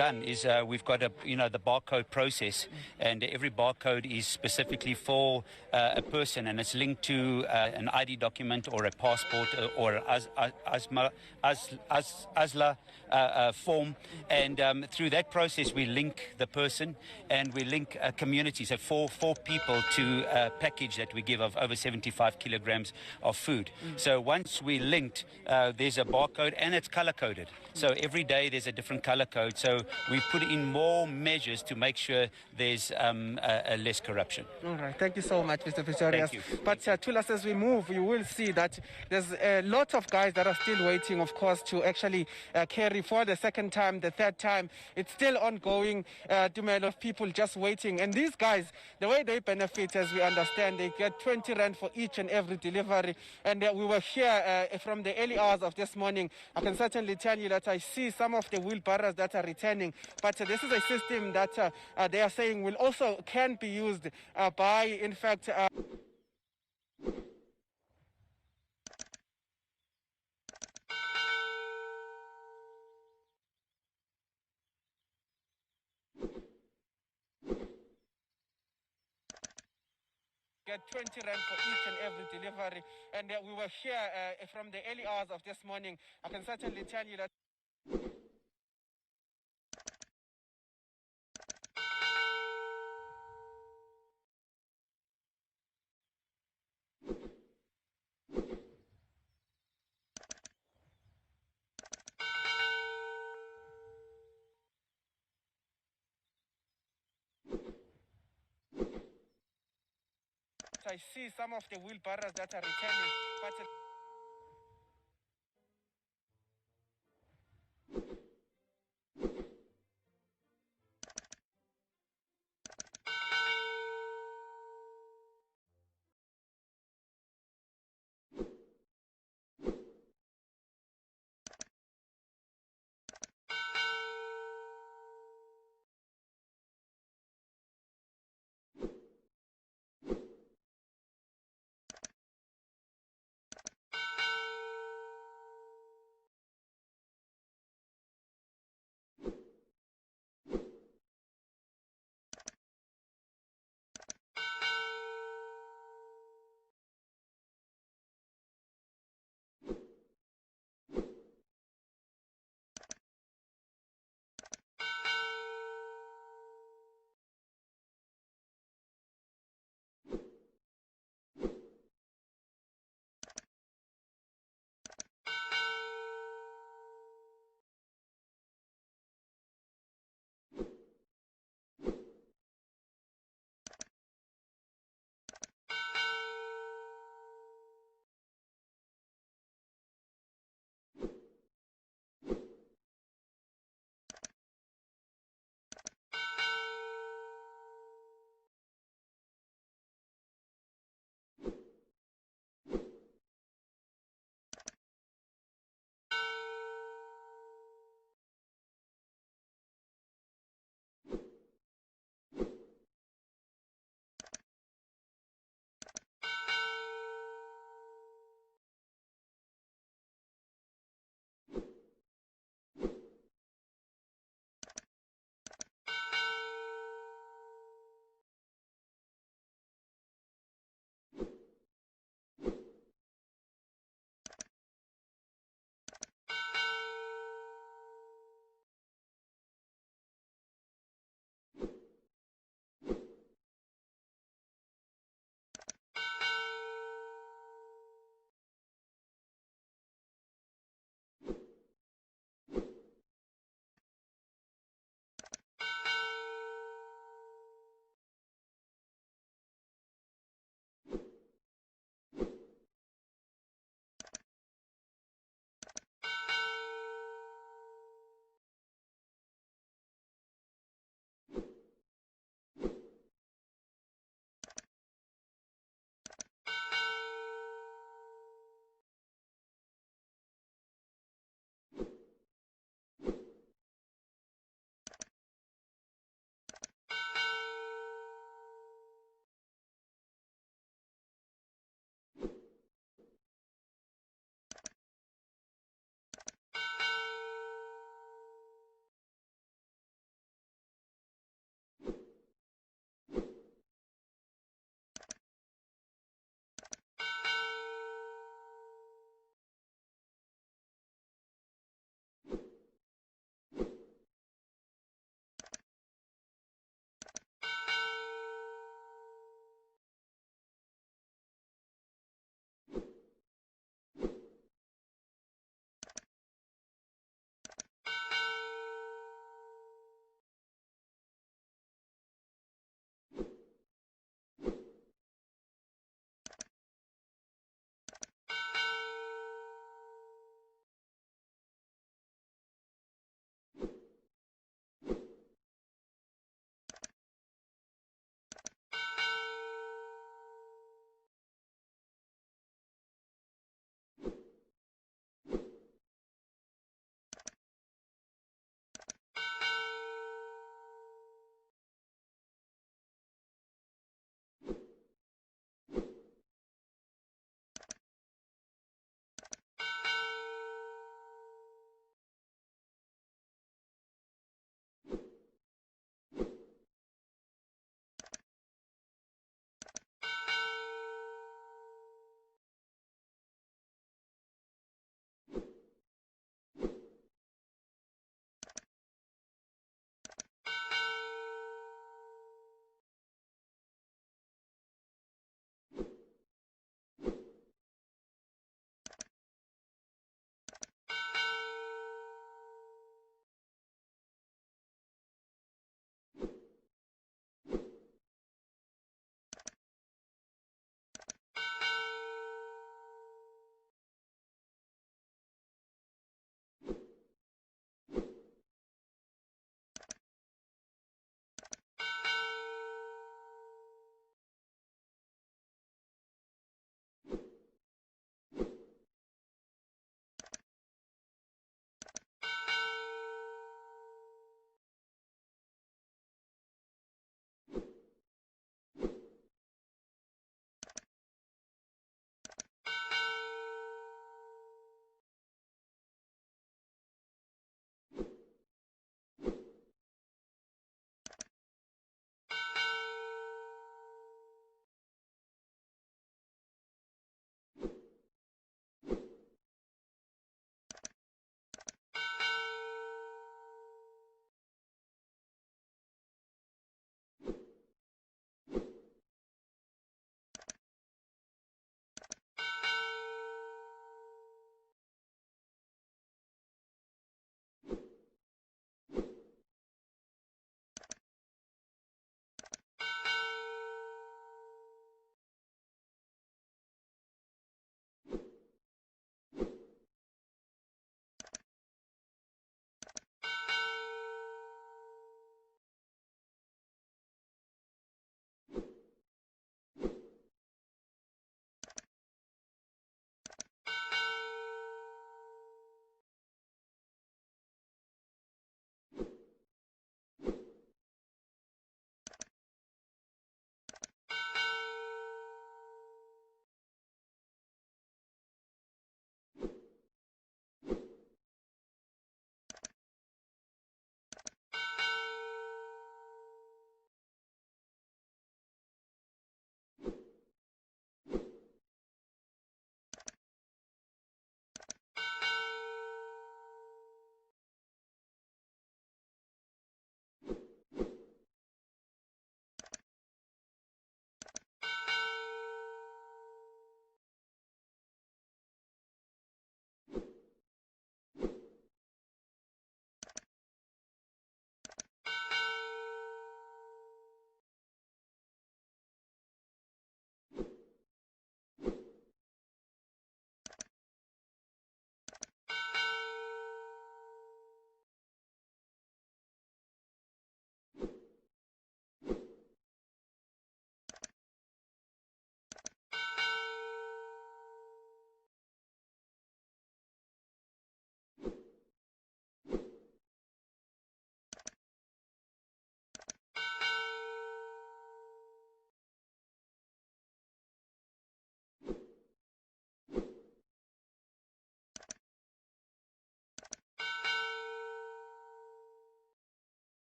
done is we've got the barcode process, and every barcode is specifically for a person, and it's linked to an ID document or a passport or ASLA form, and through that process we link the person and we link communities. So four people to a package that we give of over 75 kilograms of food. So once we linked, there's a barcode and it's color coded. So every day there's a different color code. So we put in more measures to make sure there's less corruption. All right. Thank you so much, Mr. Pretorius. Thank you. But Tulas, as we move, you will see that there's a lot of guys that are still waiting, of course, to actually carry for the second time, the third time. It's still ongoing. Tumelo of people just waiting. And these guys, the way they benefit, as we understand, they get 20 rand for each and every delivery. And we were here from the early hours of this morning. I can certainly tell you that I see some of the wheelbarrows that are returning. But this is a system that they are saying will also can be used by, in fact, get 20 rand for each and every delivery. And we were here from the early hours of this morning. I can certainly tell you that. I see some of the wheelbarrows that are returning, but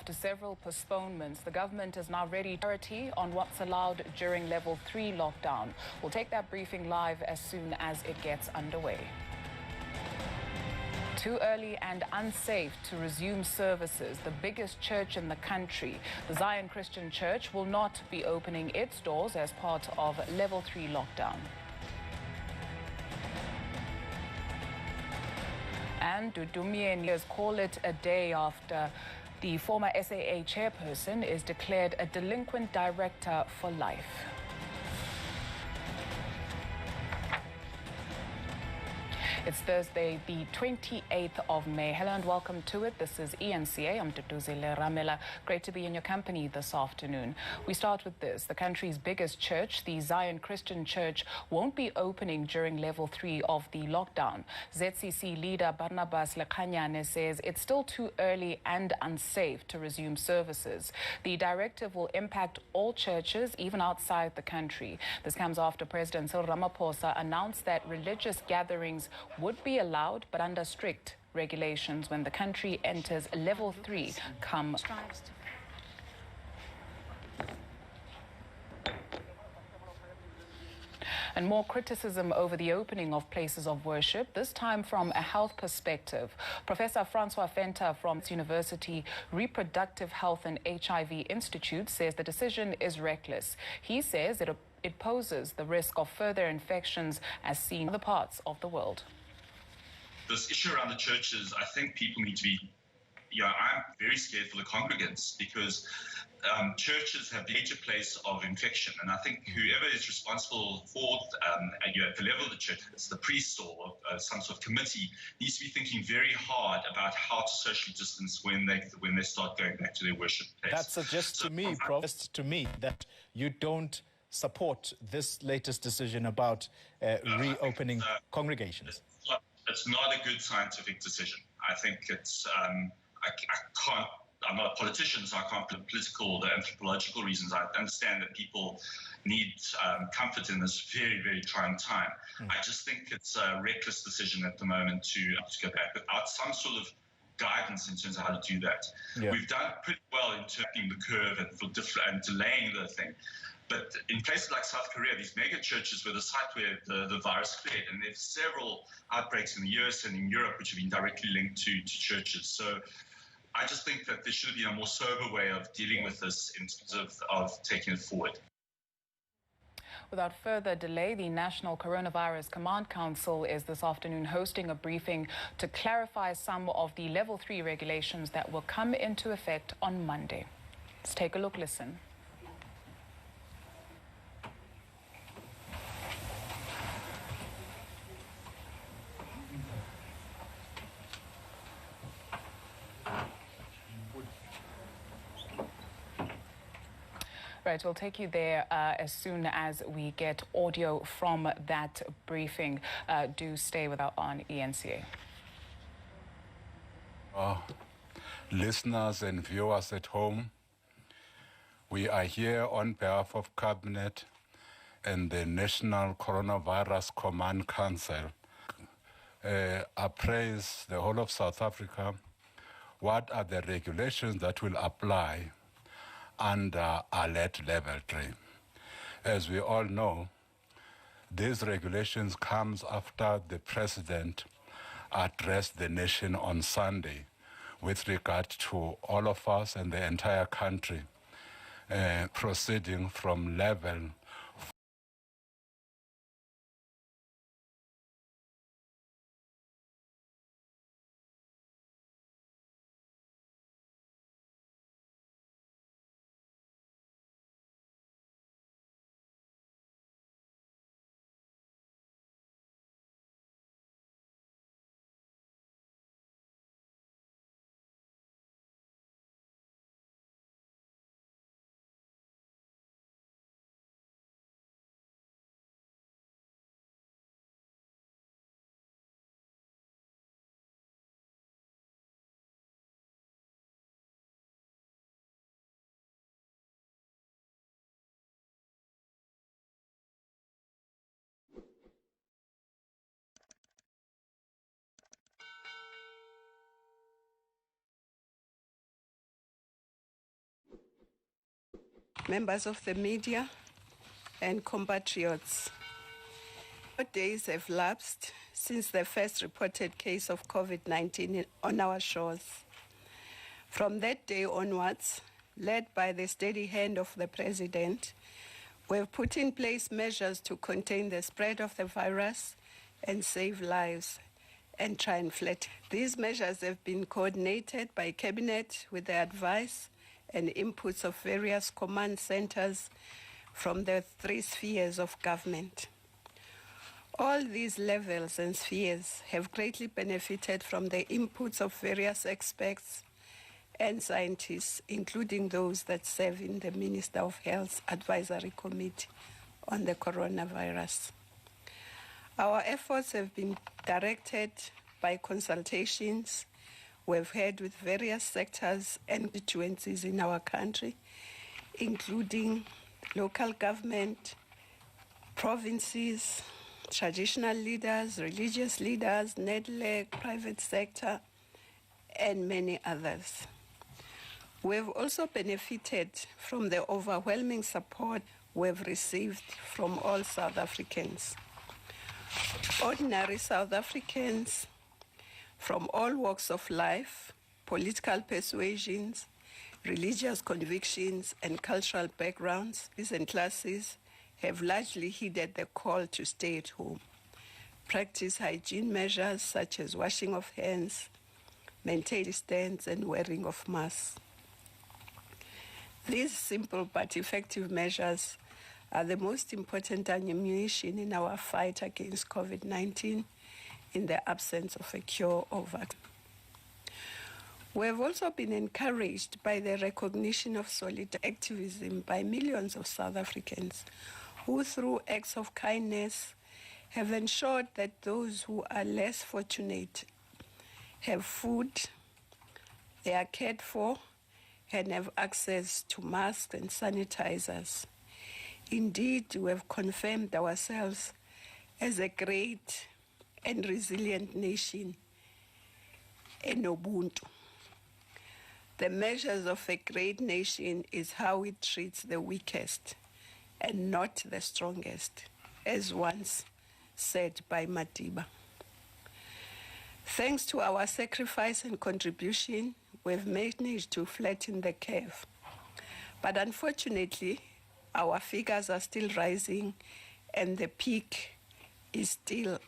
After several postponements, the government is now ready clarity on what's allowed during level 3 lockdown. We'll take that briefing live as soon as it gets underway. Too early and unsafe to resume services. The biggest church in the country, the Zion Christian Church, will not be opening its doors as part of level 3 lockdown. And Dudumie's call it a day after the former SAA chairperson is declared a delinquent director for life. It's Thursday, the 28th of May. Hello and welcome to it. This is ENCA. I'm Tutuzile Ramela. Great to be in your company this afternoon. We start with this. The country's biggest church, the Zion Christian Church, won't be opening during level 3 of the lockdown. ZCC leader Barnabas Lekhanyane says it's still too early and unsafe to resume services. The directive will impact all churches, even outside the country. This comes after President Cyril Ramaphosa announced that religious gatherings would be allowed, but under strict regulations when the country enters level 3 come. And more criticism over the opening of places of worship, this time from a health perspective. Professor Francois Fenta from University Reproductive Health and HIV Institute says the decision is reckless. He says it poses the risk of further infections as seen in other parts of the world. This issue around the churches, I think people need to be, I'm very scared for the congregants because churches have a major place of infection. And I think whoever is responsible for, at the level of the church, it's the priest or some sort of committee, needs to be thinking very hard about how to socially distance when they start going back to their worship place. That suggests to me that you don't support this latest decision about reopening congregations. It's not a good scientific decision. I think it's, I'm not a politician, so I can't put political or anthropological reasons. I understand that people need comfort in this very, very trying time. I just think it's a reckless decision at the moment to go back without some sort of guidance in terms of how to do that. Yeah. We've done pretty well in turning the curve and delaying the thing. But in places like South Korea, these mega churches were the site where the virus flared. And there's several outbreaks in the US and in Europe which have been directly linked to churches. So I just think that there should be a more sober way of dealing with this in terms of taking it forward. Without further delay, the National Coronavirus Command Council is this afternoon hosting a briefing to clarify some of the level 3 regulations that will come into effect on Monday. Let's take a look, listen. Right, we'll take you there as soon as we get audio from that briefing. Do stay with us on ENCA. Listeners and viewers at home, we are here on behalf of Cabinet and the National Coronavirus Command Council. Appraise the whole of South Africa. What are the regulations that will apply under alert level 3? As we all know, these regulations comes after the President addressed the nation on Sunday with regard to all of us and the entire country proceeding from level members of the media, and compatriots. 4 days have lapsed since the first reported case of COVID-19 on our shores. From that day onwards, led by the steady hand of the President, we have put in place measures to contain the spread of the virus and save lives and try and flatten. These measures have been coordinated by Cabinet with the advice and inputs of various command centers from the 3 spheres of government. All these levels and spheres have greatly benefited from the inputs of various experts and scientists, including those that serve in the Minister of Health's Advisory Committee on the coronavirus. Our efforts have been directed by consultations we've had with various sectors and constituencies in our country, including local government, provinces, traditional leaders, religious leaders, NEDLEC, private sector, and many others. We have also benefited from the overwhelming support we've received from all South Africans. Ordinary South Africans from all walks of life, political persuasions, religious convictions, and cultural backgrounds, and classes have largely heeded the call to stay at home, practice hygiene measures such as washing of hands, maintain distance, and wearing of masks. These simple but effective measures are the most important ammunition in our fight against COVID-19 in the absence of a cure or vaccine. We have also been encouraged by the recognition of solid activism by millions of South Africans who, through acts of kindness, have ensured that those who are less fortunate have food, they are cared for, and have access to masks and sanitizers. Indeed, we have confirmed ourselves as a great and resilient nation, enobuntu. The measures of a great nation is how it treats the weakest and not the strongest, as once said by Madiba. Thanks to our sacrifice and contribution, we've managed to flatten the curve. But unfortunately, our figures are still rising and the peak is still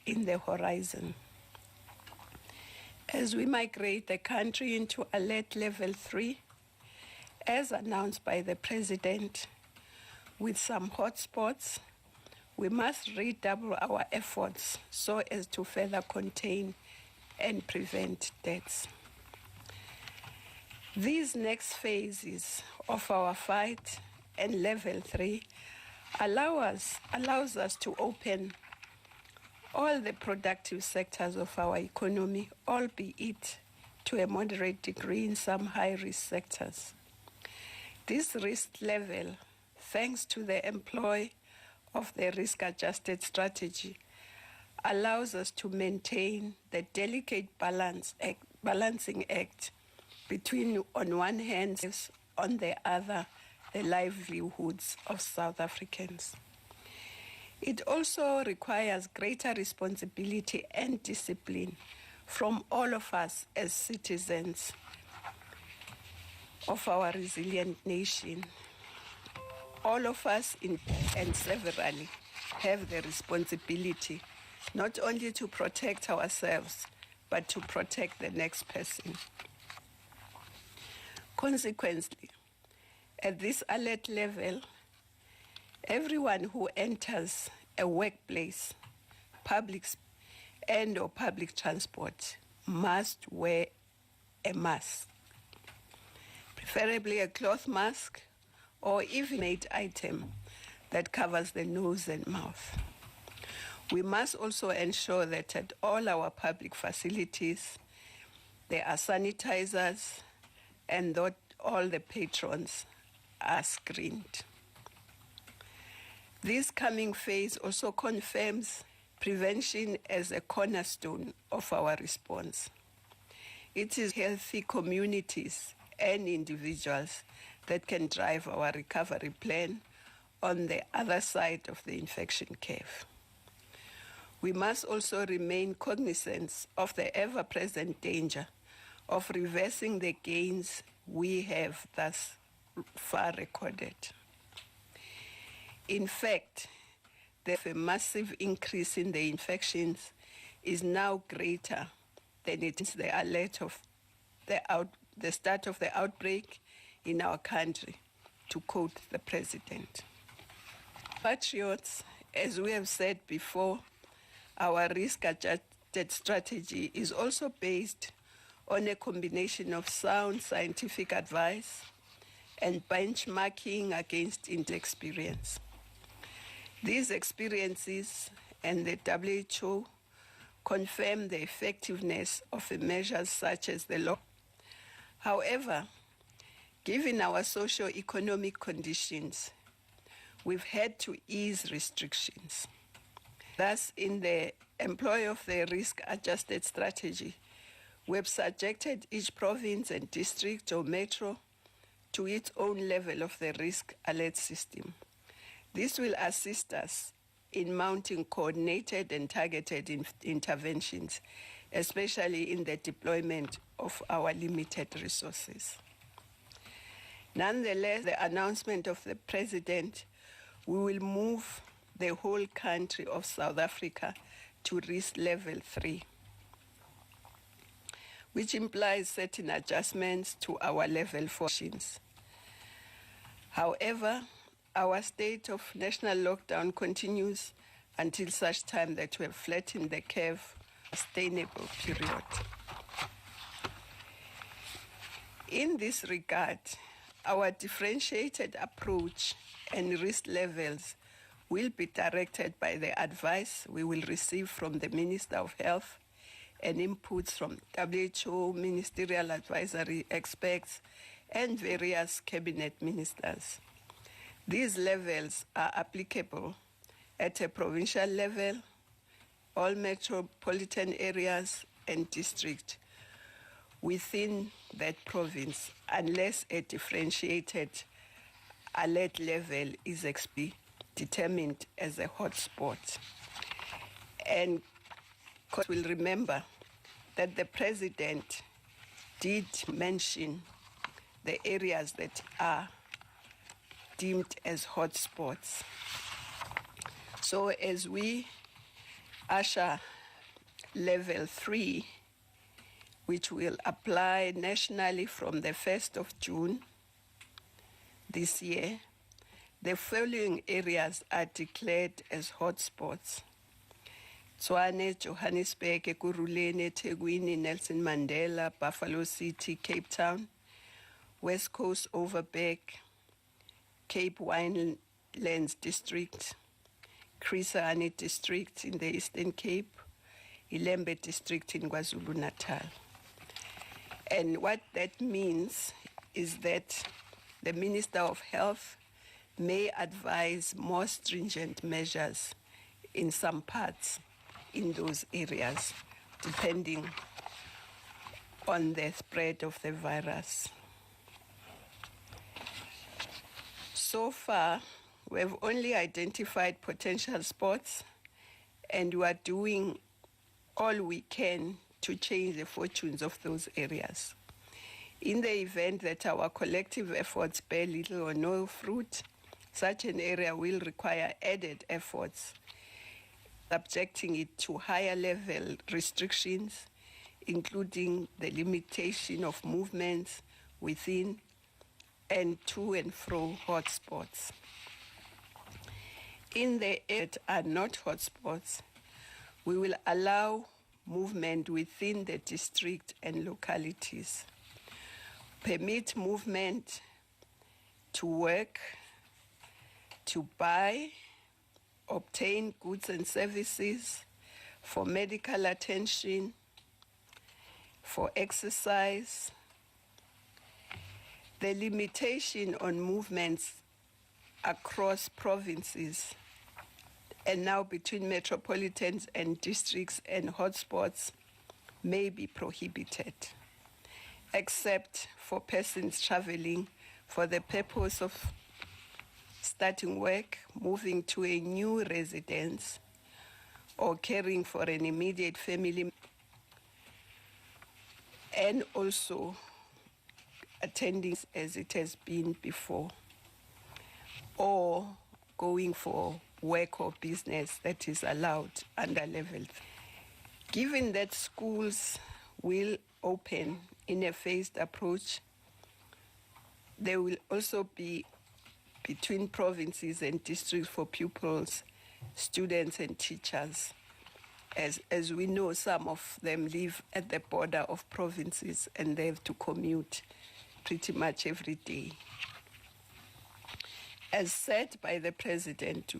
in the horizon. As we migrate the country into alert level 3, as announced by the President, with some hotspots, we must redouble our efforts so as to further contain and prevent deaths. These next phases of our fight and level 3 allows us to open all the productive sectors of our economy, albeit to a moderate degree in some high-risk sectors. This risk level, thanks to the employ of the risk-adjusted strategy, allows us to maintain the delicate balancing act between, on one hand, on the other, the livelihoods of South Africans. It also requires greater responsibility and discipline from all of us as citizens of our resilient nation. All of us, and severally, have the responsibility not only to protect ourselves, but to protect the next person. Consequently, at this alert level, everyone who enters a workplace, public and/or public transport must wear a mask, preferably a cloth mask or even an item that covers the nose and mouth. We must also ensure that at all our public facilities, there are sanitizers and that all the patrons are screened. This coming phase also confirms prevention as a cornerstone of our response. It is healthy communities and individuals that can drive our recovery plan on the other side of the infection curve. We must also remain cognizant of the ever-present danger of reversing the gains we have thus far recorded. In fact, the massive increase in the infections is now greater than it is the alert of the start of the outbreak in our country, to quote the president. Patriots, as we have said before, our risk-adjusted strategy is also based on a combination of sound scientific advice and benchmarking against experience. These experiences and the WHO confirm the effectiveness of measures such as the law. However, given our socio-economic conditions, we've had to ease restrictions. Thus, in the employ of the risk-adjusted strategy, we've subjected each province and district or metro to its own level of the risk alert system. This will assist us in mounting coordinated and targeted interventions, especially in the deployment of our limited resources. Nonetheless, the announcement of the president, we will move the whole country of South Africa to risk level 3, which implies certain adjustments to our level 4 actions. However, our state of national lockdown continues until such time that we have flattened the curve for a sustainable period. In this regard, our differentiated approach and risk levels will be directed by the advice we will receive from the Minister of Health and inputs from WHO, ministerial advisory experts, and various cabinet ministers. These levels are applicable at a provincial level, all metropolitan areas and districts within that province, unless a differentiated alert level is determined as a hotspot. And we'll remember that the president did mention the areas that are deemed as hotspots. So as we usher level 3, which will apply nationally from the 1st of June this year, the following areas are declared as hotspots: Tshwane, Johannesburg, Ekurhuleni, eThekwini, Nelson Mandela, Buffalo City, Cape Town, West Coast Overberg, Cape Winelands District, Chris Hani District in the Eastern Cape, Ilembe District in KwaZulu-Natal. And what that means is that the Minister of Health may advise more stringent measures in some parts in those areas, depending on the spread of the virus. So far, we've only identified potential spots, and we are doing all we can to change the fortunes of those areas. In the event that our collective efforts bear little or no fruit, such an area will require added efforts, subjecting it to higher level restrictions, including the limitation of movements within and to and fro hotspots. In the areas that are not hotspots, we will allow movement within the district and localities, permit movement to work, to buy, obtain goods and services, for medical attention, for exercise. The limitation on movements across provinces and now between metropolitans and districts and hotspots may be prohibited, except for persons traveling for the purpose of starting work, moving to a new residence, or caring for an immediate family, and also attending as it has been before, or going for work or business that is allowed under level 3. Given that schools will open in a phased approach, there will also be between provinces and districts for pupils, students and teachers. As we know, some of them live at the border of provinces and they have to commute pretty much every day. As said by the President,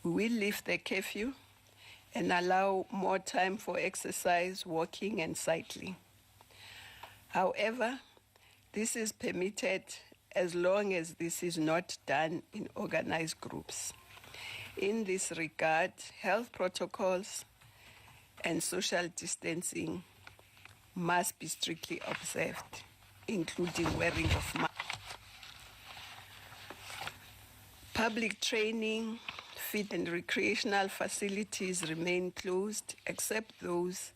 we will lift the curfew and allow more time for exercise, walking and cycling. However, this is permitted as long as this is not done in organized groups. In this regard, health protocols and social distancing must be strictly observed, including wearing of masks. Public training, fit and recreational facilities remain closed except those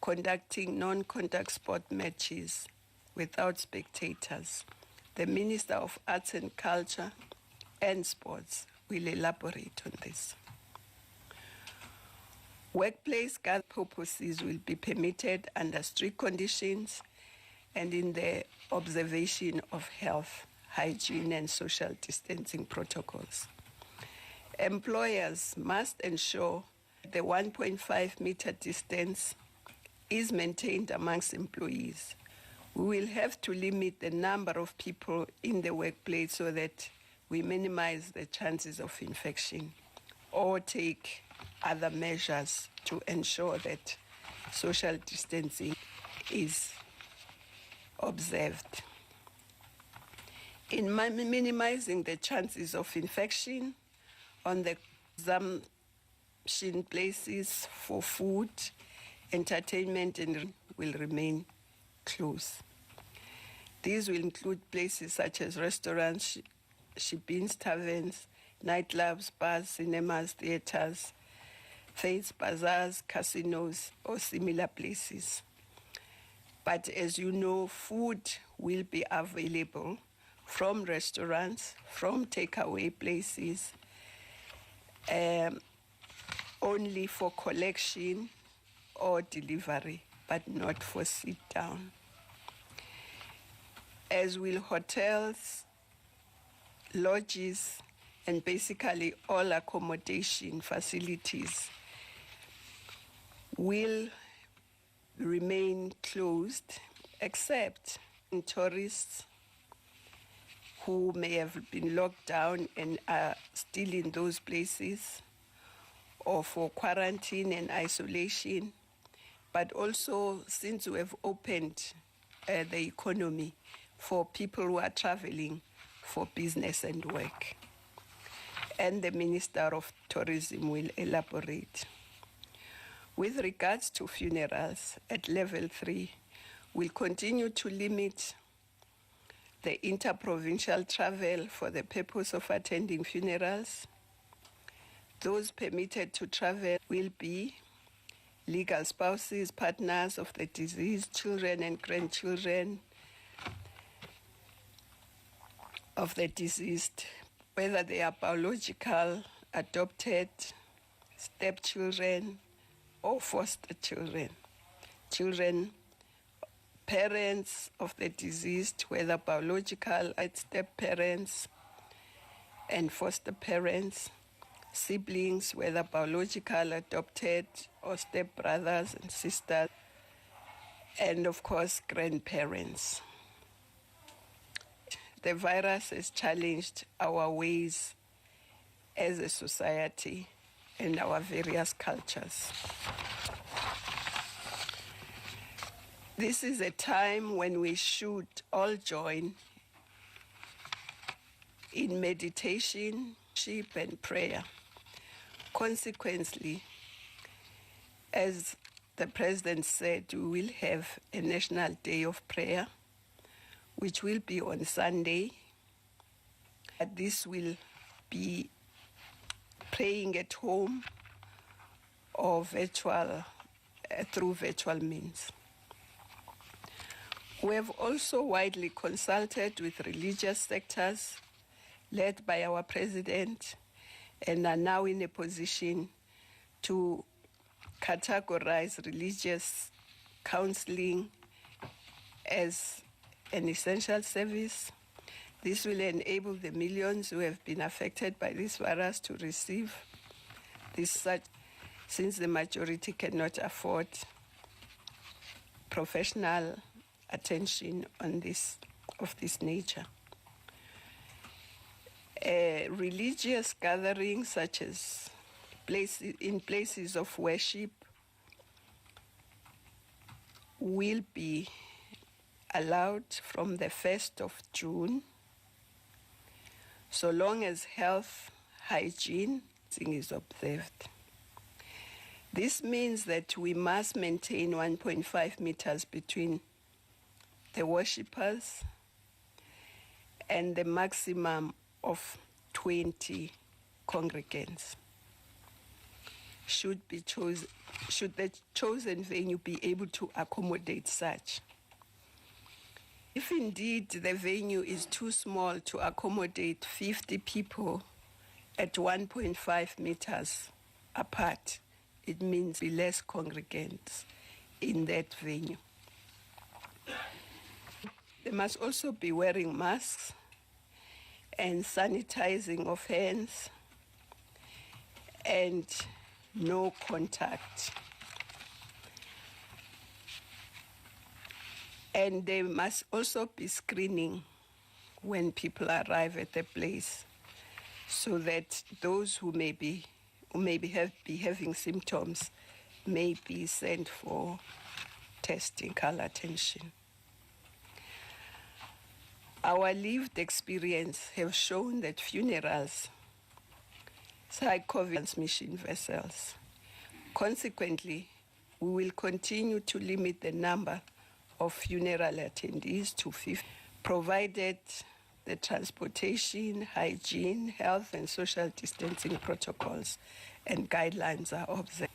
conducting non-contact sport matches without spectators. The Minister of Arts and Culture and Sports will elaborate on this. Workplace gathering purposes will be permitted under strict conditions and in the observation of health, hygiene, and social distancing protocols. Employers must ensure the 1.5 meter distance is maintained amongst employees. We will have to limit the number of people in the workplace so that we minimize the chances of infection, or take other measures to ensure that social distancing is observed. In minimizing the chances of infection on the consumption places for food, entertainment and will remain closed. These will include places such as restaurants, ship-ins, taverns, nightclubs, bars, cinemas, theaters, fairs, bazaars, casinos, or similar places. But as you know, food will be available from restaurants, from takeaway places, only for collection or delivery, but not for sit down. As will hotels, lodges, and basically all accommodation facilities will remain closed, except tourists who may have been locked down and are still in those places, or for quarantine and isolation. But also, since we have opened the economy for people who are traveling for business and work. And the Minister of Tourism will elaborate. With regards to funerals at level 3, we'll continue to limit the interprovincial travel for the purpose of attending funerals. Those permitted to travel will be legal spouses, partners of the deceased, children and grandchildren of the deceased, whether they are biological, adopted, stepchildren, or foster children. Children, parents of the deceased, whether biological, step-parents, and foster parents, siblings, whether biological, adopted, or step-brothers and sisters, and of course, grandparents. The virus has challenged our ways as a society and our various cultures. This is a time when we should all join in meditation, worship, and prayer. Consequently, as the President said, we will have a National Day of Prayer, which will be on Sunday, This will be praying at home or virtual, through virtual means. We have also widely consulted with religious sectors led by our president and are now in a position to categorize religious counseling as an essential service. This will enable the millions who have been affected by this virus to receive this, since the majority cannot afford professional attention on this of this nature. Religious gatherings such as in places of worship will be allowed from the 1st of June, so long as health, hygiene is observed. This means that we must maintain 1.5 meters between the worshippers and the maximum of 20 congregants. Should the chosen venue be able to accommodate such? If indeed the venue is too small to accommodate 50 people at 1.5 meters apart, it means less congregants in that venue. They must also be wearing masks and sanitizing of hands and no contact. And they must also be screening when people arrive at the place, so that those who may be having symptoms may be sent for testing, attention. Our lived experience have shown that funerals are COVID transmission vessels. Consequently, we will continue to limit the number of funeral attendees to 50, provided the transportation, hygiene, health, and social distancing protocols and guidelines are observed.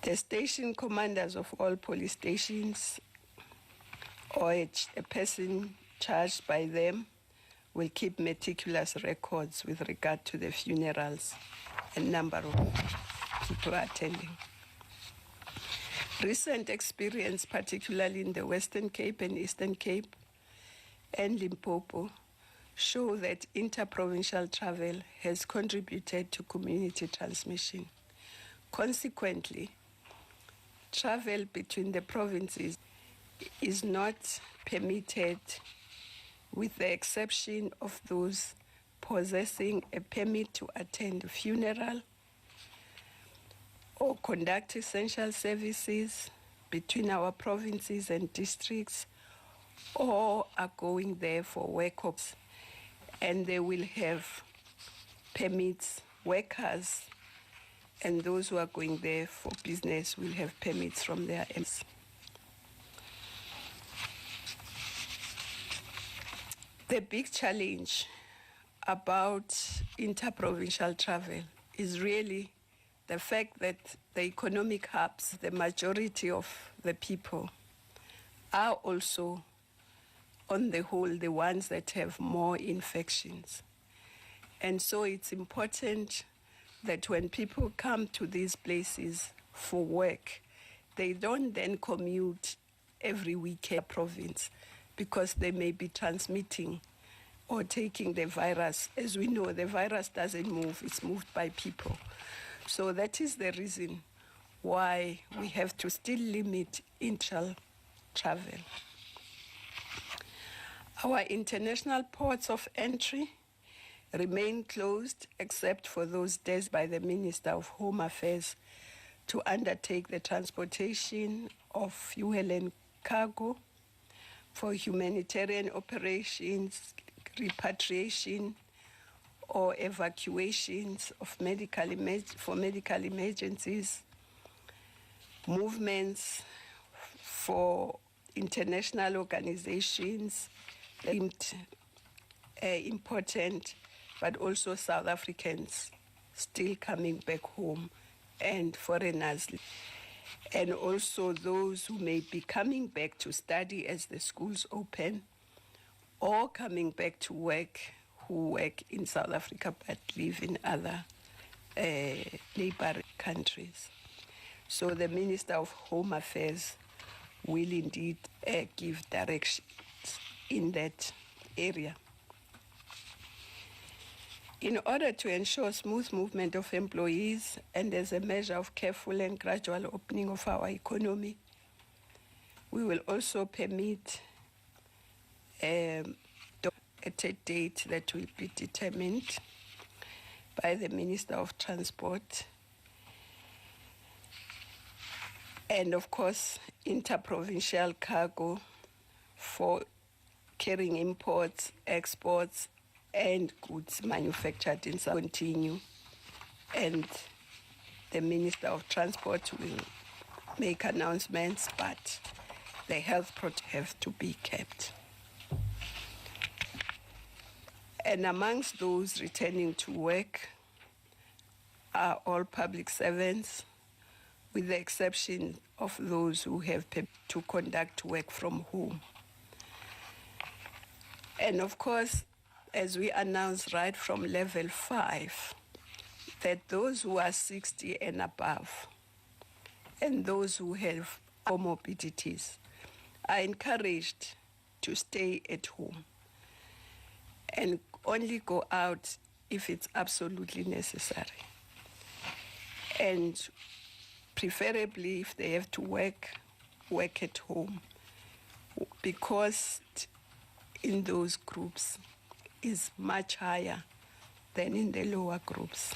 The station commanders of all police stations or a person charged by them will keep meticulous records with regard to the funerals and number of people attending. Recent experience, particularly in the Western Cape and Eastern Cape and Limpopo, show that interprovincial travel has contributed to community transmission. Consequently, travel between the provinces is not permitted, with the exception of those possessing a permit to attend a funeral or conduct essential services between our provinces and districts, or are going there for workshops, and they will have permits. Workers and those who are going there for business will have permits from their MS. The big challenge about interprovincial travel is really the fact that the economic hubs, the majority of the people, are also, on the whole, the ones that have more infections. And so it's important that when people come to these places for work, they don't then commute every weekend province, because they may be transmitting or taking the virus. As we know, the virus doesn't move, it's moved by people. So that is the reason why we have to still limit internal travel. Our international ports of entry remain closed except for those days by the Minister of Home Affairs to undertake the transportation of fuel and cargo for humanitarian operations, repatriation, or evacuations of for medical emergencies, movements for international organizations deemed important but also South Africans still coming back home and foreigners. And also those who may be coming back to study as the schools open, or coming back to work, who work in South Africa but live in other neighboring countries. So the Minister of Home Affairs will indeed give directions in that area. In order to ensure smooth movement of employees and as a measure of careful and gradual opening of our economy, we will also permit a date that will be determined by the Minister of Transport, and of course interprovincial cargo for carrying imports, exports, and goods manufactured in South continue, and the Minister of Transport will make announcements, but the health protocols have to be kept. And amongst those returning to work are all public servants, with the exception of those who have to conduct work from home. And of course, as we announced right from level 5, that those who are 60 and above and those who have comorbidities are encouraged to stay at home and only go out if it's absolutely necessary. And preferably, if they have to work at home, because in those groups is much higher than in the lower groups.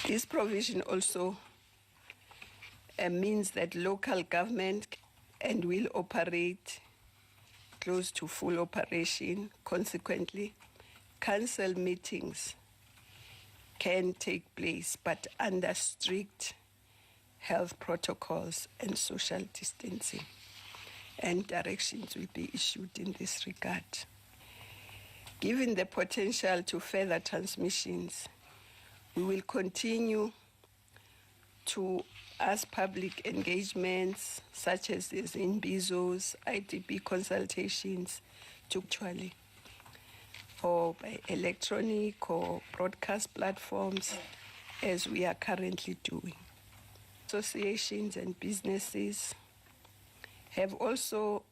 This provision also means that local government and will operate close to full operation. Consequently, council meetings can take place, but under strict health protocols and social distancing. And directions will be issued in this regard. Given the potential to further transmissions, we will continue to ask public engagements, such as these in BIZOs, IDP consultations, to actually, or by electronic or broadcast platforms, as we are currently doing. Associations and businesses have also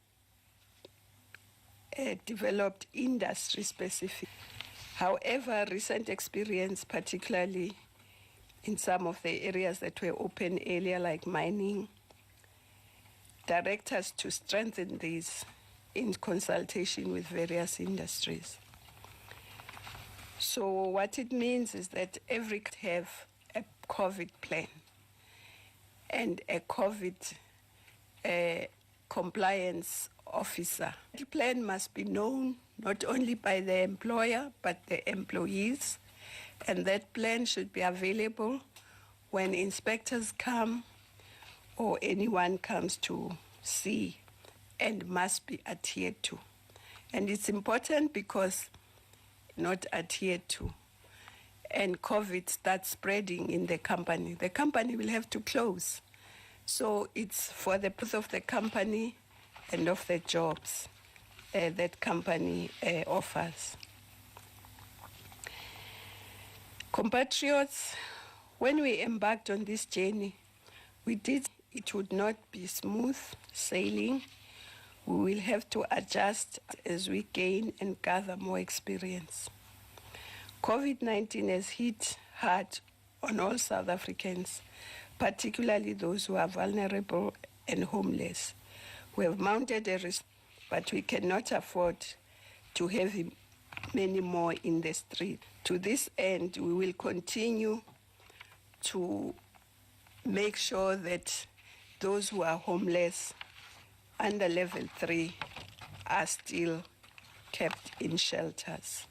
developed industry-specific. However, recent experience, particularly in some of the areas that were open earlier, like mining, direct us to strengthen these in consultation with various industries. So what it means is that every have a COVID plan and a COVID compliance officer. The plan must be known not only by the employer, but the employees, and that plan should be available when inspectors come or anyone comes to see, and must be adhered to. And it's important because not adhered to, and COVID starts spreading in the company will have to close. So it's for the purpose of the company and of the jobs that company offers. Compatriots, when we embarked on this journey, it would not be smooth sailing. We will have to adjust as we gain and gather more experience. COVID-19 has hit hard on all South Africans, particularly those who are vulnerable and homeless. We have mounted a risk, but we cannot afford to have many more in the street. To this end, we will continue to make sure that those who are homeless under level 3 are still kept in shelters.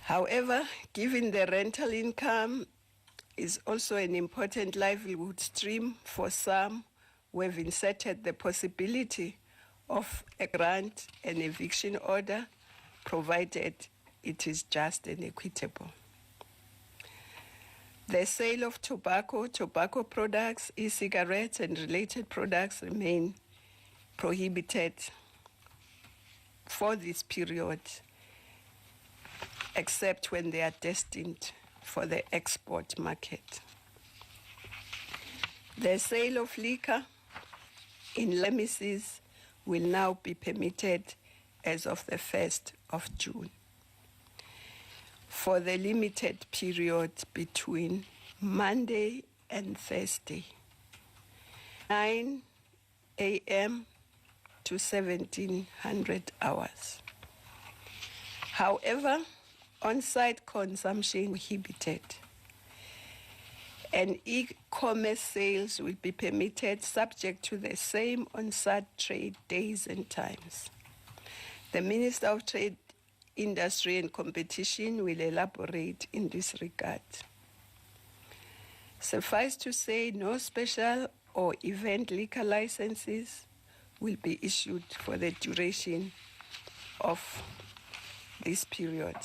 However, given the rental income is also an important livelihood stream for some, we have inserted the possibility of a grant and eviction order, provided it is just and equitable. The sale of tobacco products, e-cigarettes and related products remain prohibited for this period, except when they are destined for the export market. The sale of liquor in premises will now be permitted as of the 1st of June. For the limited period between Monday and Thursday, 9 a.m. to 1700 hours. However, on-site consumption prohibited, and e-commerce sales will be permitted subject to the same on-site trade days and times. The Minister of Trade, Industry and Competition will elaborate in this regard. Suffice to say, no special or event liquor licenses will be issued for the duration of this period.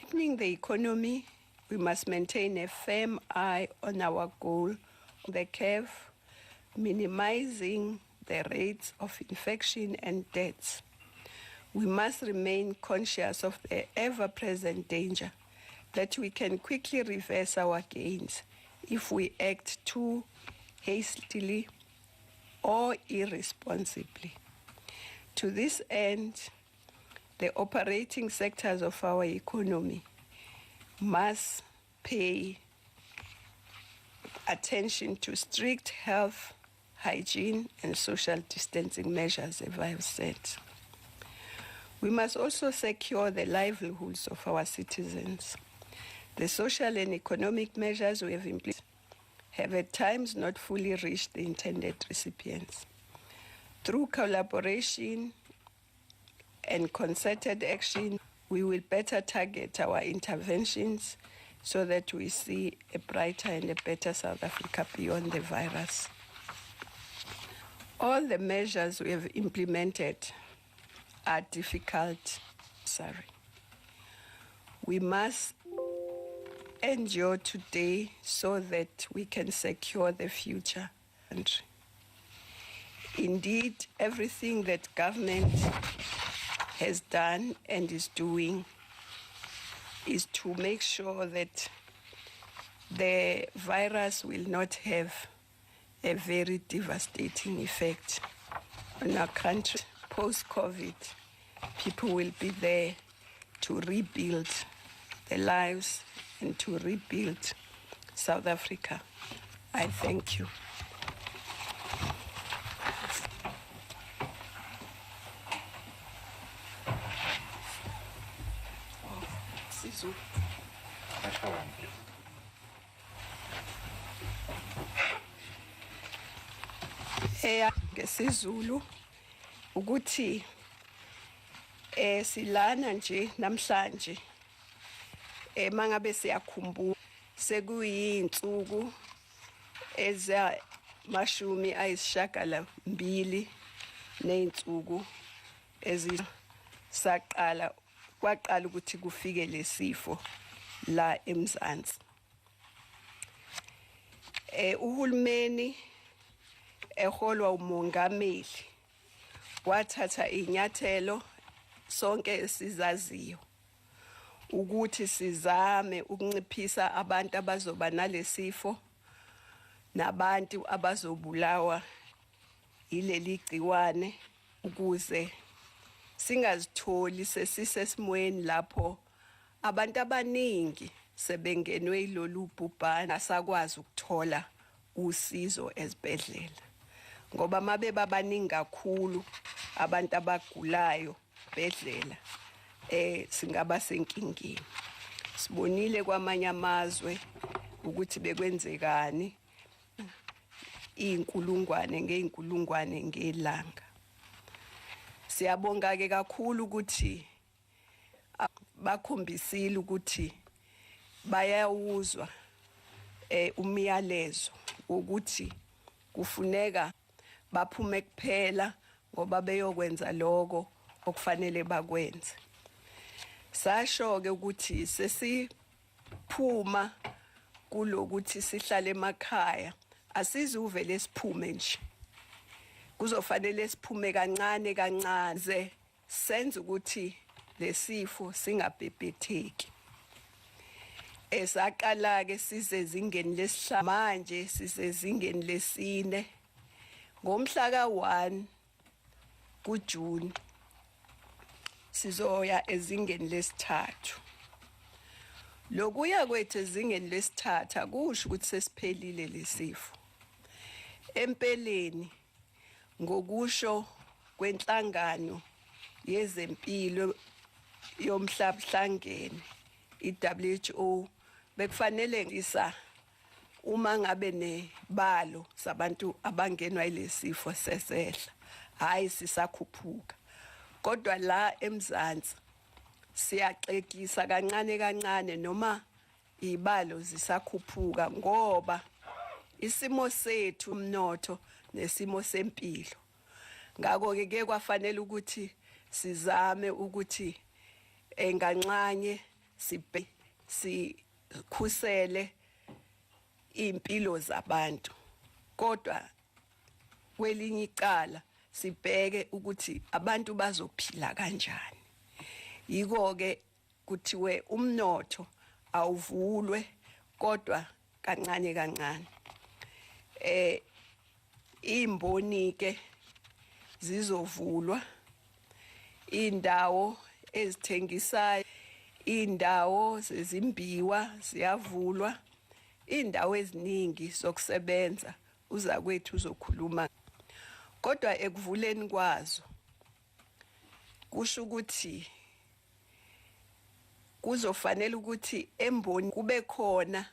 Opening the economy, we must maintain a firm eye on our goal, the curve, minimizing the rates of infection and deaths. We must remain conscious of the ever-present danger that we can quickly reverse our gains if we act too hastily or irresponsibly. To this end, the operating sectors of our economy must pay attention to strict health, hygiene, and social distancing measures, as I have said. We must also secure the livelihoods of our citizens. The social and economic measures we have implemented have at times not fully reached the intended recipients. Through collaboration and concerted action, we will better target our interventions so that we see a brighter and a better South Africa beyond the virus. All the measures we have implemented are difficult. We must endure today so that we can secure the future country. Indeed, everything that government has done and is doing is to make sure that the virus will not have a very devastating effect on our country. Post-COVID, people will be there to rebuild their lives and to rebuild South Africa. I thank you. NgesiZulu ukuthi silana nje namhlanje mangabe siyakhumbula sekuyinsuku ezamashumi ayisishiyagalombili neinsuku ezisaqala kwaqala ukuthi kufike lesifo la eMzansi. Uhulumeni eholwa umongameli wathatha inyathelo sonke esizaziyo ukuthi sizame ukunciphisa abantu abazoba nalesifo nabantu abazobulawa ileli gciwane ukuze singazitholi sesisesimweni lapho abantu abaningi sebengenwe ilolu bhubhane asakwazi ukuthola usizo ezibhedlela ngoba mabe babaningi kakhulu abantu abagulayo bedlela singaba senkingeni. Sibonile kwamanye amazwe ukuthi bekwenzekani inkulungwane ngeinkulungwane ngelanga. Siyabonga ke kakhulu ukuthi bakhombisile ukuthi bayawuzwa umyalezo ukuthi kufuneka baphume kuphela ngoba beyokwenza lokho okufanele bakwenze. Sasho ke ukuthi sesiphuma kulokuthi sihlale emakhaya asizuvele siphume nje. Kuzofanele siphume kancane kancane senze ukuthi lesifo singabhebhetheki. Esaqala ke sizezingeni lesihlanu manje sizezingeni lesine. Ngomhla ka-1 kuJune sizoya ezingeni lesithathu. Lokuya kwethu ezingeni lesithathu akusho ukuthi sesiphelile lesifo. Empeleni ngokusho kwenhlangano yezempilo yomhlaba i-WHO bekufanele ngisa uma ngabe nebalo sabantu abangenwa yilesifo sesehla hayi sisakhuphuka. Kodwa la eMzansi siyaxekisa kancane kancane noma ibalo zisakhuphuka ngoba isimo sethu umnotho nesimo sempilo. Ngakho ke kwafanele ukuthi sizame ukuthi enganxanye sikhusele impilo zabantu. Kodwa kwelinye icala sibheke ukuthi abantu bazophila kanjani. Yiko ke kuthiwe umnotho awuvulwe kodwa kancane kancane. Imboni ke zizovulwa, indawo ezithengisayo, indawo zezimbiwa ziyavulwa, indawo eziningi zokusebenza uzakwethu uzokhuluma. Kodwa ekuvuleni kwazo kusho ukuthi kuzofanele ukuthi emboni kube khona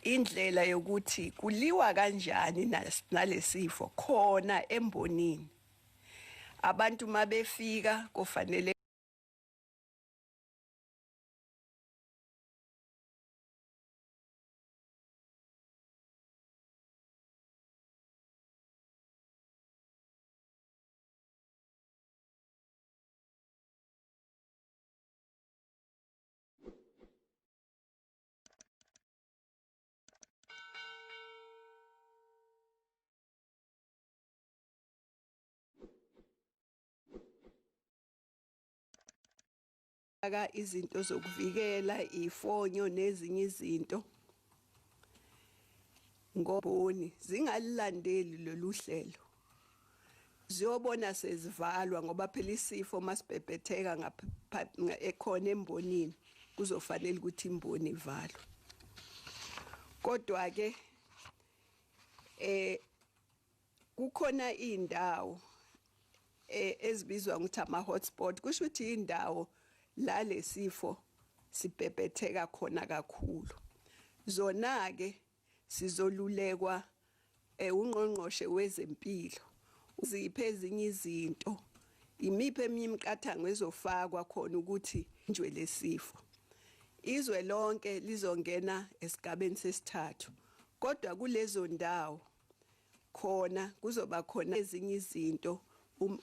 indlela yokuthi kuliwa kanjani nalesifo khona embonini. Abantu mabefika kufanele izinto zokuvikela ifonyo nezinye izinto ngoboni zingalilandeli lolu hlelo ziyobona sezivalwa ngoba phela isifo masibhebhetheka ekhona embonini kuzofanele ukuthi imboni ivalwe. Kodwa ke kukhona indawo ezibizwa ukuthi ama-hotspot, kusho ukuthi indawo la lesifo sibhebhetheka khona kakhulu. Zona ke sizolulekwa ungqongqoshe wezempilo uziphe ezinye izinto, imiphe eminye imiqathango ezofakwa khona ukuthi njwe lesifo. Izwe lonke lizongena esigabeni sesithathu, kodwa kulezo ndawo khona kuzoba khona ezinye izinto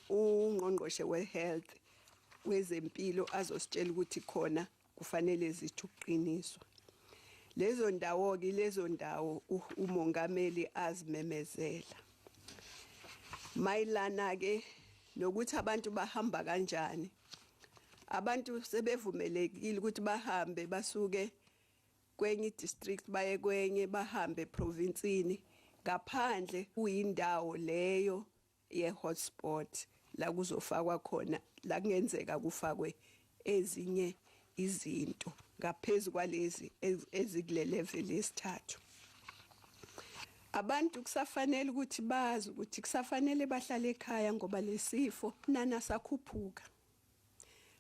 ungqongqoshe we-health wezempilo azositshela ukuthi khona kufanele zithi uqiniswa. Lezo ndawo ke lezo ndawo umongameli azimemezela. Mayilana ke nokuthi abantu bahamba kanjani. Abantu sebevumelekile ukuthi bahambe basuke kwenye district baye kwenye bahambe provinsini ngaphandle kuyindawo leyo ye-hotspot la kuzofakwa khona la kungenzeka kufakwe ezinye izinto ngaphezulu kwalezi ezikule level lesithathu. Abantu kusafanele ukuthi bazi ukuthi kusafanele bahlale ekhaya ngoba lesifo nana sakhuphuka.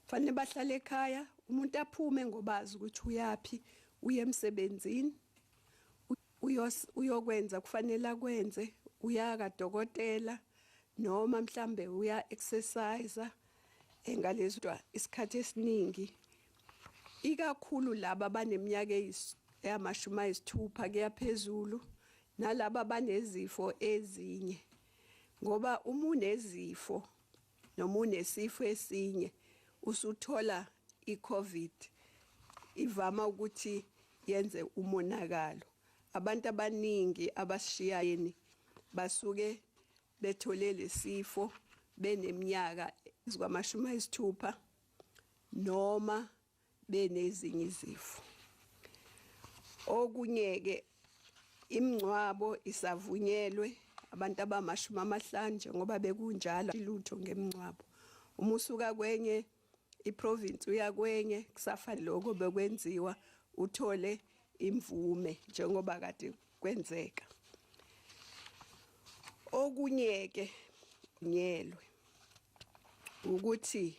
Fanele bahlale ekhaya, umuntu aphume ngoba azi ukuthi uyapi, uye emsebenzini, uyokwenza kufanele akwenze, uya kadokotela noma mhlambe uya exercise engalezwa isikhathi esiningi. Ikakhulu laba abaneminyaka eyama-60 kuya phezulu nalaba abanezifo ezinye ngoba uma unezifo noma unesifo esinye usuthola iCovid ivama ukuthi yenze umonakalo. Abantu abaningi abashiyayeni basuke bethole lesifo beneminyaka ezingama-60 noma benezinye izifo. Okunye-ke imingcwabo isavunyelwe abantu abama-50 njengoba bekunjalo ilutho ngemingcwabo. Uma usuka kwenye iprovince uya kwenye kusafana lokho bekwenziwa uthole imvume njengoba kade kwenzeka. Okunye-ke nyelwe ukuthi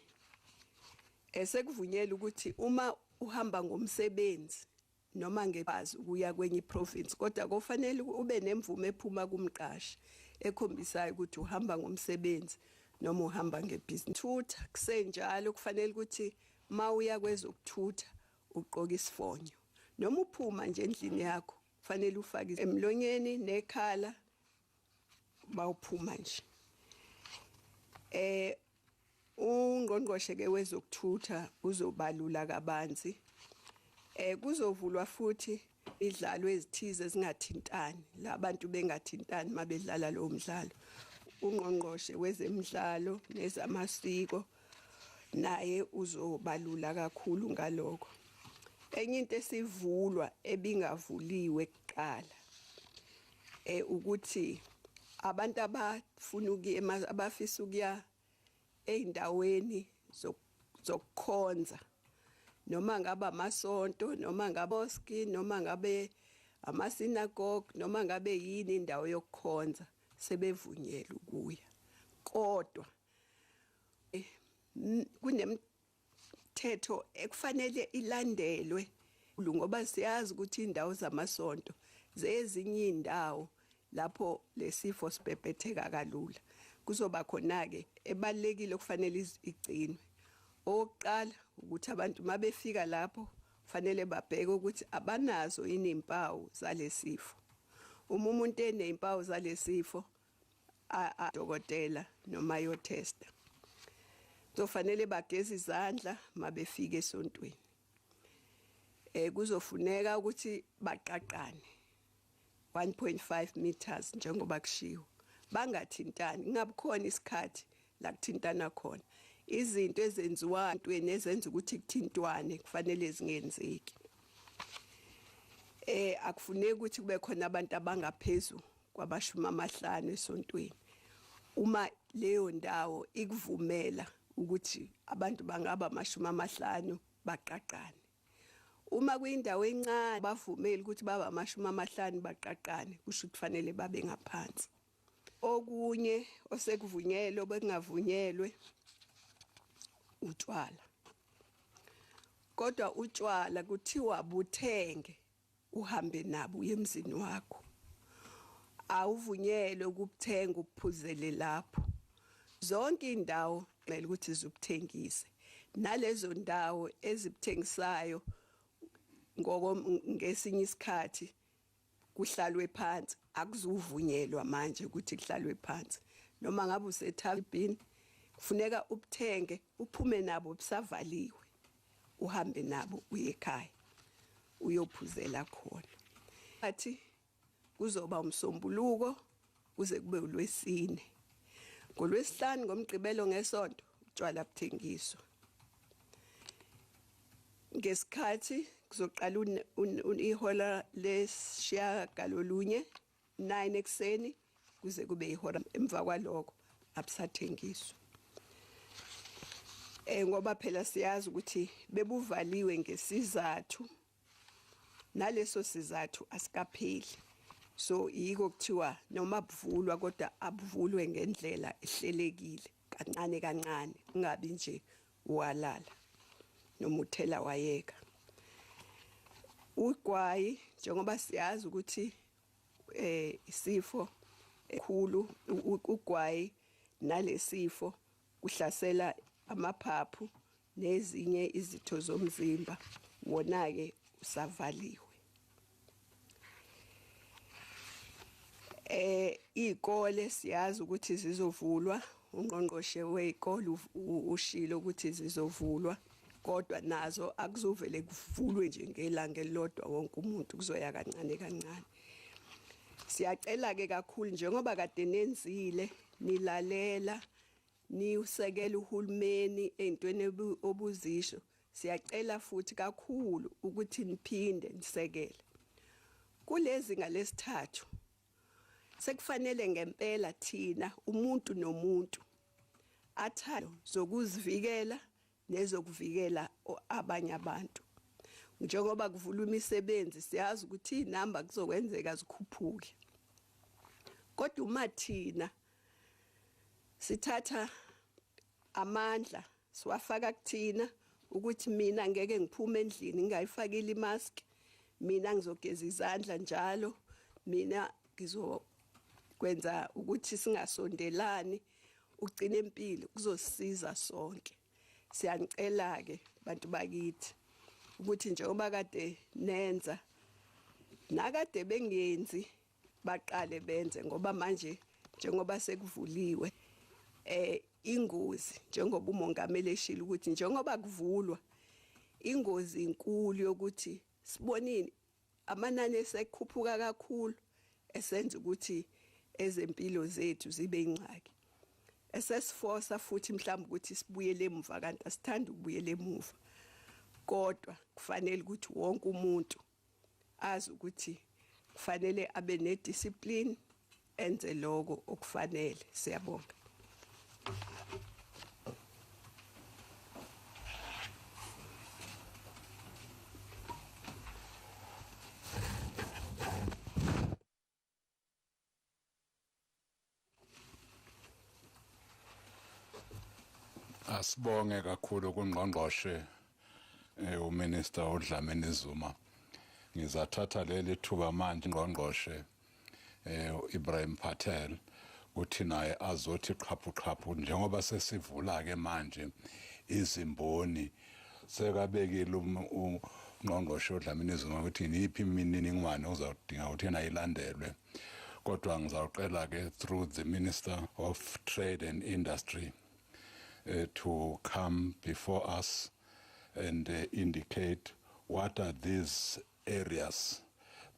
esekuvunyelwe ukuthi uma uhamba ngomsebenzi noma ngebazi ukuya kwenye iprovince kodwa kufanele ube nemvume ephuma kumqashi ekhombisayo ukuthi uhamba ngomsebenzi noma uhamba ngebhizinisi. Thutha kusenjalo kufanele ukuthi mawuya kwezokuthutha ugqoke isifonyo noma uphuma nje endlini yakho kufanele ufake emlonyeni nekhala bawuphuma nje. Ungqongqoshe ke wezokuthutha uzobalula kabanzi. Kuzovulwa futhi idlalo ezithize ezingathintani la abantu bengathintani mabedlala lo mdlalo. Ungqongqoshe wezemidlalo nezamasiko naye uzobalula kakhulu ngalokho. Enye into esivulwa ebingavuliwe kuqala ukuthi abantu abafuna ukuya abafisa ukuya eindaweni zokukhonza noma ngabe amasonto noma ngabe mosque noma ngabe amasinagogue noma ngabe yini indawo yokukhonza sebevunyelwe ukuya. Kodwa kunemithetho ekufanele ilandelwe ngoba siyazi ukuthi indawo zamasonto zezinye indawo lapho lesifo sibhebhetheka kalula. Kuzoba khona ke ebalekile kufanele igcinwe. Oqala ukuthi abantu mabefika lapho kufanele babheke ukuthi abanazo yini impawu zalesifo. Uma umuntu enezimpawu zalesifo dokotela noma yo testa. Kuzofanele bageze izandla mabefika esontweni. Kuzofuneka ukuthi baqaqane 1.5 meters njengoba kushiwo. Bangathintani, ngabe khona isikhathi la kuthintana khona. Izinto ezenziwa entweni ezenza ukuthi kuthintwane kufanele zingenzeki. Akufuneki ukuthi kube khona abantu abangaphezulu kwaba-50 esontweni. Uma leyo ndawo ikuvumela ukuthi abantu bangaba 50 baqaqane. Uma kuyindawo encane bavumeli ukuthi baba 50 baqaqane kusho kufanele babe ngaphansi. Okunye osekuvunyelwe obekungavunyelwe utshwala. Kodwa utshwala kuthiwa buthenge uhambe nabo uyemzini wakho. Awuvunyelwe ukuthenga uphuzele lapho. Zonke indawo kumele ukuthi zibuthengise. Nalezo ndawo ezibuthengisayo ngesinye isikhathi kuhlalwe phansi akuzuvunyelwa manje ukuthi kuhlalwe phansi. Noma ngabe usethabini kufuneka ubuthenge uphume nabo busavaliwe uhambe nabo uye ekhaya uyophuzela khona. Athi kuzoba umsombuluko kuze kube uLwesine. NgoLwesihlanu ngomgqibelo ngesonto utshwala buthengiswa. Ngesikhathi kuzoqala ihola lesishiyagalolunye 9 ekseni kuze kube ihora emva kwalokho abusathengiswa. Ngoba phela siyazi ukuthi bebuvaliwe ngesizathu naleso sizathu asikapheli. So yiko kuthiwa noma buvulwa kodwa abuvulwe ngendlela ehlelekile kancane kancane ungabi nje walala noma uthela wayeka. Ugwayi njengoba siyazi ukuthi isifo ekhulu ugwayi nalesifo kuhlasela amaphaphu nezinye izitho zomzimba wona ke usavaliwe. Izikole siyazi ukuthi zizovulwa, ungqongqoshe wezikole ushilo ukuthi zizovulwa, kodwa nazo akuzovele kuvulwe nje ngelanga elilodwa wonke umuntu kuzoya kancane kancane. Siyacela ke kakhulu njengoba kade nenzile nilalela niusekela uhulumeni ezintweni obuzisho, siyacela futhi kakhulu ukuthi niphinde nisekele. Kulezi ngalesithathu sekufanele ngempela thina umuntu nomuntu athalo zokuzivikela nezokuvikela abanye abantu. Njengoba kuvulwa imisebenzi siyazi ukuthi inamba kuzokwenzeka zikhuphuke. Kodwa uma thina sithatha amandla siwafaka kuthina ukuthi mina ngeke ngiphume endlini ngingayifakile imask, mina ngizogeza izandla njalo, mina ngizokwenza ukuthi singasondelani, ugcina impilo kuzosisiza sonke. Siyanicela ke bantu bakithi ukuthi njengoba kade nenza nakade bengenzi baqale benze ngoba manje njengoba sekuvuliwe ingozi njengoba umongameli eshila ukuthi njengoba kuvulwa ingozi inkulu yokuthi sibonini amanani esekhuphuka kakhulu esenza ukuthi ezempilo zethu zibe ingxaki. Esesifosa futhi mhlawumbe ukuthi sibuyele emuva kanti asithanda ukubuyela emuva. Kodwa kufanele ukuthi wonke umuntu azi ukuthi kufanele abe nediscipline enze lokho okufanele. Siyabonga. Asibonge kakhulu kungqongqoshe uMinister uDlamini-Zuma. Ngizathatha leli thuba manje ngqongqoshe Ebrahim Patel uthi naye azothi qhaphu njengoba sesivula ke manje izimboni sekabekile ungqongqoshe uDlamini-Zuma ukuthi niphi imininingwane uzawudinga ukuthi yena ilandelwe. Kodwa ngizawuqela ke through the Minister of Trade and Industry to come before us and indicate what are these areas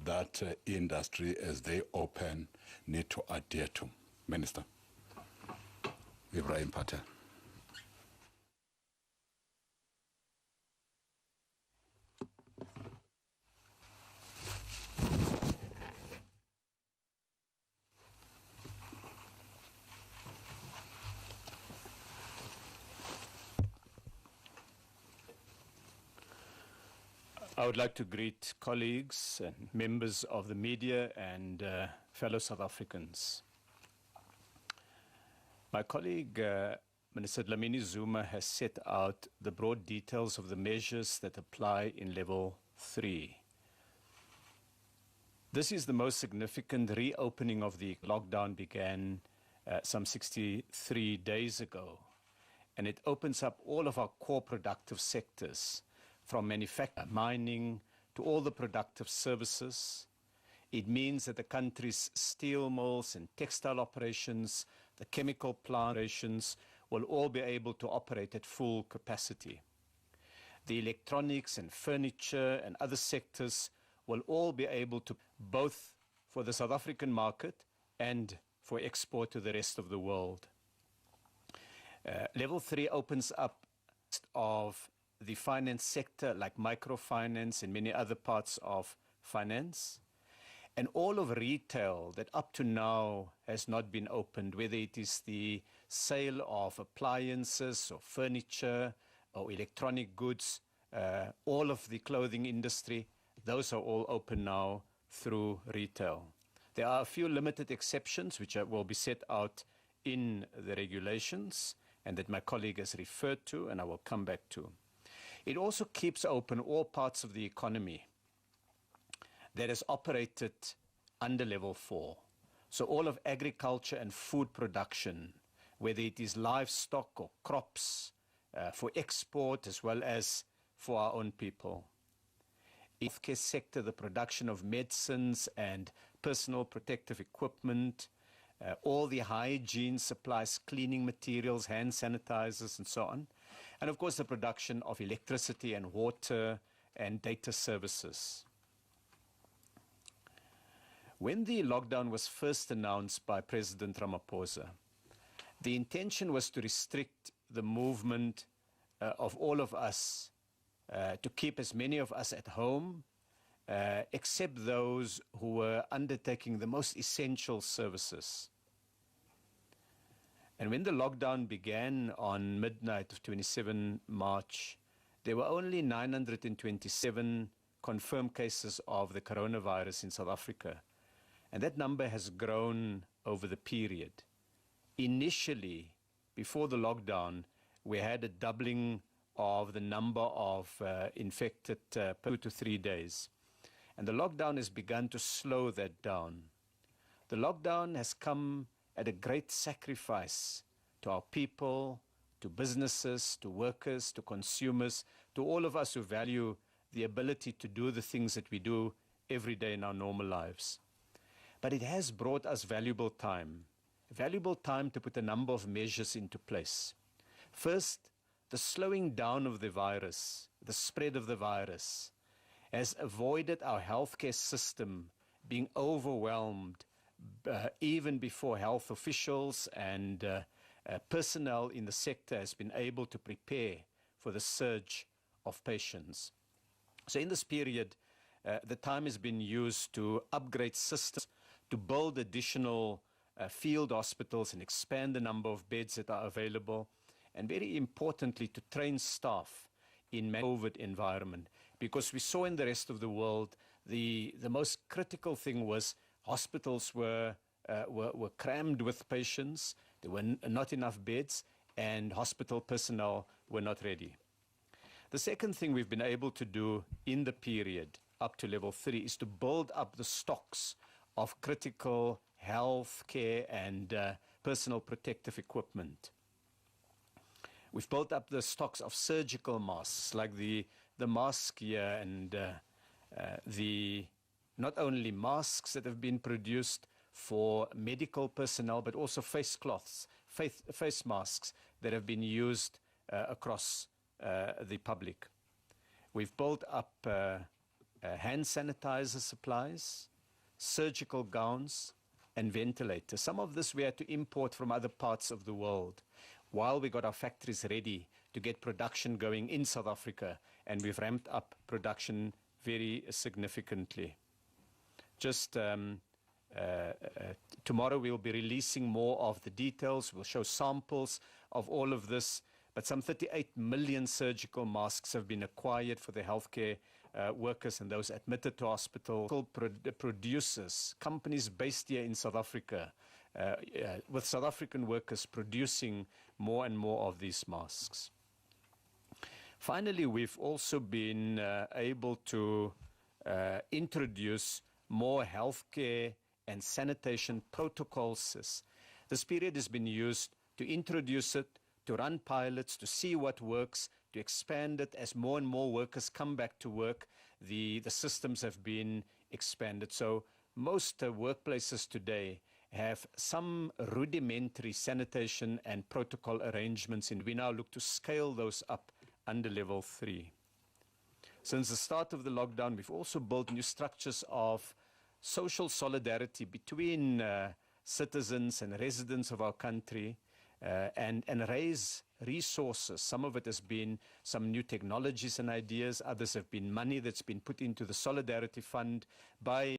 that industry as they open need to adhere to. Minister Ebrahim Patel. I would like to greet colleagues and members of the media and fellow South Africans. My colleague, Minister Dlamini-Zuma, has set out the broad details of the measures that apply in level 3. This is the most significant reopening of the lockdown began some 63 days ago, and it opens up all of our core productive sectors, from manufacturing, mining, to all the productive services. It means that the country's steel mills and textile operations, the chemical plant operations, will all be able to operate at full capacity. The electronics and furniture and other sectors will all be able to, both for the South African market and for export to the rest of the world. Level 3 opens up of the finance sector, like microfinance and many other parts of finance, and all of retail that up to now has not been opened, whether it is the sale of appliances or furniture or electronic goods, all of the clothing industry, those are all open now through retail. There are a few limited exceptions which will be set out in the regulations and that my colleague has referred to, and I will come back to. It also keeps open all parts of the economy that has operated under level 4. So all of agriculture and food production, whether it is livestock or crops, for export as well as for our own people. In the healthcare sector, the production of medicines and personal protective equipment, all the hygiene supplies, cleaning materials, hand sanitizers, and so on. And of course, the production of electricity and water and data services. When the lockdown was first announced by President Ramaphosa, the intention was to restrict the movement of all of us, to keep as many of us at home, except those who were undertaking the most essential services. And when the lockdown began on midnight of 27 March, there were only 927 confirmed cases of the coronavirus in South Africa. And that number has grown over the period. Initially, before the lockdown, we had a doubling of the number of infected per 2 to 3 days. And the lockdown has begun to slow that down. The lockdown has come at a great sacrifice to our people, to businesses, to workers, to consumers, to all of us who value the ability to do the things that we do every day in our normal lives. But it has brought us valuable time to put a number of measures into place. First, the slowing down of the virus, the spread of the virus, has avoided our healthcare system being overwhelmed even before health officials and personnel in the sector has been able to prepare for the surge of patients. So in this period, the time has been used to upgrade systems, to build additional field hospitals and expand the number of beds that are available, and very importantly, to train staff in a COVID environment. Because we saw in the rest of the world, the most critical thing was hospitals were crammed with patients, there were not enough beds, and hospital personnel were not ready. The second thing we've been able to do in the period up to level 3 is to build up the stocks of critical health care and personal protective equipment. We've built up the stocks of surgical masks, like the mask here, and the not only masks that have been produced for medical personnel, but also face cloths, face masks that have been used across the public. We've built up hand sanitizer supplies, surgical gowns, and ventilators. Some of this we had to import from other parts of the world while we got our factories ready to get production going in South Africa, and we've ramped up production very significantly. Just tomorrow we'll be releasing more of the details. We'll show samples of all of this, but some 38 million surgical masks have been acquired for the healthcare workers and those admitted to hospital. Producers, companies based here in South Africa, with South African workers producing more and more of these masks. Finally, we've also been able to introduce more healthcare and sanitation protocols. This period has been used to introduce it, to run pilots, to see what works, to expand it. As more and more workers come back to work, the systems have been expanded. So most workplaces today have some rudimentary sanitation and protocol arrangements, and we now look to scale those up under level 3. Since the start of the lockdown, we've also built new structures of social solidarity between citizens and residents of our country, and raise resources. Some of it has been some new technologies and ideas. Others have been money that's been put into the Solidarity Fund by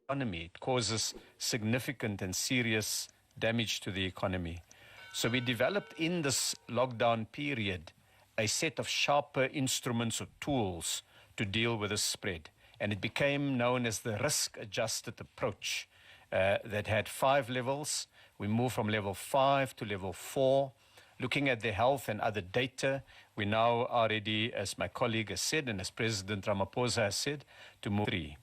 economy. It causes significant and serious damage to the economy. So we developed in this lockdown period a set of sharper instruments or tools to deal with the spread. And it became known as the risk-adjusted approach that had 5 levels. We moved from level 5 to level 4. Looking at the health and other data, we now are ready, as my colleague has said, and as President Ramaphosa has said, to move 3.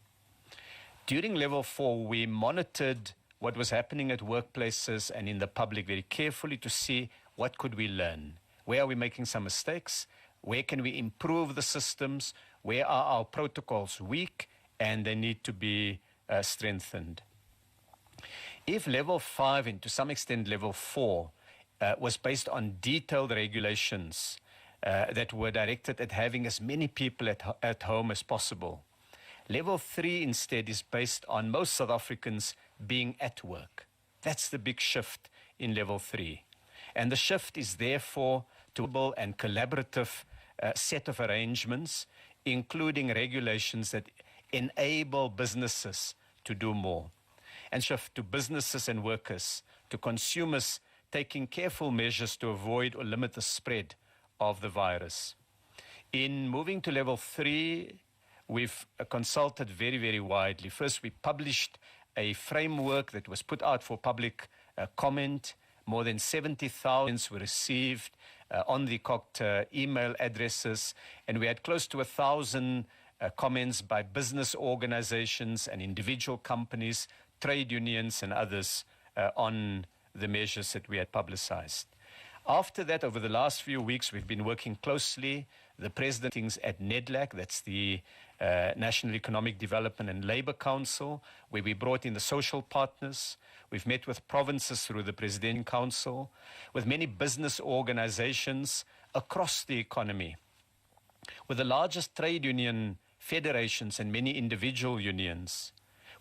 During level 4, we monitored what was happening at workplaces and in the public very carefully to see what could we learn. Where are we making some mistakes? Where can we improve the systems? Where are our protocols weak and they need to be strengthened? If level 5 and to some extent level 4 was based on detailed regulations that were directed at having as many people at home as possible, level 3 instead is based on most South Africans being at work. That's the big shift in level 3. And the shift is therefore to a and collaborative set of arrangements, including regulations that enable businesses to do more. And shift to businesses and workers, to consumers taking careful measures to avoid or limit the spread of the virus. In moving to level 3, we've consulted very, very widely. First, we published a framework that was put out for public comment. More than 70,000 were received on the COCT email addresses, and we had close to 1,000 comments by business organizations and individual companies, trade unions and others on the measures that we had publicized. After that, over the last few weeks, we've been working closely. The president at NEDLAC, that's the National Economic Development and Labour Council, where we brought in the social partners. We've met with provinces through the Presidential Council, with many business organizations across the economy, with the largest trade union federations and many individual unions.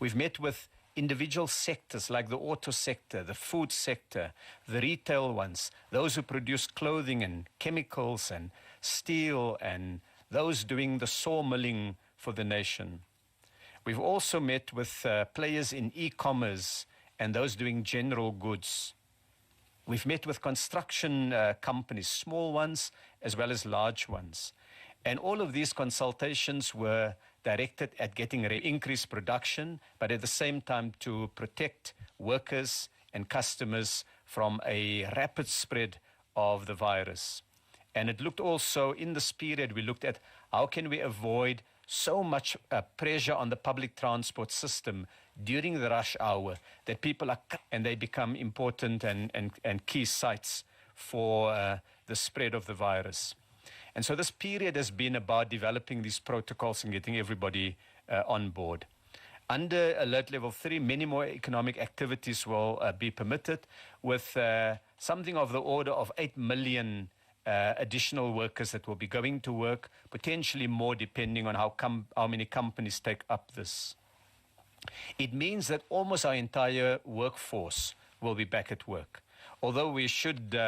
We've met with individual sectors like the auto sector, the food sector, the retail ones, those who produce clothing and chemicals and steel, and those doing the sawmilling for the nation. We've also met with players in e-commerce and those doing general goods. We've met with construction companies, small ones as well as large ones. And all of these consultations were directed at getting increased production, but at the same time to protect workers and customers from a rapid spread of the virus. And it looked also, in this period, we looked at how can we avoid so much pressure on the public transport system during the rush hour that people are, and they become important and key sites for the spread of the virus. And so this period has been about developing these protocols and getting everybody on board. Under alert level 3, many more economic activities will be permitted, with something of the order of 8 million additional workers that will be going to work, potentially more depending on how many companies take up this. It means that almost our entire workforce will be back at work. Although we should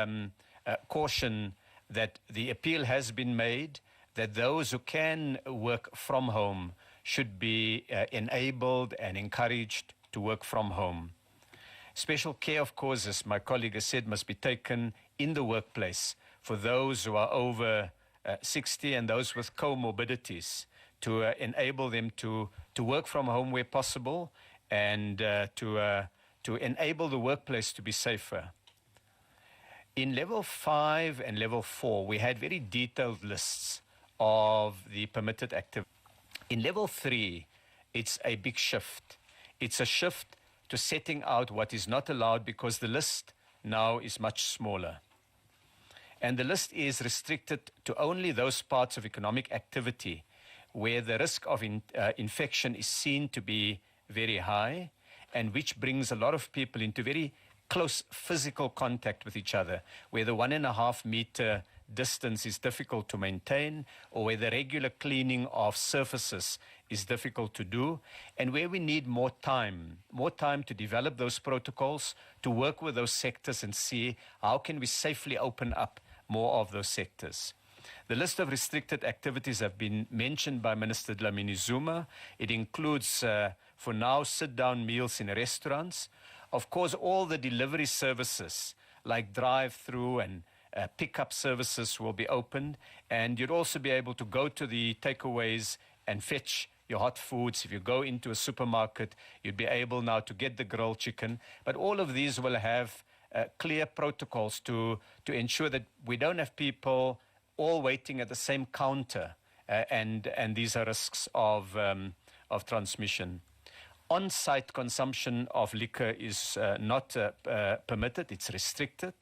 caution that the appeal has been made that those who can work from home should be enabled and encouraged to work from home. Special care, of course, as my colleague has said, must be taken in the workplace for those who are over 60 and those with comorbidities, to enable them to work from home where possible and to enable the workplace to be safer. In level 5 and level 4, we had very detailed lists of the permitted activity. In level 3, it's a big shift. It's a shift to setting out what is not allowed, because the list now is much smaller. And the list is restricted to only those parts of economic activity where the risk of infection is seen to be very high, and which brings a lot of people into very close physical contact with each other, where the 1.5 meter distance is difficult to maintain, or where the regular cleaning of surfaces is difficult to do, and where we need more time to develop those protocols, to work with those sectors and see how can we safely open up more of those sectors. The list of restricted activities have been mentioned by Minister Dlamini-Zuma. It includes for now, sit-down meals in restaurants. Of course, all the delivery services like drive-through and pickup services will be opened, and you'd also be able to go to the takeaways and fetch your hot foods. If you go into a supermarket, you'd be able now to get the grilled chicken. But all of these will have clear protocols to ensure that we don't have people all waiting at the same counter, and these are risks of transmission. On-site consumption of liquor is not permitted, it's restricted.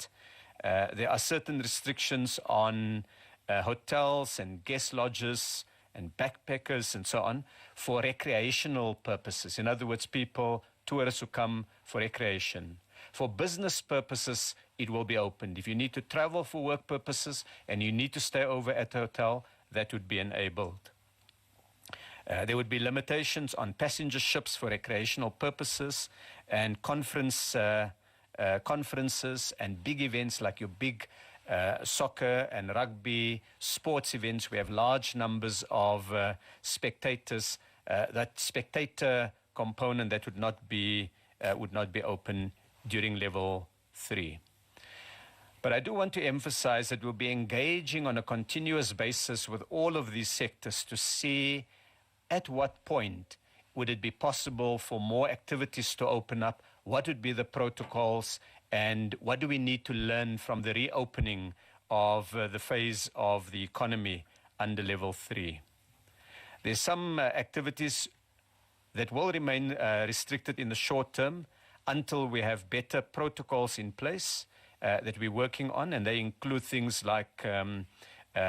There are certain restrictions on hotels and guest lodges and backpackers and so on for recreational purposes. In other words, tourists who come for recreation. For business purposes, it will be opened. If you need to travel for work purposes and you need to stay over at a hotel, that would be enabled. There would be limitations on passenger ships for recreational purposes, and conferences and big events like your big soccer and rugby sports events. We have large numbers of spectators. That spectator component that would not be open during level 3. But I do want to emphasize that we'll be engaging on a continuous basis with all of these sectors to see at what point would it be possible for more activities to open up, what would be the protocols, and what do we need to learn from the reopening of the phase of the economy under level 3. There's some activities that will remain restricted in the short term until we have better protocols in place that we're working on, and they include things like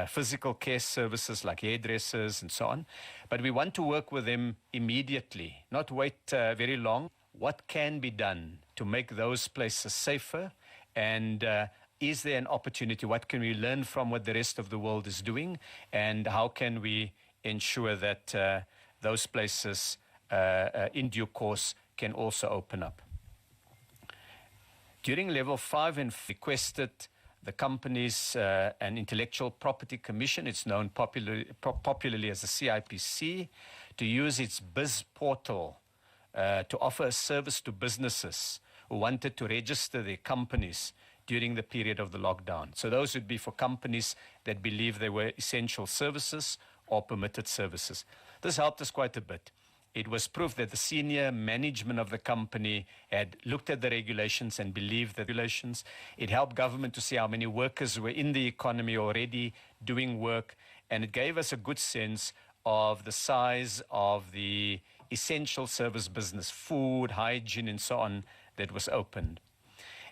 physical care services like hairdressers and so on. But we want to work with them immediately, not wait very long. What can be done to make those places safer? And is there an opportunity? What can we learn from what the rest of the world is doing? And how can we ensure that those places in due course can also open up? During level 5 and requested the Companies and Intellectual Property Commission, it's known popularly as the CIPC, to use its Biz portal to offer a service to businesses who wanted to register their companies during the period of the lockdown. So those would be for companies that believe they were essential services or permitted services. This helped us quite a bit. It was proof that the senior management of the company had looked at the regulations and believed the regulations. It helped government to see how many workers were in the economy already doing work, and it gave us a good sense of the size of the essential service business, food, hygiene, and so on, that was opened.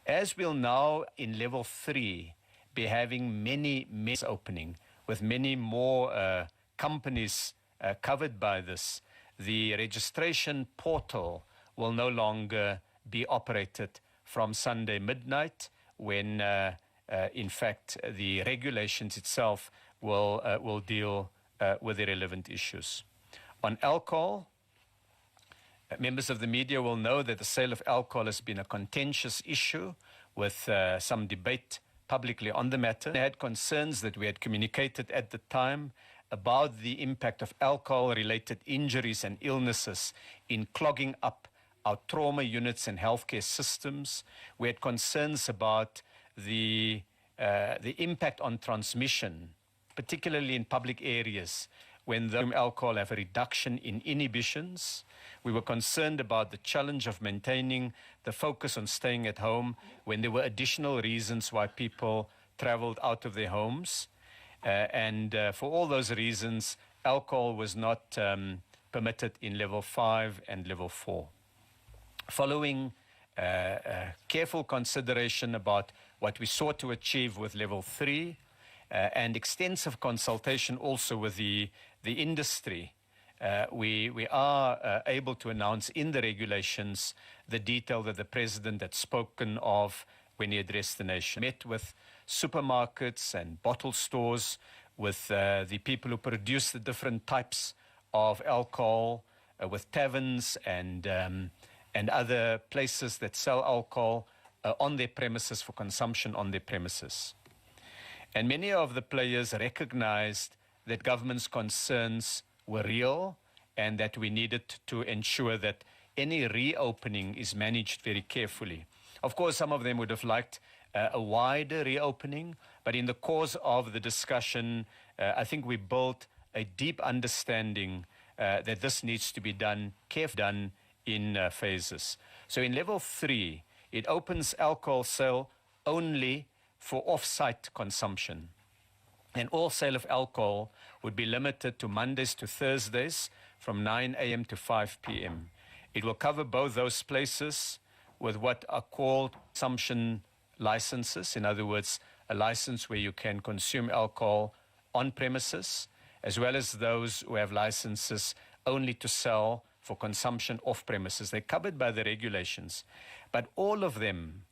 As we'll now in level 3 be having many opening with many more companies covered by this, the registration portal will no longer be operated from Sunday midnight when, in fact, the regulations itself will deal with the relevant issues. On alcohol, members of the media will know that the sale of alcohol has been a contentious issue with some debate publicly on the matter. They had concerns that we had communicated at the time about the impact of alcohol-related injuries and illnesses in clogging up our trauma units and healthcare systems. We had concerns about the impact on transmission, particularly in public areas, when the alcohol have a reduction in inhibitions. We were concerned about the challenge of maintaining the focus on staying at home when there were additional reasons why people traveled out of their homes. And for all those reasons, alcohol was not permitted in level 5 and level 4. Following careful consideration about what we sought to achieve with level 3 and extensive consultation also with the industry, we are able to announce in the regulations the detail that the President had spoken of when he addressed the nation. Met with supermarkets and bottle stores, with the people who produce the different types of alcohol, with taverns and other places that sell alcohol on their premises for consumption on their premises. And many of the players recognized that government's concerns were real and that we needed to ensure that any reopening is managed very carefully. Of course, some of them would have liked a wider reopening, but in the course of the discussion, I think we built a deep understanding that this needs to be done in phases. So in level 3, it opens alcohol sale only for off-site consumption. And all sale of alcohol would be limited to Mondays to Thursdays from 9 a.m. to 5 p.m. It will cover both those places with what are called consumption licenses. In other words, a license where you can consume alcohol on premises, as well as those who have licenses only to sell for consumption off premises. They're covered by the regulations. But all of them,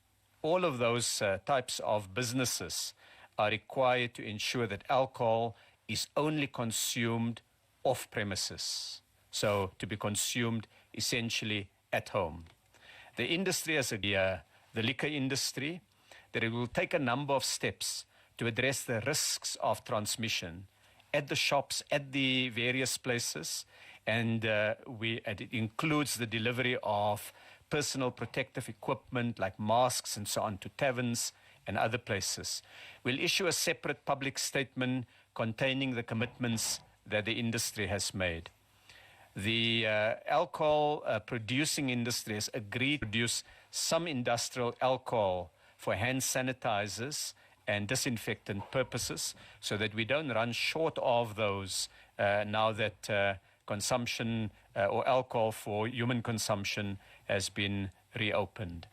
all of those types of businesses are required to ensure that alcohol is only consumed off premises. So to be consumed essentially at home. The industry as the liquor industry, that it will take a number of steps to address the risks of transmission at the shops, at the various places, and it includes the delivery of personal protective equipment like masks and so on to taverns and other places. We'll issue a separate public statement containing the commitments that the industry has made. The alcohol producing industry has agreed to produce some industrial alcohol for hand sanitizers and disinfectant purposes, so that we don't run short of those now that consumption or alcohol for human consumption has been reopened.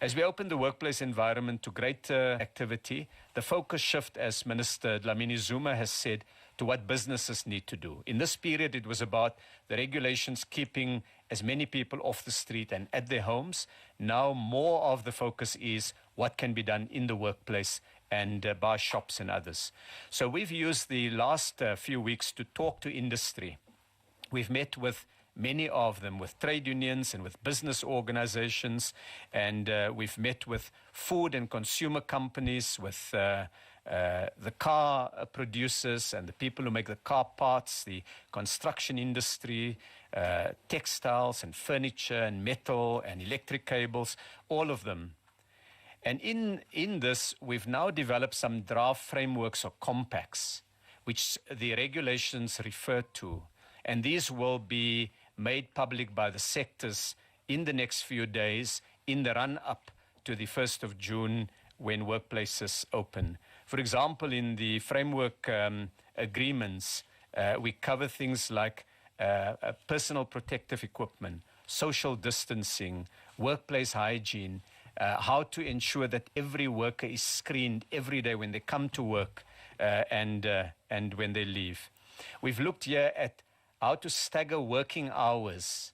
As we open the workplace environment to greater activity, the focus shift, as Minister Dlamini-Zuma has said, to what businesses need to do. In this period, it was about the regulations keeping as many people off the street and at their homes. Now more of the focus is what can be done in the workplace and by shops and others. So we've used the last few weeks to talk to industry. We've met with many of them, with trade unions and with business organizations, and we've met with food and consumer companies, with the car producers and the people who make the car parts, the construction industry, textiles and furniture and metal and electric cables, all of them. And in this, we've now developed some draft frameworks or compacts, which the regulations refer to. And these will be made public by the sectors in the next few days in the run-up to the 1st of June when workplaces open. For example, in the framework agreements, we cover things like personal protective equipment, social distancing, workplace hygiene, how to ensure that every worker is screened every day when they come to work and when they leave. We've looked here at how to stagger working hours,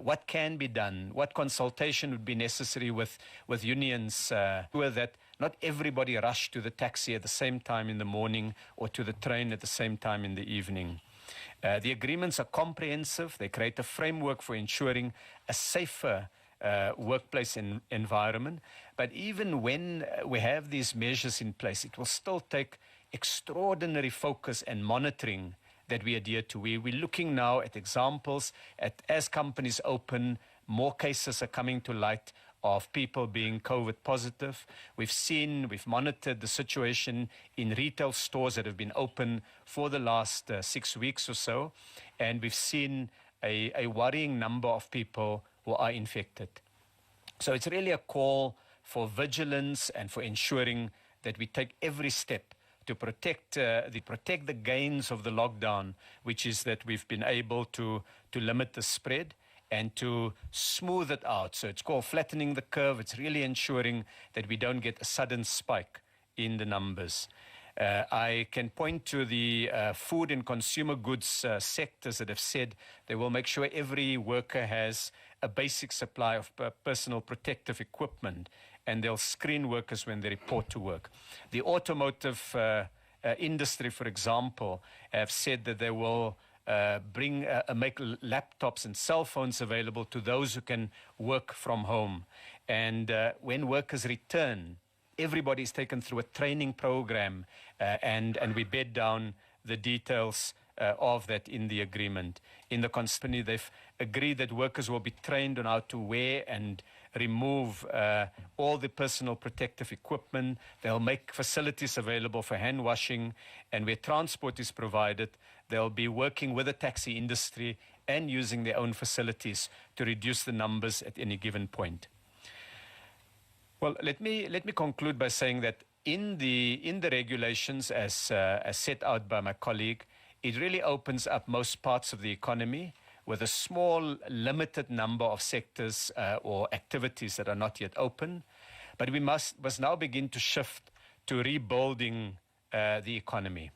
what can be done, what consultation would be necessary with unions, so that not everybody rush to the taxi at the same time in the morning or to the train at the same time in the evening. The agreements are comprehensive. They create a framework for ensuring a safer workplace environment. But even when we have these measures in place, it will still take extraordinary focus and monitoring that we adhere to. We're looking now at examples as companies open, more cases are coming to light of people being COVID positive. We've monitored the situation in retail stores that have been open for the last 6 weeks or so, and we've seen a worrying number of people who are infected. So it's really a call for vigilance and for ensuring that we take every step to protect the gains of the lockdown, which is that we've been able to limit the spread and to smooth it out. So it's called flattening the curve. It's really ensuring that we don't get a sudden spike in the numbers. I can point to the food and consumer goods sectors that have said they will make sure every worker has a basic supply of personal protective equipment, and they'll screen workers when they report to work. The automotive industry, for example, have said that they will make laptops and cell phones available to those who can work from home. And when workers return, everybody is taken through a training program, and we bed down the details of that in the agreement. In the company, they've agreed that workers will be trained on how to wear and remove all the personal protective equipment. They'll make facilities available for hand washing, and where transport is provided, they'll be working with the taxi industry and using their own facilities to reduce the numbers at any given point. Well, let me conclude by saying that in the regulations as set out by my colleague, it really opens up most parts of the economy with a small, limited number of sectors or activities that are not yet open. But we must now begin to shift to rebuilding the economy.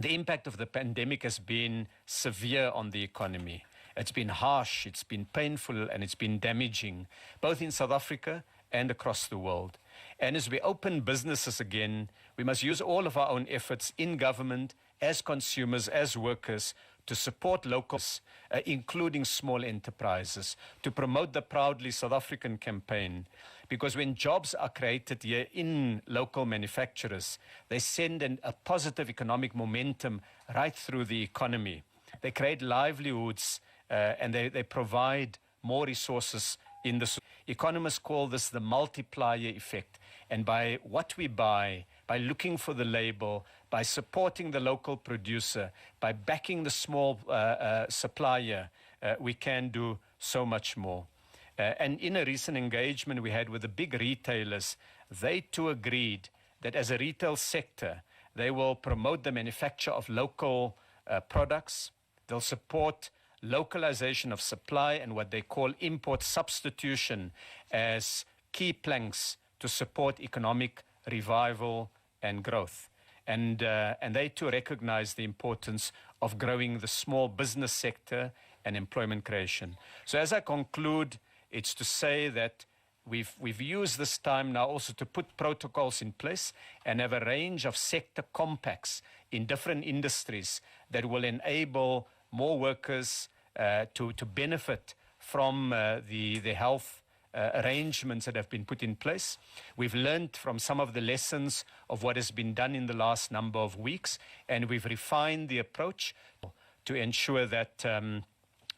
The impact of the pandemic has been severe on the economy. It's been harsh, it's been painful, and it's been damaging, both in South Africa and across the world. And as we open businesses again, we must use all of our own efforts in government, as consumers, as workers, to support locals, including small enterprises, to promote the Proudly South African campaign. Because when jobs are created here in local manufacturers, they send a positive economic momentum right through the economy. They create livelihoods and they provide more resources in the society. Economists call this the multiplier effect. And by what we buy, by looking for the label, by supporting the local producer, by backing the small supplier, we can do so much more. And in a recent engagement we had with the big retailers, they too agreed that as a retail sector, they will promote the manufacture of local products. They'll support localization of supply and what they call import substitution as key planks to support economic revival and growth. And they too recognize the importance of growing the small business sector and employment creation. So as I conclude, it's to say that we've used this time now also to put protocols in place and have a range of sector compacts in different industries that will enable more workers to benefit from the health arrangements that have been put in place. We've learned from some of the lessons of what has been done in the last number of weeks, and we've refined the approach to ensure that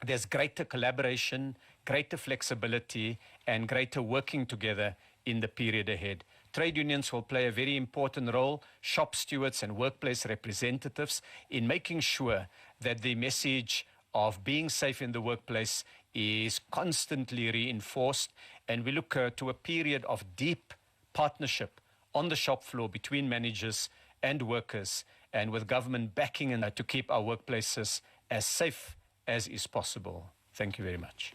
there's greater collaboration, greater flexibility, and greater working together in the period ahead. Trade unions will play a very important role, shop stewards and workplace representatives, in making sure that the message of being safe in the workplace is constantly reinforced, and we look to a period of deep partnership on the shop floor between managers and workers, and with government backing and to keep our workplaces as safe as is possible. Thank you very much.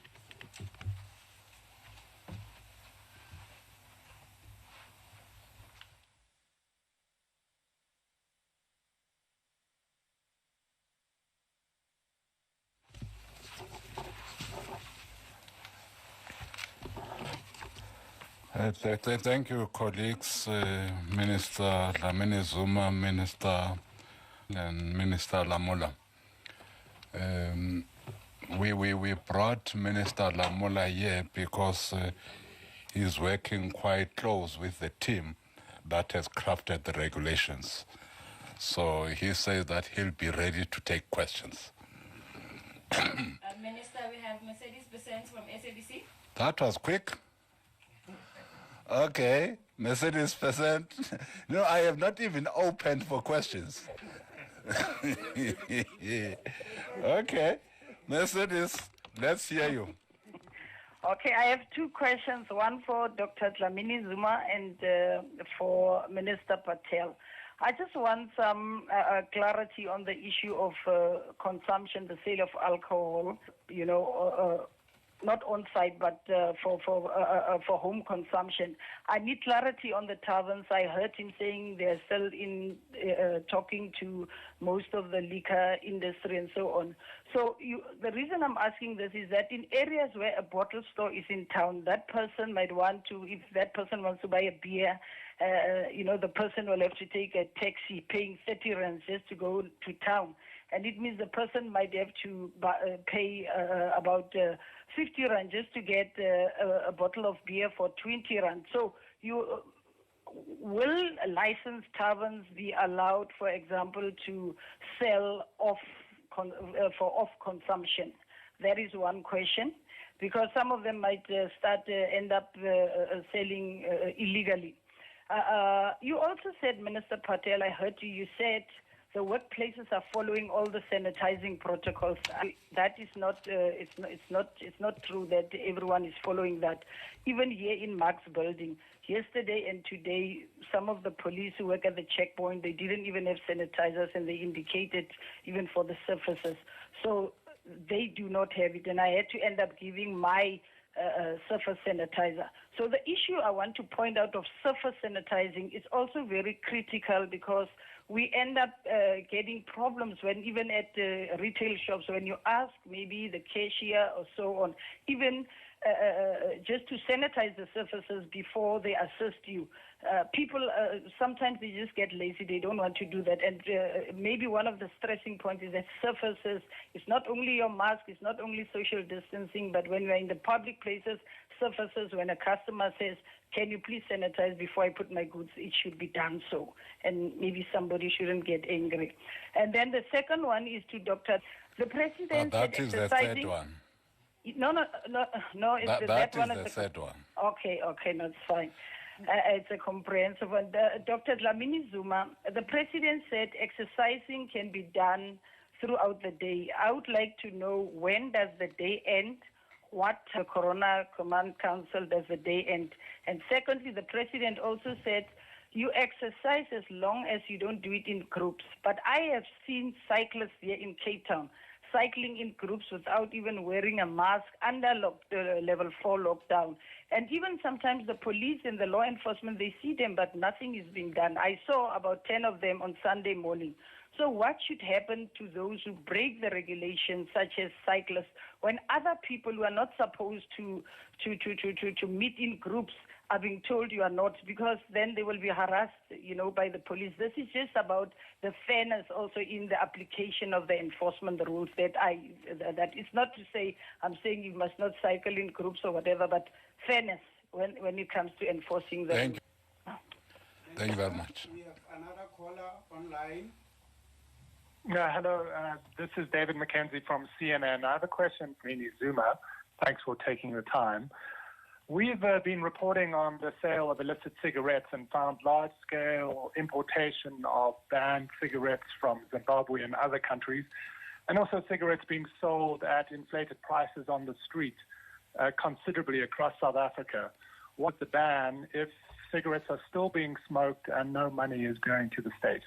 Thank you, colleagues, Minister Dlamini-Zuma, Minister and Minister Lamula. We brought Minister Lamula here because he's working quite close with the team that has crafted the regulations. So he says that he'll be ready to take questions. Minister, we have Mercedes Besant from SABC. That was quick. Okay, Mercedes Besant. No, I have not even opened for questions. Okay, Mercedes, let's hear you. Okay, I have two questions, one for Dr. Dlamini-Zuma and for Minister Patel. I just want some clarity on the issue of consumption, the sale of alcohol, not on site, but for home consumption. I need clarity on the taverns. I heard him saying they're still in talking to most of the liquor industry and so on. So the reason I'm asking this is that in areas where a bottle store is in town, that person might want to, if that person wants to buy a beer, the person will have to take a taxi paying 30 rands just to go to town. And it means the person might have to pay about 50 rand just to get a bottle of beer for 20 rand. So will licensed taverns be allowed, for example, to sell off off consumption? That is one question, because some of them might end up selling illegally. You also said, Minister Patel, I heard you. You said the workplaces are following all the sanitizing protocols. That is not. It's not true that everyone is following that. Even here in Mark's building, yesterday and today, some of the police who work at the checkpoint, they didn't even have sanitizers, and they indicated even for the surfaces. So they do not have it, and I had to end up giving my surface sanitizer. So the issue I want to point out of surface sanitizing is also very critical, because we end up getting problems when even at retail shops, when you ask maybe the cashier or so on, even just to sanitize the surfaces before they assist you. People, sometimes they just get lazy. They don't want to do that. And maybe one of the stressing points is that surfaces, it's not only your mask, it's not only social distancing, but when we're in the public places, surfaces, when a customer says, can you please sanitize before I put my goods, it should be done so. And maybe somebody shouldn't get angry. And then the second one is to Dr. The President that is the third one. No. That is the third one. Okay, no, it's fine. It's a comprehensive one. Dr. Dlamini-Zuma, the President said exercising can be done throughout the day. I would like to know, when does the day end? What Corona Command Council does the day end? And secondly, the President also said you exercise as long as you don't do it in groups. But I have seen cyclists here in Cape Town cycling in groups without even wearing a mask under level 4 lockdown. And even sometimes the police and the law enforcement, they see them, but nothing is being done. I saw about 10 of them on Sunday morning. So what should happen to those who break the regulations, such as cyclists, when other people who are not supposed to meet in groups are being told you are not, because then they will be harassed, by the police. This is just about the fairness also in the application of the enforcement rules. That it's not to say I'm saying you must not cycle in groups or whatever, but fairness when it comes to enforcing the Thank you. Thank you very much. We have another caller online. Hello, this is David McKenzie from CNN. I have a question for Dlamini-Zuma. Thanks for taking the time. We've been reporting on the sale of illicit cigarettes and found large-scale importation of banned cigarettes from Zimbabwe and other countries, and also cigarettes being sold at inflated prices on the street considerably across South Africa. What's the ban if cigarettes are still being smoked and no money is going to the state?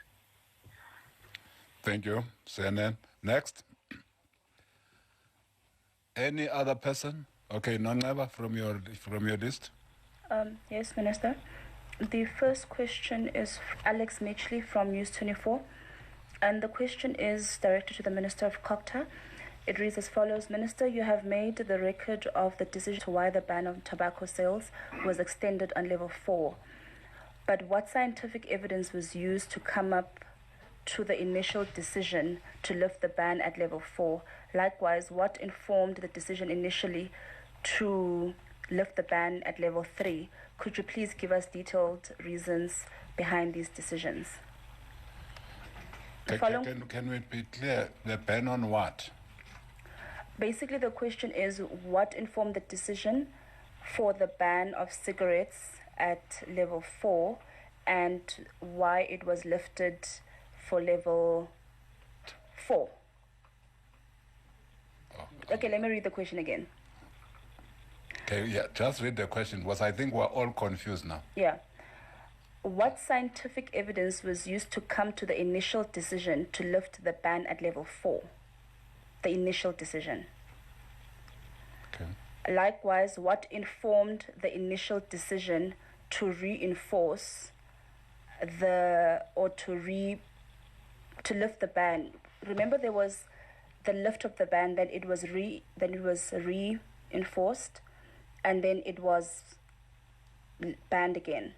Thank you, CNN. Next. Any other person? Okay, Noneva from your list. Yes, Minister. The first question is Alex Mitchley from News 24, and the question is directed to the Minister of Cooperative. It reads as follows: Minister, you have made the record of the decision to why the ban on tobacco sales was extended on level 4, but what scientific evidence was used to come up to the initial decision to lift the ban at level 4? Likewise, what informed the decision initially to lift the ban at level 3? Could you please give us detailed reasons behind these decisions? Can we be clear? The ban on what? Basically, the question is what informed the decision for the ban of cigarettes at level 4 and why it was lifted for level 4. Okay, let me read the question again. Okay, yeah, just read the question, because I think we're all confused now. Yeah. What scientific evidence was used to come to the initial decision to lift the ban at level 4? The initial decision. Okay. Likewise, what informed the initial decision to reinforce to lift the ban? Remember, there was the lift of the ban, then it was reinforced, and then it was banned again.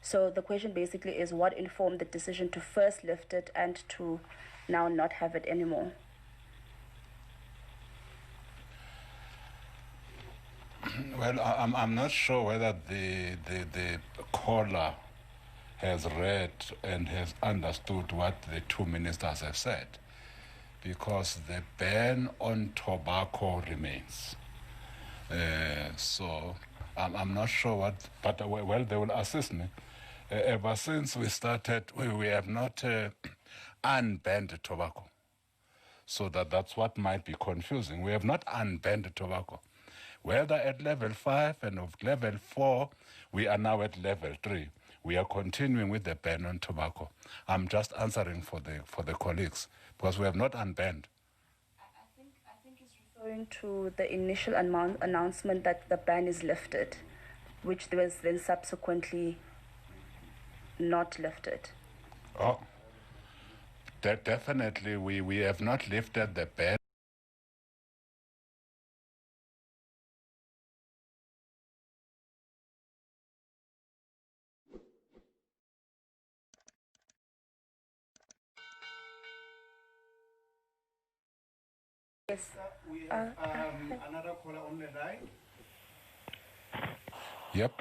So the question basically is what informed the decision to first lift it and to now not have it anymore? Well, I'm not sure whether the caller has read and has understood what the two ministers have said, because the ban on tobacco remains. So I'm not sure what, but well, they will assist me. Ever since we started, we have not unbanned tobacco. So that's what might be confusing. We have not unbanned tobacco. Whether at level 5 and of level 4, we are now at level 3. We are continuing with the ban on tobacco. I'm just answering for the colleagues because we have not unbanned. I think he's referring to the initial announcement that the ban is lifted, which was then subsequently not lifted. Oh, definitely we have not lifted the ban. Yes. We have another caller on the line. Yep.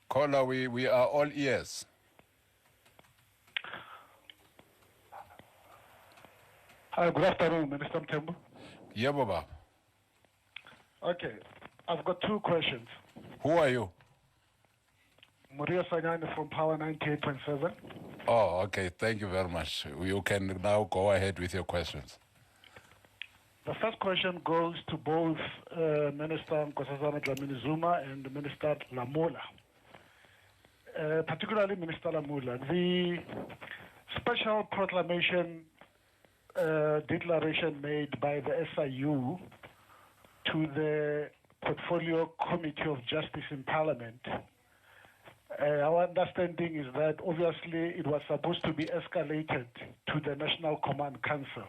Caller, we are all ears. Hi, good afternoon, Minister Mthembu. Yeah, Baba. Okay, I've got two questions. Who are you? Maria Sanyani from Power 98.7. Oh, okay. Thank you very much. You can now go ahead with your questions. The first question goes to both Minister Nkosazana Dlamini-Zuma and Minister Lamola. Particularly Minister Lamola. The special proclamation declaration made by the SIU to the Portfolio Committee of Justice in Parliament. Our understanding is that obviously it was supposed to be escalated to the National Command Council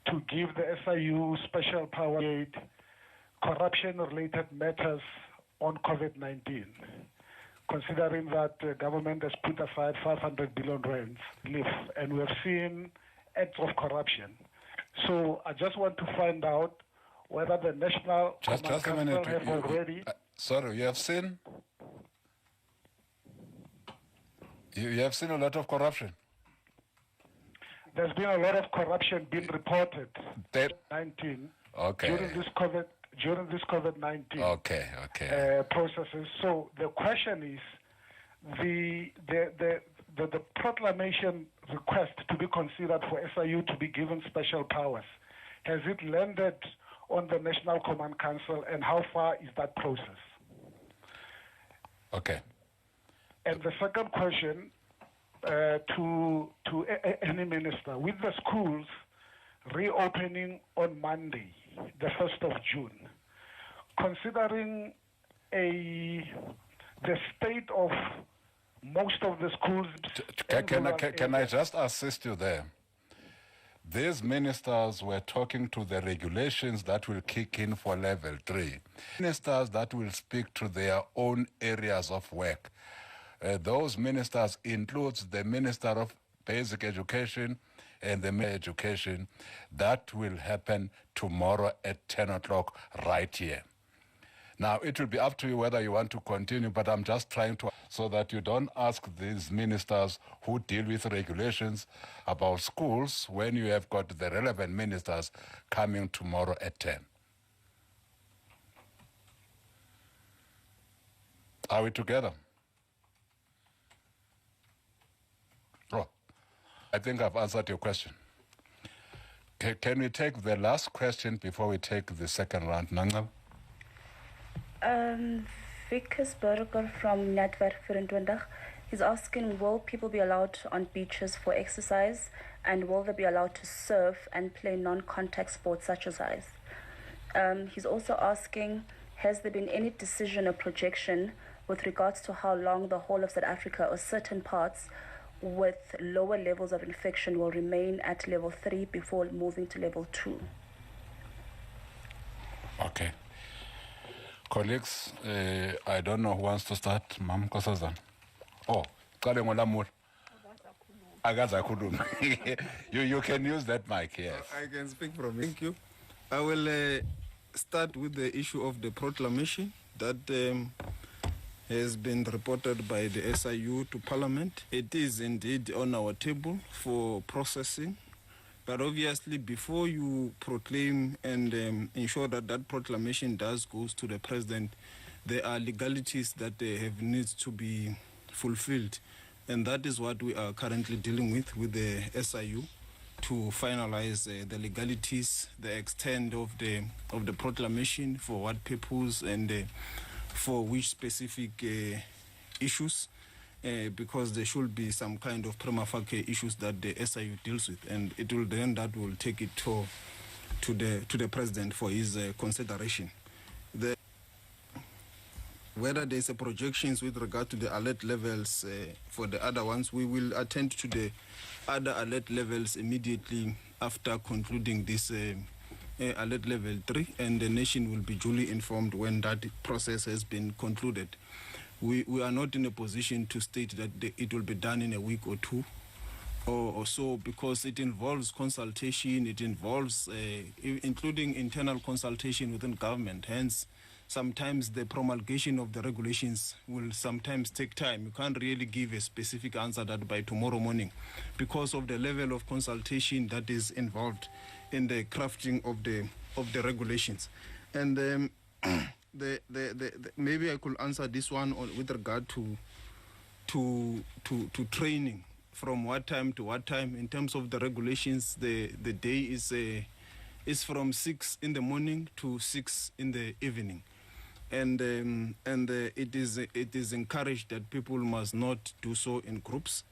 to give the SIU special power aid corruption-related matters on COVID-19, considering that the government has put aside 500 billion rands, and we have seen acts of corruption. So I just want to find out whether the National Command Council have already... Sorry, you have seen? You have seen a lot of corruption? There's been a lot of corruption being reported during this COVID-19 processes. So the question is, the proclamation request to be considered for SIU to be given special powers, has it landed on the National Command Council, and how far is that process? Okay. And the second question to any minister, with the schools reopening on Monday, the 1st of June, considering the state of most of the schools... Can I just assist you there? These ministers were talking to the regulations that will kick in for level 3. Ministers that will speak to their own areas of work. Those ministers includes the Minister of Basic Education and the Minister of Education. That will happen tomorrow at 10 o'clock right here. Now, it will be up to you whether you want to continue, but I'm just trying to, so that you don't ask these ministers who deal with regulations about schools when you have got the relevant ministers coming tomorrow at 10. Are we together? Oh, I think I've answered your question. Can we take the last question before we take the second round, Nangal? Vikas Burger from Netwerk 24 is asking, will people be allowed on beaches for exercise, and will they be allowed to surf and play non-contact sports such as ice? He's also asking, has there been any decision or projection with regards to how long the whole of South Africa or certain parts with lower levels of infection will remain at level 3 before moving to level 2? Okay. Colleagues, I don't know who wants to start. Ma'am Nkosazana. Oh, you can use that mic, yes. I can speak from it. Thank you. I will start with the issue of the proclamation that has been reported by the SIU to Parliament. It is indeed on our table for processing. But obviously, before you proclaim and ensure that that proclamation does goes to the President, there are legalities that have needs to be fulfilled. And that is what we are currently dealing with the SIU, to finalize the legalities, the extent of the proclamation, for what purpose and for which specific issues. Because there should be some kind of prima facie issues that the SIU deals with, and it will then that will take it to the President for his consideration. Whether there's a projections with regard to the alert levels for the other ones, we will attend to the other alert levels immediately after concluding this alert level 3, and the nation will be duly informed when that process has been concluded. We are not in a position to state that it will be done in a week or two or so, because it involves consultation, it involves including internal consultation within government. Hence, sometimes the promulgation of the regulations will sometimes take time. You can't really give a specific answer that by tomorrow morning, because of the level of consultation that is involved in the crafting of the regulations. And maybe I could answer this one with regard to training, from what time to what time. In terms of the regulations, the day is from 6 in the morning to 6 in the evening, and it is encouraged that people must not do so in groups.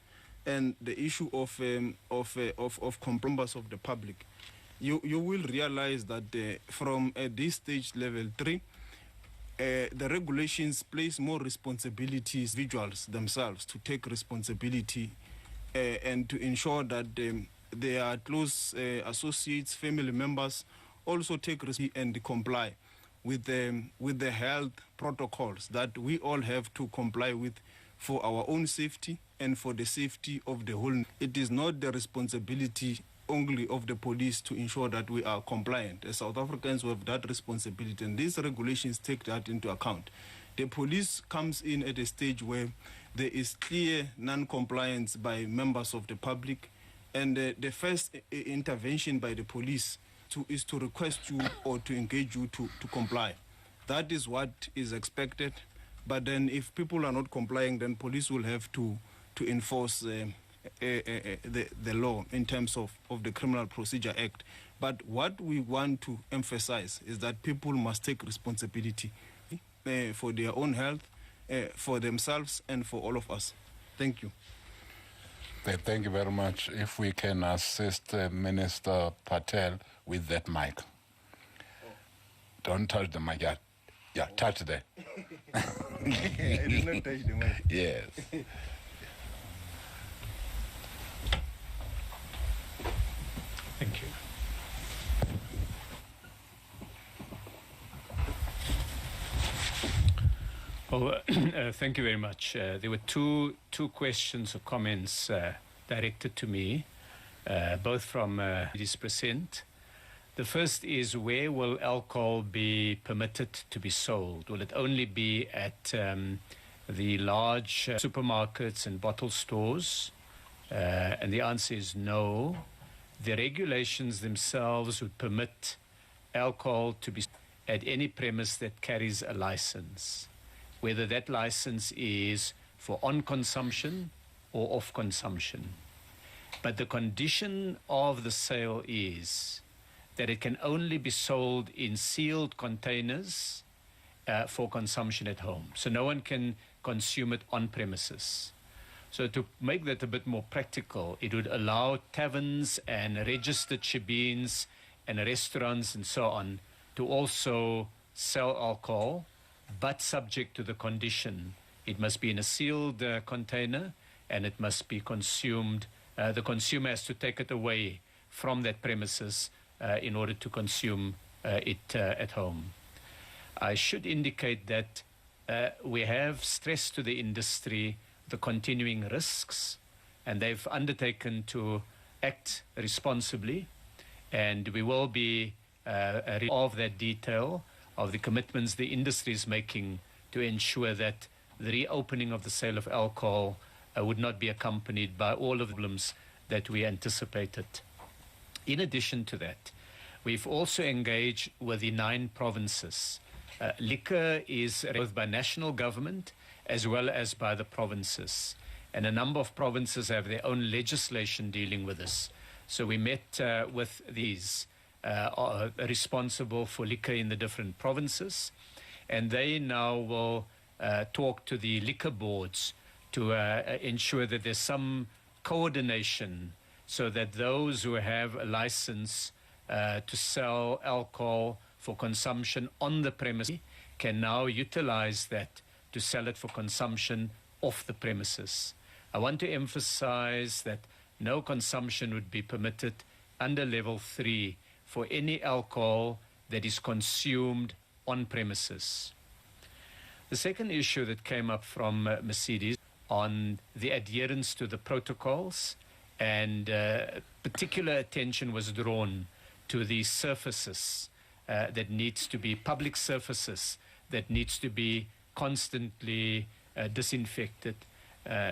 And the issue of compromise of the public, you will realize that from this stage level 3. The regulations place more responsibilities, individuals themselves, to take responsibility and to ensure that their close associates, family members also take responsibility and comply with the health protocols that we all have to comply with for our own safety and for the safety of the whole. It is not the responsibility only of the police to ensure that we are compliant. As South Africans, we have that responsibility, and these regulations take that into account. The police comes in at a stage where there is clear non-compliance by members of the public, and the first intervention by the police is to request you or to engage you to comply. That is what is expected. But then if people are not complying, then police will have to enforce the law in terms of the Criminal Procedure Act. But what we want to emphasize is that people must take responsibility for their own health, for themselves, and for all of us. Thank you. Thank you very much. If we can assist Minister Patel with that mic. Don't touch the mic. Yeah, touch there. I did not touch the mic. Yes. Thank you. Well, thank you very much. There were two questions or comments directed to me, both from this present. The first is, where will alcohol be permitted to be sold? Will it only be at the large supermarkets and bottle stores? And the answer is no. The regulations themselves would permit alcohol to be at any premise that carries a license, whether that license is for on-consumption or off-consumption. But the condition of the sale is that it can only be sold in sealed containers for consumption at home. So no one can consume it on premises. So to make that a bit more practical, it would allow taverns and registered shebeens and restaurants and so on to also sell alcohol, but subject to the condition. It must be in a sealed container, and it must be consumed. The consumer has to take it away from that premises in order to consume it at home. I should indicate that we have stressed to the industry the continuing risks, and they've undertaken to act responsibly, and we will be of that detail of the commitments the industry is making to ensure that the reopening of the sale of alcohol would not be accompanied by all of the problems that we anticipated. In addition to that, we've also engaged with the 9 provinces. Liquor is both by national government as well as by the provinces. And a number of provinces have their own legislation dealing with this. So we met with these responsible for liquor in the different provinces, and they now will talk to the liquor boards to ensure that there's some coordination so that those who have a license to sell alcohol for consumption on the premises can now utilize that to sell it for consumption off the premises. I want to emphasize that no consumption would be permitted under level 3 for any alcohol that is consumed on premises. The second issue that came up from Mercedes on the adherence to the protocols, and particular attention was drawn to the surfaces that needs to be public surfaces that needs to be constantly disinfected.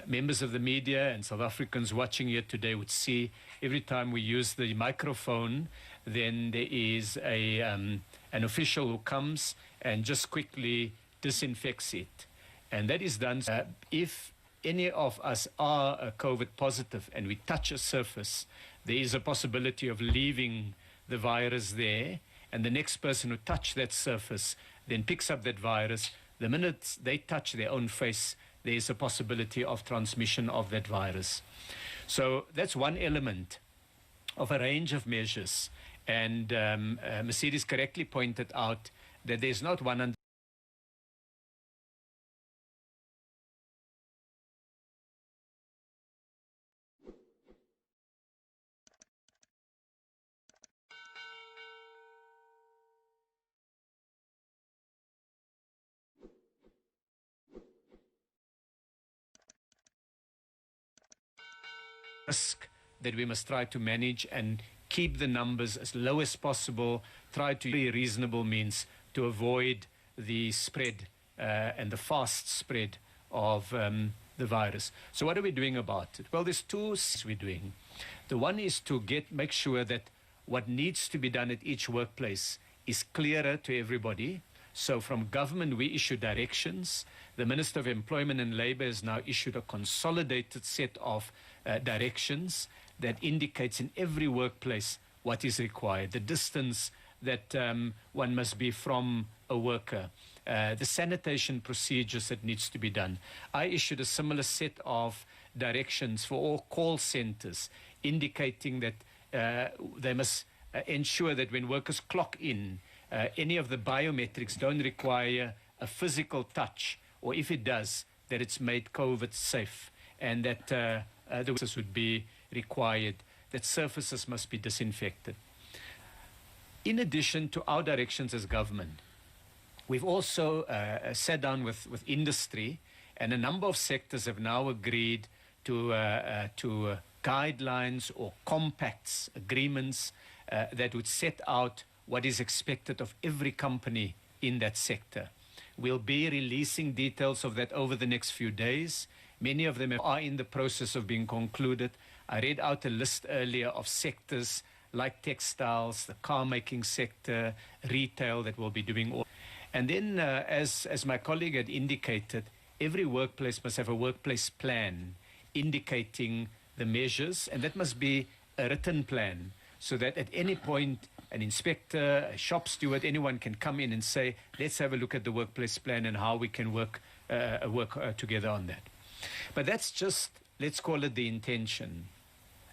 Members of the media and South Africans watching here today would see every time we use the microphone, then there is an official who comes and just quickly disinfects it. And that is done if any of us are COVID positive and we touch a surface, there is a possibility of leaving the virus there, and the next person who touched that surface then picks up that virus. The minute they touch their own face, there is a possibility of transmission of that virus. So that's one element of a range of measures. And Mercedes correctly pointed out that there's not one risk that we must try to manage and keep the numbers as low as possible, try to use reasonable means to avoid the spread and the fast spread of the virus. So what are we doing about it? Well, there's 2 things we're doing. The one is to make sure that what needs to be done at each workplace is clearer to everybody. So from government, we issue directions. The Minister of Employment and Labour has now issued a consolidated set of directions that indicates in every workplace what is required, the distance that one must be from a worker, the sanitation procedures that needs to be done. I issued a similar set of directions for all call centers, indicating that they must ensure that when workers clock in, any of the biometrics don't require a physical touch, or if it does, that it's made COVID safe, and that the workers would be required, that surfaces must be disinfected. In addition to our directions as government, we've also sat down with industry, and a number of sectors have now agreed to guidelines or compacts, agreements that would set out what is expected of every company in that sector. We'll be releasing details of that over the next few days. Many of them are in the process of being concluded. I read out a list earlier of sectors like textiles, the car making sector, retail that will be doing all. And then, as my colleague had indicated, every workplace must have a workplace plan indicating the measures, and that must be a written plan, so that at any point an inspector, a shop steward, anyone can come in and say, let's have a look at the workplace plan and how we can work together on that. But that's just, let's call it the intention.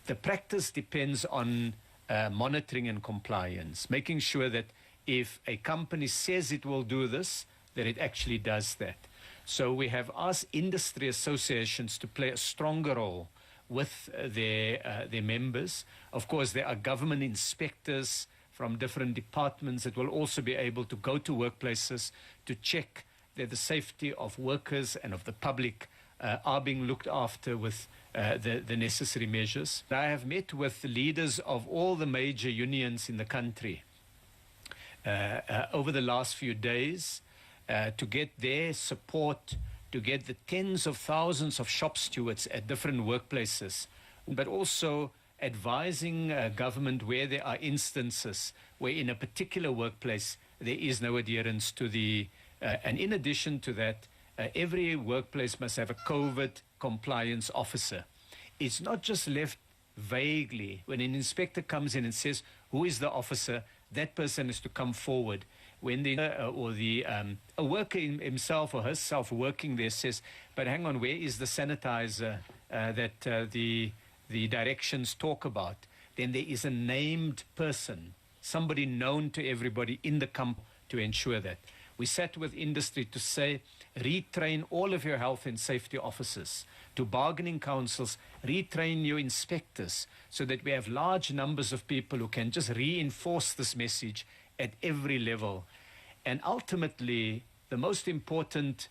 The practice depends on monitoring and compliance, making sure that if a company says it will do this, that it actually does that. So we have asked industry associations to play a stronger role with their members. Of course, there are government inspectors from different departments that will also be able to go to workplaces to check that the safety of workers and of the public are being looked after with the necessary measures. I have met with the leaders of all the major unions in the country over the last few days to get their support to get the tens of thousands of shop stewards at different workplaces, but also advising government where there are instances where in a particular workplace there is no adherence to the, and in addition to that, every workplace must have a COVID compliance officer. It's not just left vaguely. When an inspector comes in and says, who is the officer, that person is to come forward. When the a worker himself or herself working there says, but hang on, where is the sanitizer that the directions talk about? Then there is a named person, somebody known to everybody in the company to ensure that. We sat with industry to say, retrain all of your health and safety officers, to bargaining councils, retrain your inspectors, so that we have large numbers of people who can just reinforce this message at every level. And ultimately, the most important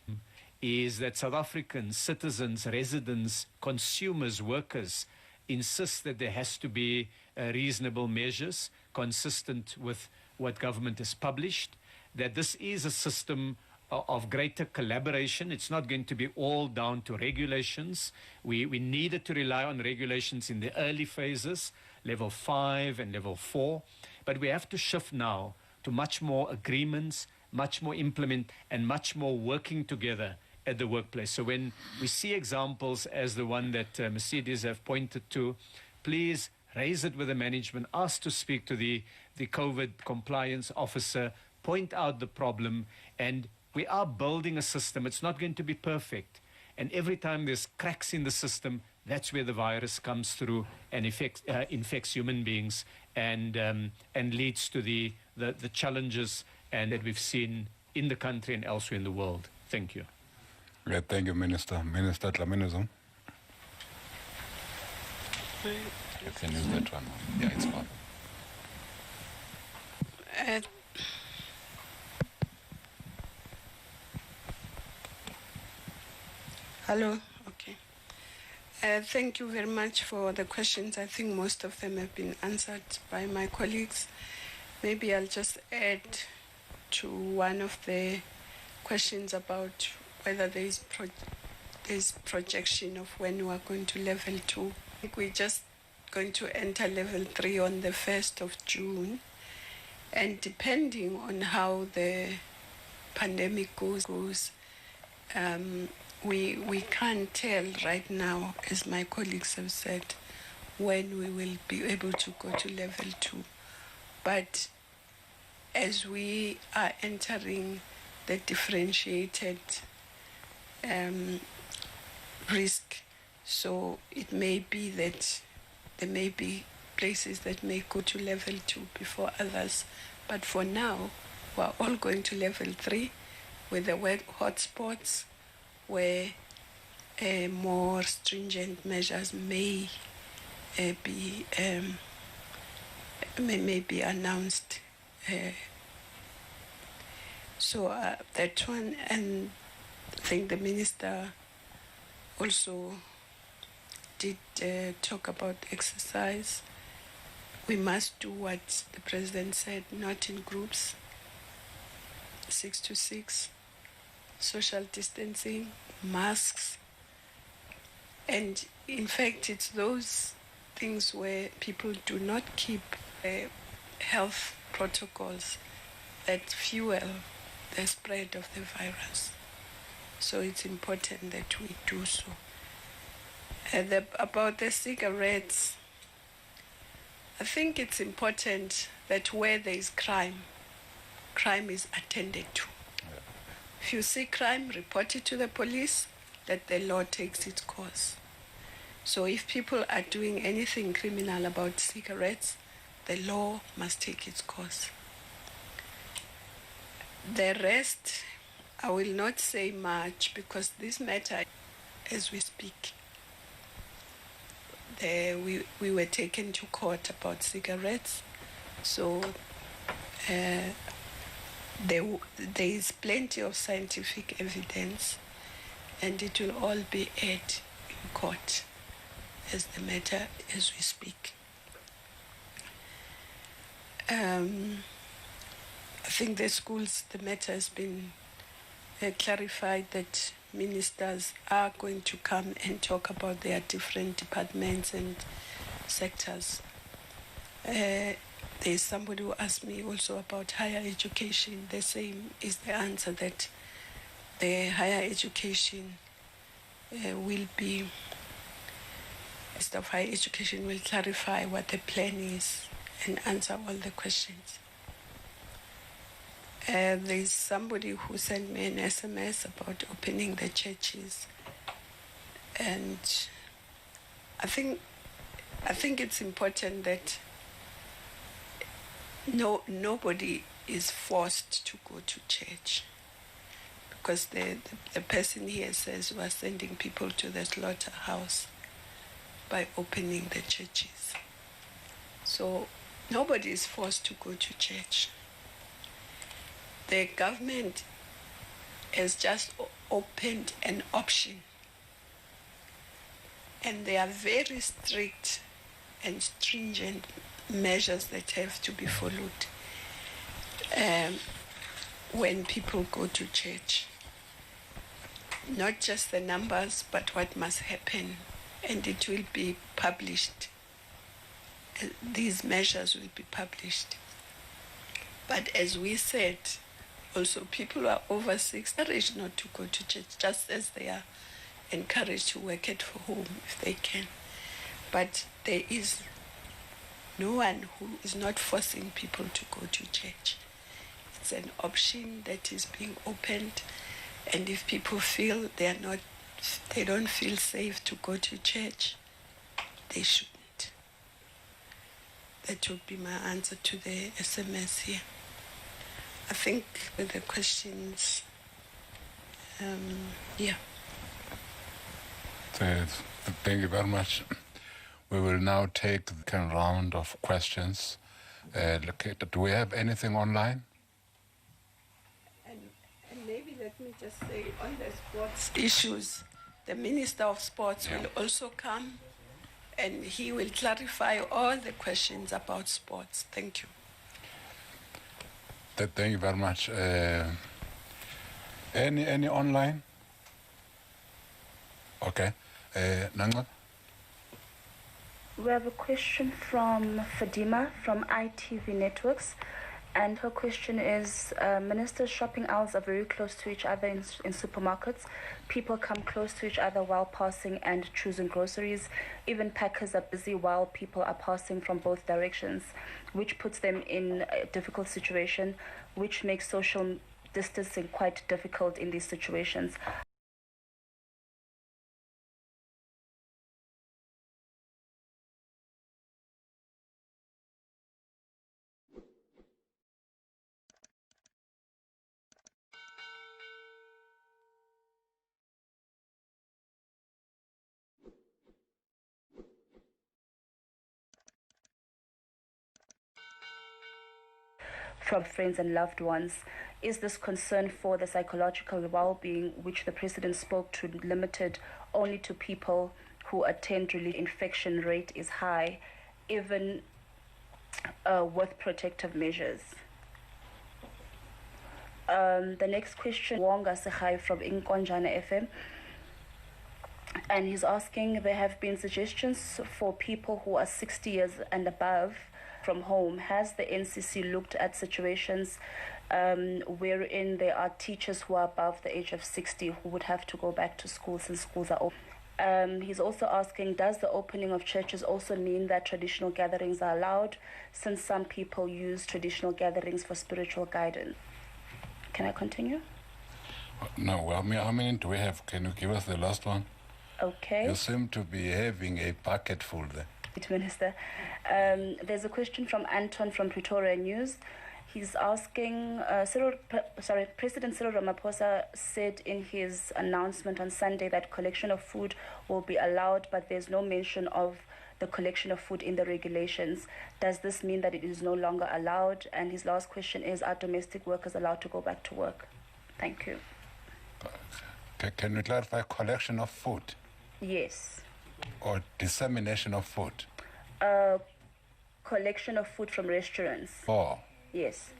is that South Africans, citizens, residents, consumers, workers, insist that there has to be reasonable measures consistent with what government has published, that this is a system of greater collaboration. It's not going to be all down to regulations. We needed to rely on regulations in the early phases, level 5 and level 4, but we have to shift now to much more agreements, much more implement, and much more working together at the workplace. So when we see examples as the one that Mercedes have pointed to, please raise it with the management, ask to speak to the COVID compliance officer, point out the problem, and we are building a system. It's not going to be perfect. And every time there's cracks in the system, that's where the virus comes through and infects human beings and leads to the challenges and that we've seen in the country and elsewhere in the world. Thank you. Yeah, thank you, Minister. Minister Dlamini-Zuma. You can use that one. Yeah, it's fine. Hello. Okay. Thank you very much for the questions. I think most of them have been answered by my colleagues. Maybe I'll just add to one of the questions about whether there is projection of when we are going to level 2. I think we're just going to enter level 3 on the 1st of June. And depending on how the pandemic goes, we can't tell right now, as my colleagues have said, when we will be able to go to level 2. But as we are entering the differentiated risk, so it may be that there may be places that may go to level 2 before others. But for now, we're all going to level 3 with the hotspots where more stringent measures may be announced. So that one, and I think the minister also did talk about exercise. We must do what the president said, not in groups, 6 to 6, social distancing, masks. And in fact, it's those things where people do not keep health protocols that fuel the spread of the virus. So it's important that we do so. About the cigarettes, I think it's important that where there is crime is attended to. Yeah. If you see crime, report it to the police, that the law takes its course. So if people are doing anything criminal about cigarettes, the law must take its course. The rest, I will not say much because this matter, as we speak, we were taken to court about cigarettes. So there is plenty of scientific evidence, and it will all be aired in court as the matter as we speak. I think the schools, the matter has been clarified that ministers are going to come and talk about their different departments and sectors. There's somebody who asked me also about higher education. The same is the answer, that the higher education will be, Minister of Higher Education will clarify what the plan is and answer all the questions. There's somebody who sent me an SMS about opening the churches, and I think it's important that nobody is forced to go to church, because the person here says we are sending people to the slaughterhouse by opening the churches. So nobody is forced to go to church. The government has just opened an option, and there are very strict and stringent measures that have to be followed when people go to church. Not just the numbers, but what must happen, and it will be published. These measures will be published. But as we said, also people who are over 60 are encouraged not to go to church, just as they are encouraged to work at home if they can. But there is no one who is not forcing people to go to church. It's an option that is being opened, and if people feel they don't feel safe to go to church, they shouldn't. That would be my answer to the SMS here. I think with the questions, yeah. Thank you very much. We will now take the second round of questions. Do we have anything online? And maybe let me just say, on the sports issues, the Minister of Sports will also come, and he will clarify all the questions about sports. Thank you. Thank you very much. Any online? Okay. Nanga? We have a question from Fadima from ITV Networks, and her question is, Ministers' shopping aisles are very close to each other in supermarkets. People come close to each other while passing and choosing groceries. Even packers are busy while people are passing from both directions, which puts them in a difficult situation, which makes social distancing quite difficult in these situations. From friends and loved ones. Is this concern for the psychological well-being, which the President spoke to, limited only to people who attend relief? Infection rate is high, even with protective measures. The next question, Wonga Sehai from Nkosazana FM, and he's asking, there have been suggestions for people who are 60 years and above from home. Has the NCC looked at situations wherein there are teachers who are above the age of 60 who would have to go back to school since schools are open? He's also asking, does the opening of churches also mean that traditional gatherings are allowed, since some people use traditional gatherings for spiritual guidance? Can I continue? No, well, how many do we have? Can you give us the last one? Okay. You seem to be having a bucket full there. Minister. There's a question from Anton from Pretoria News. He's asking, President Cyril Ramaphosa said in his announcement on Sunday that collection of food will be allowed, but there's no mention of the collection of food in the regulations. Does this mean that it is no longer allowed? And his last question is, are domestic workers allowed to go back to work? Thank you. Can you clarify collection of food? Yes. Or dissemination of food? Collection of food from restaurants. Oh. Yes.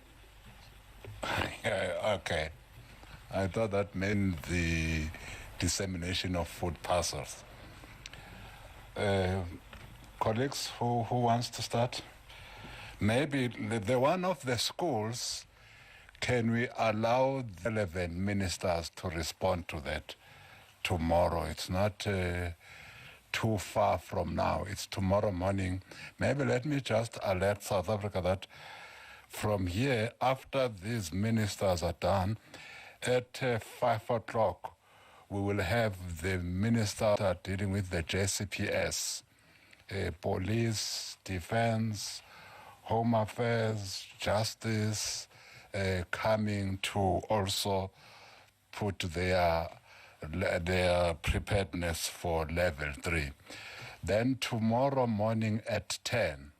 Okay. I thought that meant the dissemination of food parcels. Colleagues, who wants to start? Maybe the one of the schools, can we allow the relevant ministers to respond to that tomorrow? It's not too far from now. It's tomorrow morning. Maybe let me just alert South Africa that from here, after these ministers are done, at 5 o'clock, we will have the minister dealing with the JCPS, police, defense, home affairs, justice, coming to also put their preparedness for level 3. Then tomorrow morning at 10,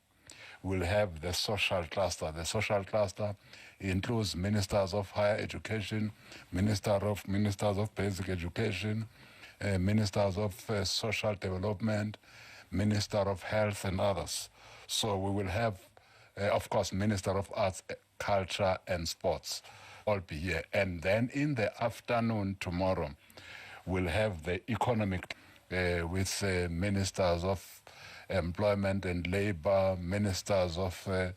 we'll have the social cluster. The social cluster includes ministers of higher education, ministers of basic education, ministers of social development, minister of health and others. So we will have, of course, minister of arts, culture and sports all be here. And then in the afternoon tomorrow, we'll have the economic with ministers of employment and labor, ministers of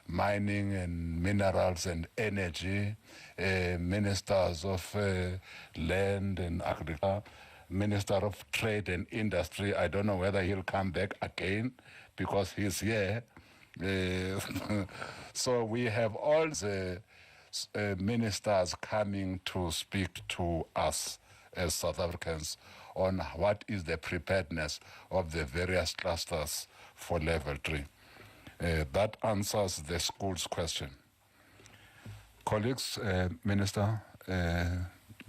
mining and minerals and energy, ministers of land and agriculture, minister of trade and industry. I don't know whether he'll come back again because he's here. So we have all the ministers coming to speak to us as South Africans on what is the preparedness of the various clusters for level 3. That answers the school's question. Colleagues, Minister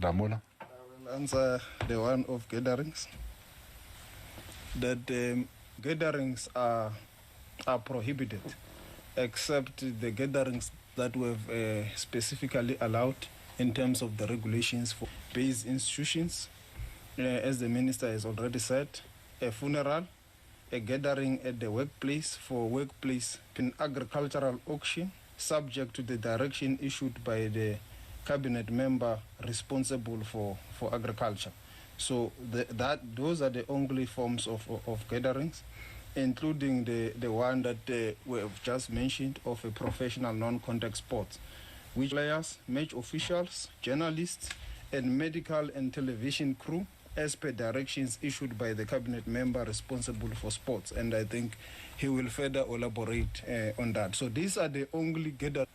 Damula. I will answer the one of gatherings. That gatherings are prohibited, except the gatherings that were specifically allowed in terms of the regulations for base institutions. As the minister has already said, a funeral, a gathering at the workplace for workplace, an agricultural auction, subject to the direction issued by the cabinet member responsible for agriculture. So those are the only forms of gatherings, including the one that we have just mentioned of a professional non-contact sports, which players, match officials, journalists, and medical and television crew, as per directions issued by the cabinet member responsible for sports. And I think he will further elaborate on that. So these are the only gatherings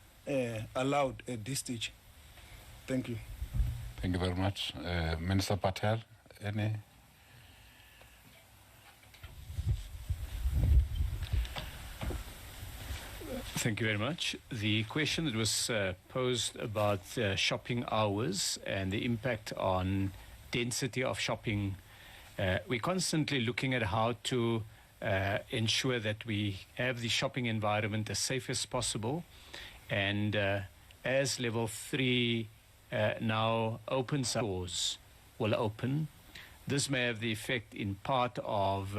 allowed at this stage. Thank you. Thank you very much. Minister Patel, any? Thank you very much. The question that was posed about shopping hours and the impact on density of shopping, we're constantly looking at how to ensure that we have the shopping environment as safe as possible. And as level 3 now opens, stores will open. This may have the effect in part of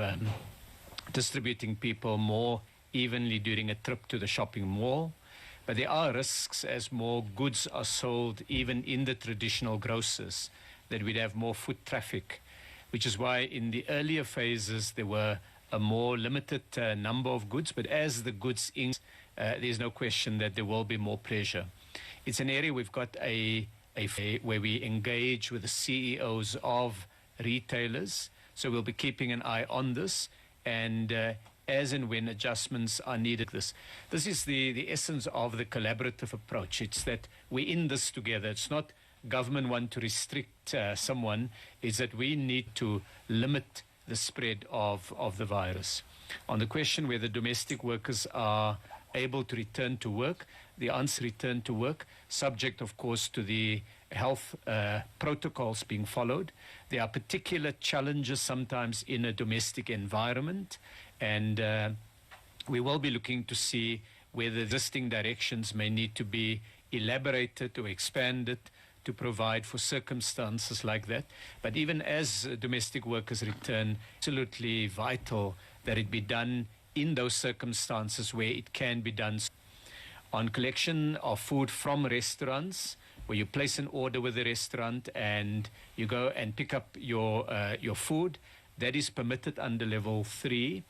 distributing people more evenly during a trip to the shopping mall. But there are risks as more goods are sold even in the traditional grocers, that we'd have more foot traffic, which is why in the earlier phases there were a more limited number of goods. But as the goods increase, there's no question that there will be more pressure. It's an area we've got a where we engage with the CEOs of retailers. So we'll be keeping an eye on this, and as and when adjustments are needed. This is the essence of the collaborative approach. It's that we're in this together. It's not government want to restrict someone. It's that we need to limit the spread of the virus. On the question whether domestic workers are able to return to work, the answer: return to work, subject of course to the health protocols being followed. There are particular challenges sometimes in a domestic environment, and we will be looking to see whether existing directions may need to be elaborated or expanded to provide for circumstances like that. But even as domestic workers return, absolutely vital that it be done in those circumstances where it can be done. On collection of food from restaurants, where you place an order with the restaurant and you go and pick up your food. That is permitted under level 3.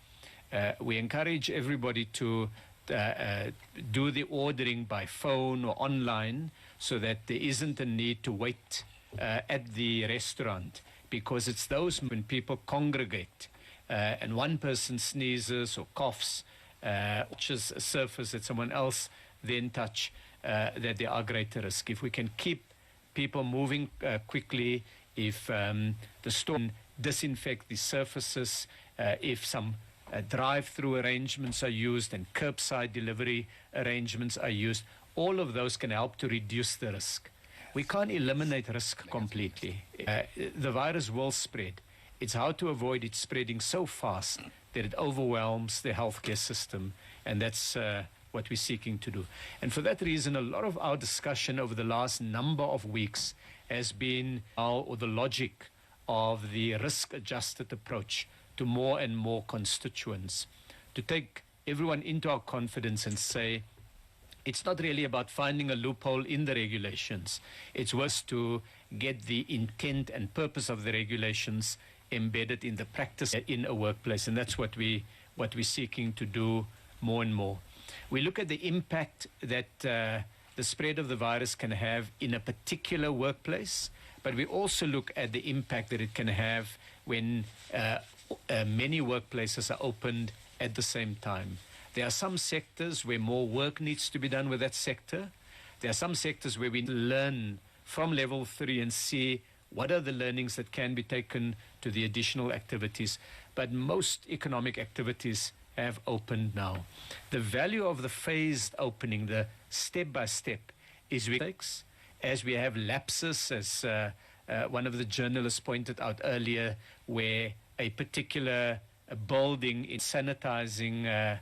We encourage everybody to do the ordering by phone or online so that there isn't a need to wait at the restaurant, because it's those when people congregate and one person sneezes or coughs, touches a surface that someone else then touch, that there are greater risk. If we can keep people moving quickly, if the store disinfect the surfaces, if some drive-through arrangements are used and curbside delivery arrangements are used, all of those can help to reduce the risk. We can't eliminate risk completely. The virus will spread. It's how to avoid it spreading so fast that it overwhelms the healthcare system, and that's what we're seeking to do. And for that reason, a lot of our discussion over the last number of weeks has been the logic of the risk-adjusted approach to more and more constituents, to take everyone into our confidence and say, it's not really about finding a loophole in the regulations. It's worth to get the intent and purpose of the regulations embedded in the practice in a workplace, and that's what we're seeking to do more and more. We look at the impact that the spread of the virus can have in a particular workplace, but we also look at the impact that it can have when many workplaces are opened at the same time. There are some sectors where more work needs to be done with that sector. There are some sectors where we learn from level 3 and see what are the learnings that can be taken to the additional activities. But most economic activities have opened now. The value of the phased opening, the step-by-step, is mistakes, as we have lapses, as one of the journalists pointed out earlier, where a particular building is sanitizing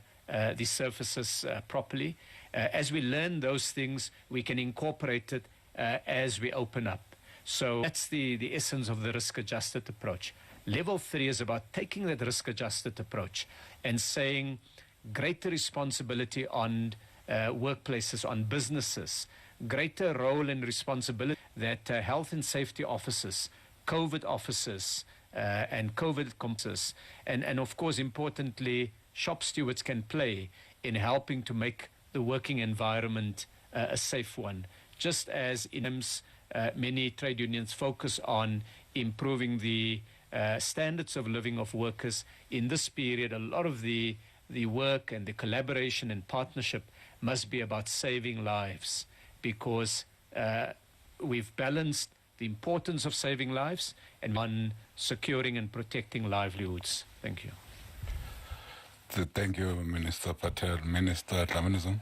the surfaces properly. As we learn those things, we can incorporate it as we open up. So that's the essence of the risk-adjusted approach. Level 3 is about taking that risk-adjusted approach and saying greater responsibility on workplaces, on businesses, greater role and responsibility that health and safety officers, COVID officers, and COVID compasses, and of course, importantly, shop stewards can play in helping to make the working environment a safe one. Just as in many trade unions focus on improving the standards of living of workers, in this period, a lot of the work and the collaboration and partnership must be about saving lives, because we've balanced the importance of saving lives and on securing and protecting livelihoods. Thank you. Thank you, Minister Patel. Minister Dlamini-Zuma.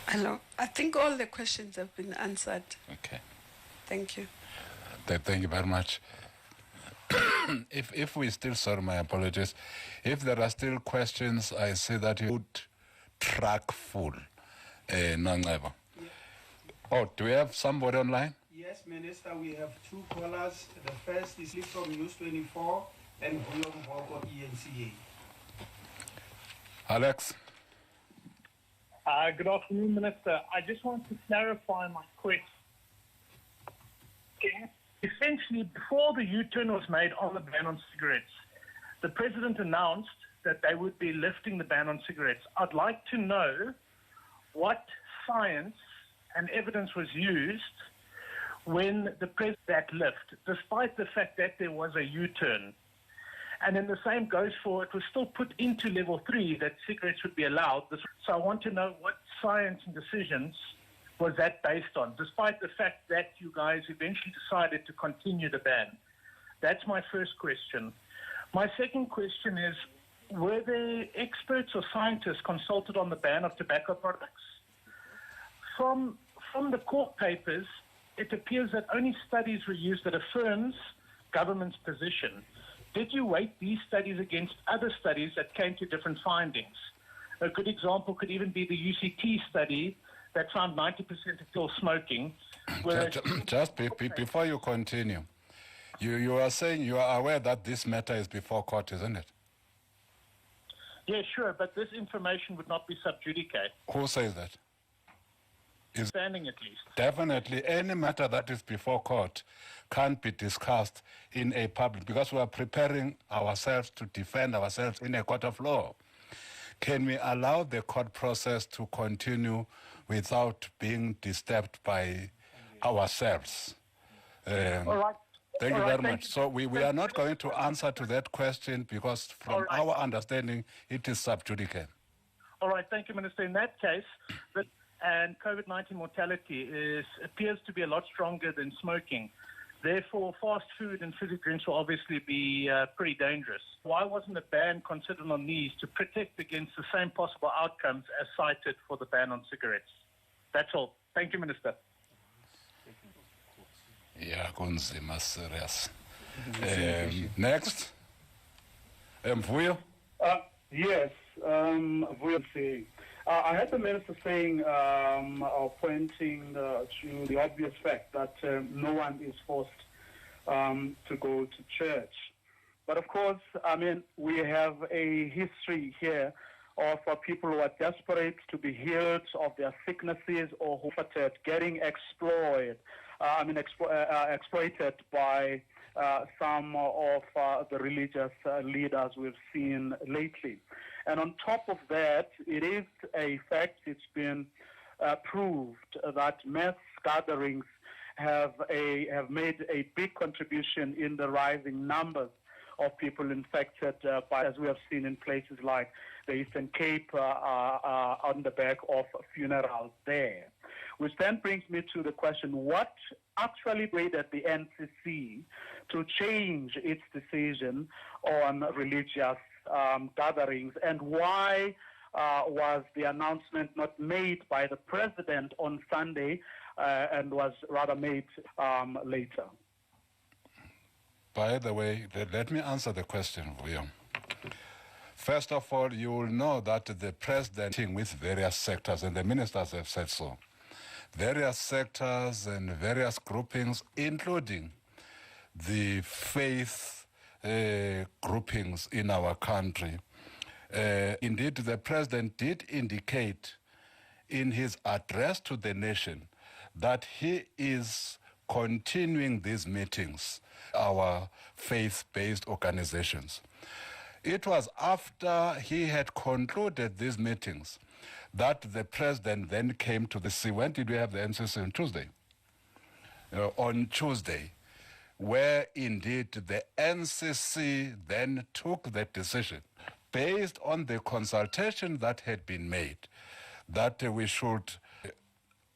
Hello. I think all the questions have been answered. Okay. Thank you. Thank you very much. If we still, sorry, my apologies. If there are still questions, I see that you would track full. Nangeba. Yeah. Oh, do we have somebody online? Yes, Minister, we have two callers. The first is from News 24 and Guillaume Hoko, ENCA. Alex. Good afternoon, Minister. I just want to clarify my question. Essentially, before the U-turn was made on the ban on cigarettes, the President announced that they would be lifting the ban on cigarettes. I'd like to know what science and evidence was used when the President that lift, despite the fact that there was a U-turn. And then the same goes for, it was still put into level 3 that cigarettes would be allowed. So I want to know what science and decisions was that based on, despite the fact that you guys eventually decided to continue the ban. That's my first question. My second question is, were there experts or scientists consulted on the ban of tobacco products? From the court papers, it appears that only studies were used that affirms government's position. Did you weight these studies against other studies that came to different findings? A good example could even be the UCT study that found 90% of still smoking. Just before you continue, you are saying you are aware that this matter is before court, isn't it? Yeah, sure, but this information would not be sub judice. Who says that? Is standing at least. Definitely, any matter that is before court can't be discussed in a public, because we are preparing ourselves to defend ourselves in a court of law. Can we allow the court process to continue without being disturbed by ourselves? All right. Thank you very much. So we are not going to answer to that question because from our understanding, it is sub judice. All right. Thank you, Minister. In that case, and COVID-19 mortality appears to be a lot stronger than smoking. Therefore, fast food and fizzy drinks will obviously be pretty dangerous. Why wasn't a ban considered on these to protect against the same possible outcomes as cited for the ban on cigarettes? That's all. Thank you, Minister. Yeah, kunzima serious. Next. Mvuyo? Yes, Mvuyo saying. I heard the minister saying, or pointing to the obvious fact that no one is forced to go to church. But of course, I mean, we have a history here of people who are desperate to be healed of their sicknesses or who are getting exploited by some of the religious leaders we've seen lately. And on top of that, it is a fact, it's been proved that mass gatherings have made a big contribution in the rising numbers of people infected by, as we have seen in places like the Eastern Cape, on the back of funerals there. Which then brings me to the question, what actually made the NCC to change its decision on religious gatherings, and why was the announcement not made by the president on Sunday and was rather made later? By the way, let me answer the question, Vuyo. First of all, you will know that the president with various sectors, and the ministers have said so, various sectors and various groupings, including the faith groupings in our country. Indeed, the president did indicate in his address to the nation that he is continuing these meetings, our faith-based organizations. It was after he had concluded these meetings that the president then came to the sea. When did we have the NCCC? On Tuesday. On Tuesday, where indeed the NCCC then took the decision based on the consultation that had been made that we should,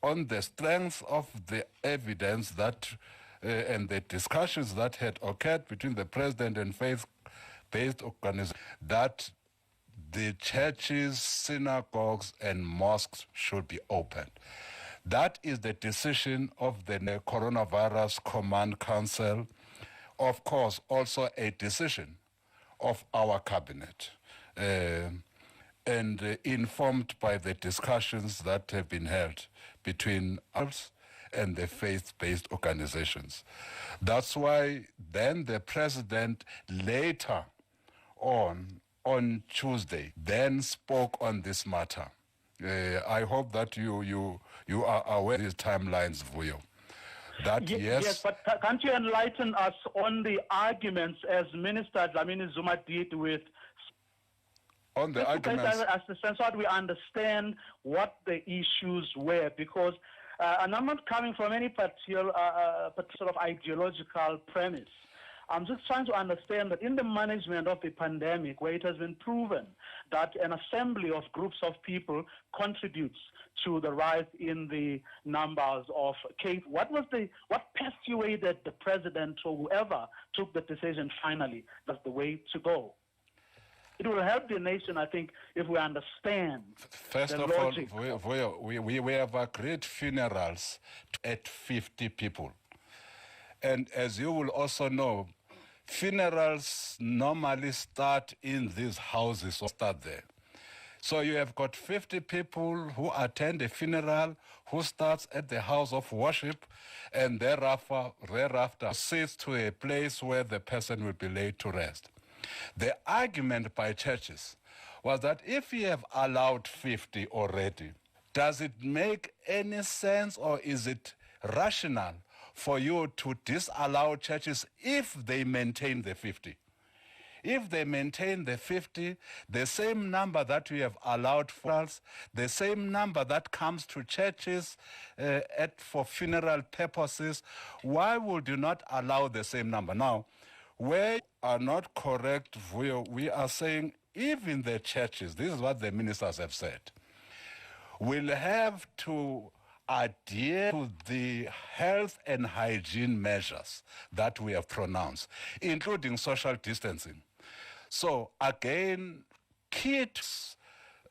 on the strength of the evidence that and the discussions that had occurred between the president and faith-based organizations, that the churches, synagogues, and mosques should be opened. That is the decision of the Coronavirus Command Council. Of course, also a decision of our cabinet, and informed by the discussions that have been held between us and the faith-based organizations. That's why then the president later on Tuesday then spoke on this matter. I hope that you are aware of these timelines, Vuyo. That yes, but can't you enlighten us on the arguments as Minister Dlamini-Zuma did with on the arguments? So that we understand what the issues were, because and I'm not coming from any particular sort of ideological premise. I'm just trying to understand that in the management of the pandemic, where it has been proven that an assembly of groups of people contributes to the rise in the numbers of cases, what persuaded the president or whoever took the decision finally that's the way to go? It will help the nation, I think, if we understand. First of all, we have agreed funerals at 50 people. And as you will also know, funerals normally start in these houses or start there. So you have got 50 people who attend a funeral, who starts at the house of worship, and thereafter sits to a place where the person will be laid to rest. The argument by churches was that if you have allowed 50 already, does it make any sense, or is it rational for you to disallow churches if they maintain the 50? If they maintain the 50, the same number that we have allowed for us, the same number that comes to churches for funeral purposes, why would you not allow the same number? Now, where you are not correct, we are saying even the churches, this is what the ministers have said, will have to adhere to the health and hygiene measures that we have pronounced, including social distancing. So again, key to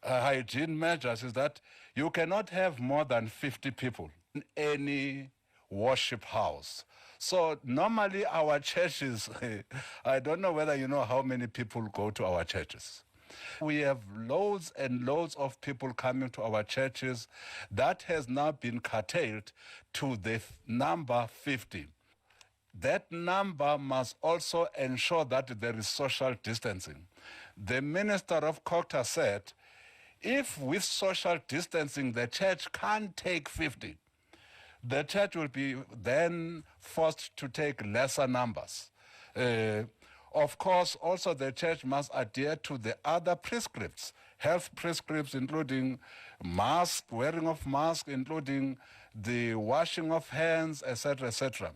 hygiene measures is that you cannot have more than 50 people in any worship house. So normally our churches, I don't know whether you know how many people go to our churches. We have loads and loads of people coming to our churches. That has now been curtailed to the number 50. That number must also ensure that there is social distancing. The Minister of Cooperative said, if with social distancing the church can't take 50, the church will be then forced to take lesser numbers. Of course, also the church must adhere to the other prescripts, health prescripts, including mask, wearing of masks, including the washing of hands, etc., etc.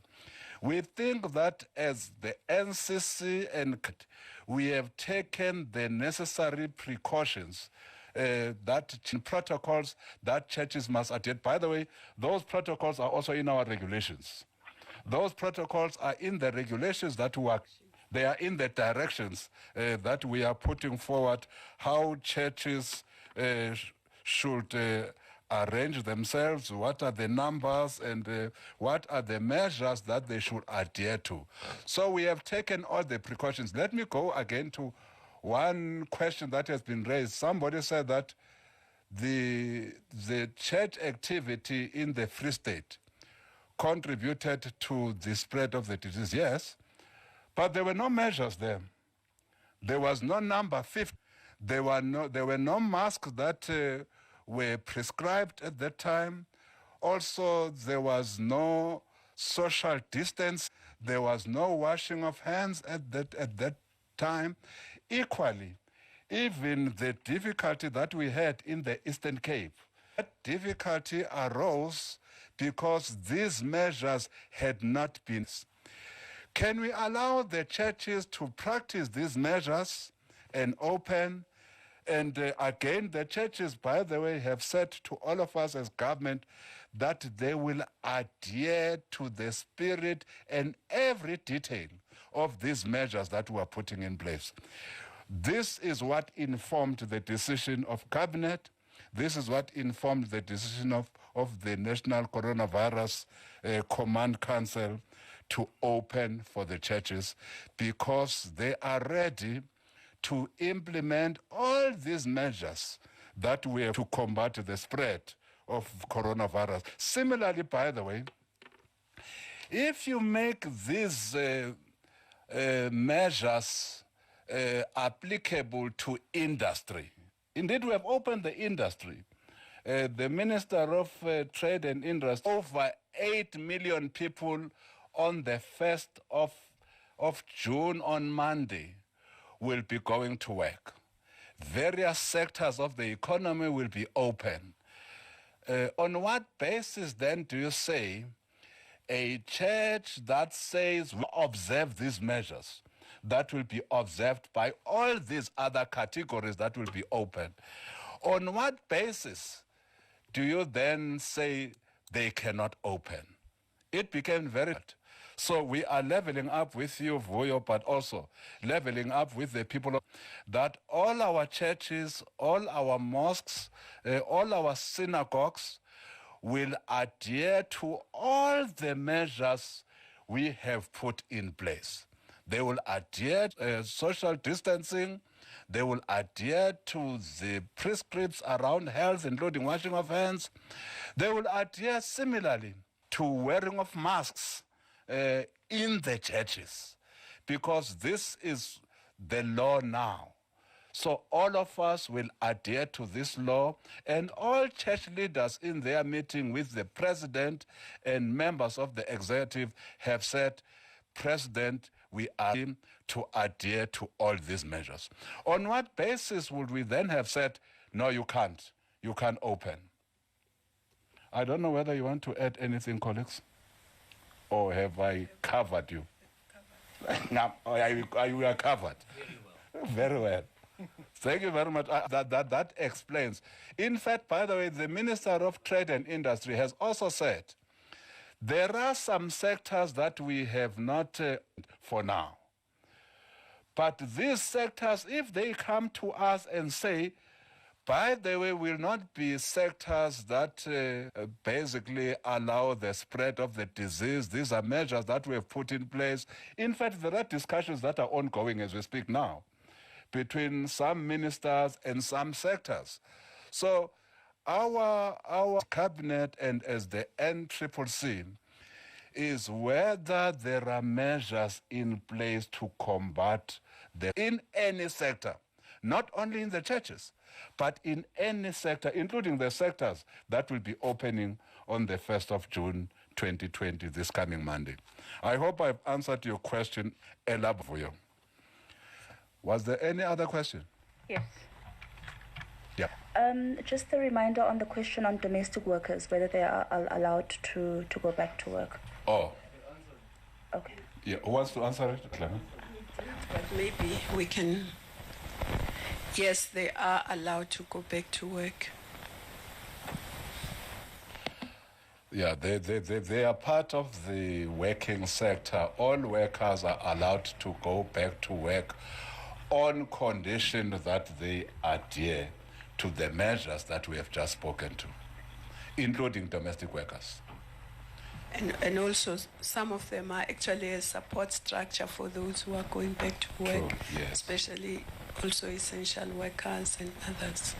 We think that as the NCCC and we have taken the necessary precautions, that protocols that churches must adhere. By the way, those protocols are also in our regulations. Those protocols are in the regulations that work. They are in the directions that we are putting forward, how churches should arrange themselves, what are the numbers, and what are the measures that they should adhere to. So we have taken all the precautions. Let me go again to one question that has been raised. Somebody said that the church activity in the Free State contributed to the spread of the disease. Yes, but there were no measures there. There was no number 50. There were no masks that were prescribed at that time. Also, there was no social distance. There was no washing of hands at that time. Equally, even the difficulty that we had in the Eastern Cape, that difficulty arose because these measures had not been. Can we allow the churches to practice these measures and open? And again, the churches, by the way, have said to all of us as government that they will adhere to the spirit and every detail of these measures that we are putting in place. This is what informed the decision of cabinet. This is what informed the decision of the National Coronavirus Command Council to open for the churches, because they are ready to implement all these measures that we have to combat the spread of coronavirus. Similarly, by the way, if you make these measures applicable to industry, indeed we have opened the industry. The Minister of Trade and Industry, over 8 million people on the 1st of June on Monday will be going to work. Various sectors of the economy will be open. On what basis then do you say a church that says we observe these measures, that will be observed by all these other categories that will be open, on what basis do you then say they cannot open? It became very hard. So we are leveling up with you, Vuyo, but also leveling up with the people that all our churches, all our mosques, all our synagogues will adhere to all the measures we have put in place. They will adhere to social distancing. They will adhere to the prescripts around health, including washing of hands. They will adhere similarly to wearing of masks in the churches, because this is the law now. So all of us will adhere to this law, and all church leaders in their meeting with the president and members of the executive have said, President, we ask him to adhere to all these measures. On what basis would we then have said, no, you can't open? I don't know whether you want to add anything, colleagues, or have I covered you? No, you are covered. Very well. Thank you very much. That explains. In fact, by the way, the Minister of Trade and Industry has also said there are some sectors that we have not for now. But these sectors, if they come to us and say, by the way, will not be sectors that basically allow the spread of the disease. These are measures that we have put in place. In fact, there are discussions that are ongoing as we speak now between some ministers and some sectors. So our cabinet and as the NCCC is whether there are measures in place to combat in any sector, not only in the churches, but in any sector, including the sectors that will be opening on the 1st of June 2020, this coming Monday. I hope I've answered your question elaborately for you. Was there any other question? Yes. Yeah. Just a reminder on the question on domestic workers, whether they are allowed to go back to work. Oh. Okay. Yeah, who wants to answer it, Clement? But maybe we can... Yes, they are allowed to go back to work. Yeah, they are part of the working sector. All workers are allowed to go back to work on condition that they adhere to the measures that we have just spoken to, including domestic workers. And also, some of them are actually a support structure for those who are going back to work, True, yes. especially also essential workers and others.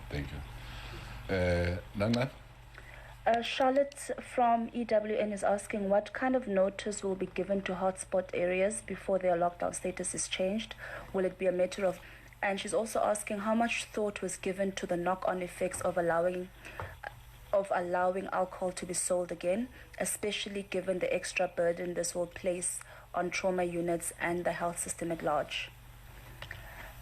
Thank you. Nangan? Charlotte from EWN is asking what kind of notice will be given to hotspot areas before their lockdown status is changed? Will it be a matter of... And she's also asking how much thought was given to the knock-on effects of allowing alcohol to be sold again, especially given the extra burden this will place on trauma units and the health system at large.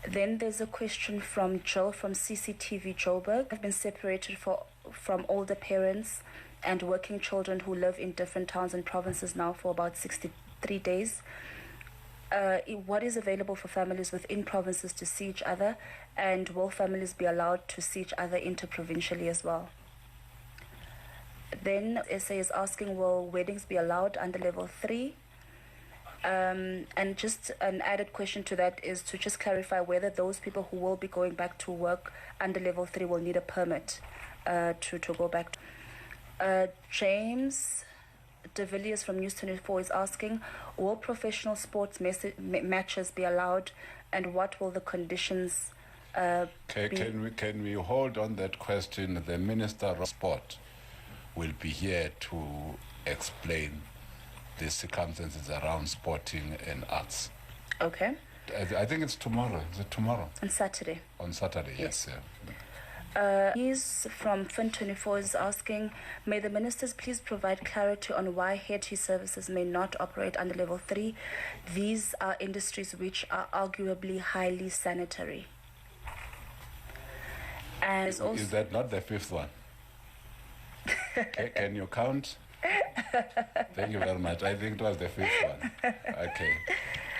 Then there's a question from Jill from CCTV Joburg. Have been separated from older parents and working children who live in different towns and provinces now for about 63 days. What is available for families within provinces to see each other, and will families be allowed to see each other interprovincially as well? Then SA is asking, will weddings be allowed under level 3? And just an added question to that is to just clarify whether those people who will be going back to work under level 3 will need a permit to go back. James de Villiers from News 24 is asking, will professional sports matches be allowed, and what will the conditions be? Can we hold on that question? The Minister of Sport will be here to explain the circumstances around sporting and arts. Okay. I think it's tomorrow. Is it tomorrow? On Saturday. On Saturday, yes. He's from Fin24 is asking, may the ministers please provide clarity on why head tea services may not operate under level 3? These are industries which are arguably highly sanitary. And is that not the fifth one? Can you count? Thank you very much. I think it was the fifth one. Okay.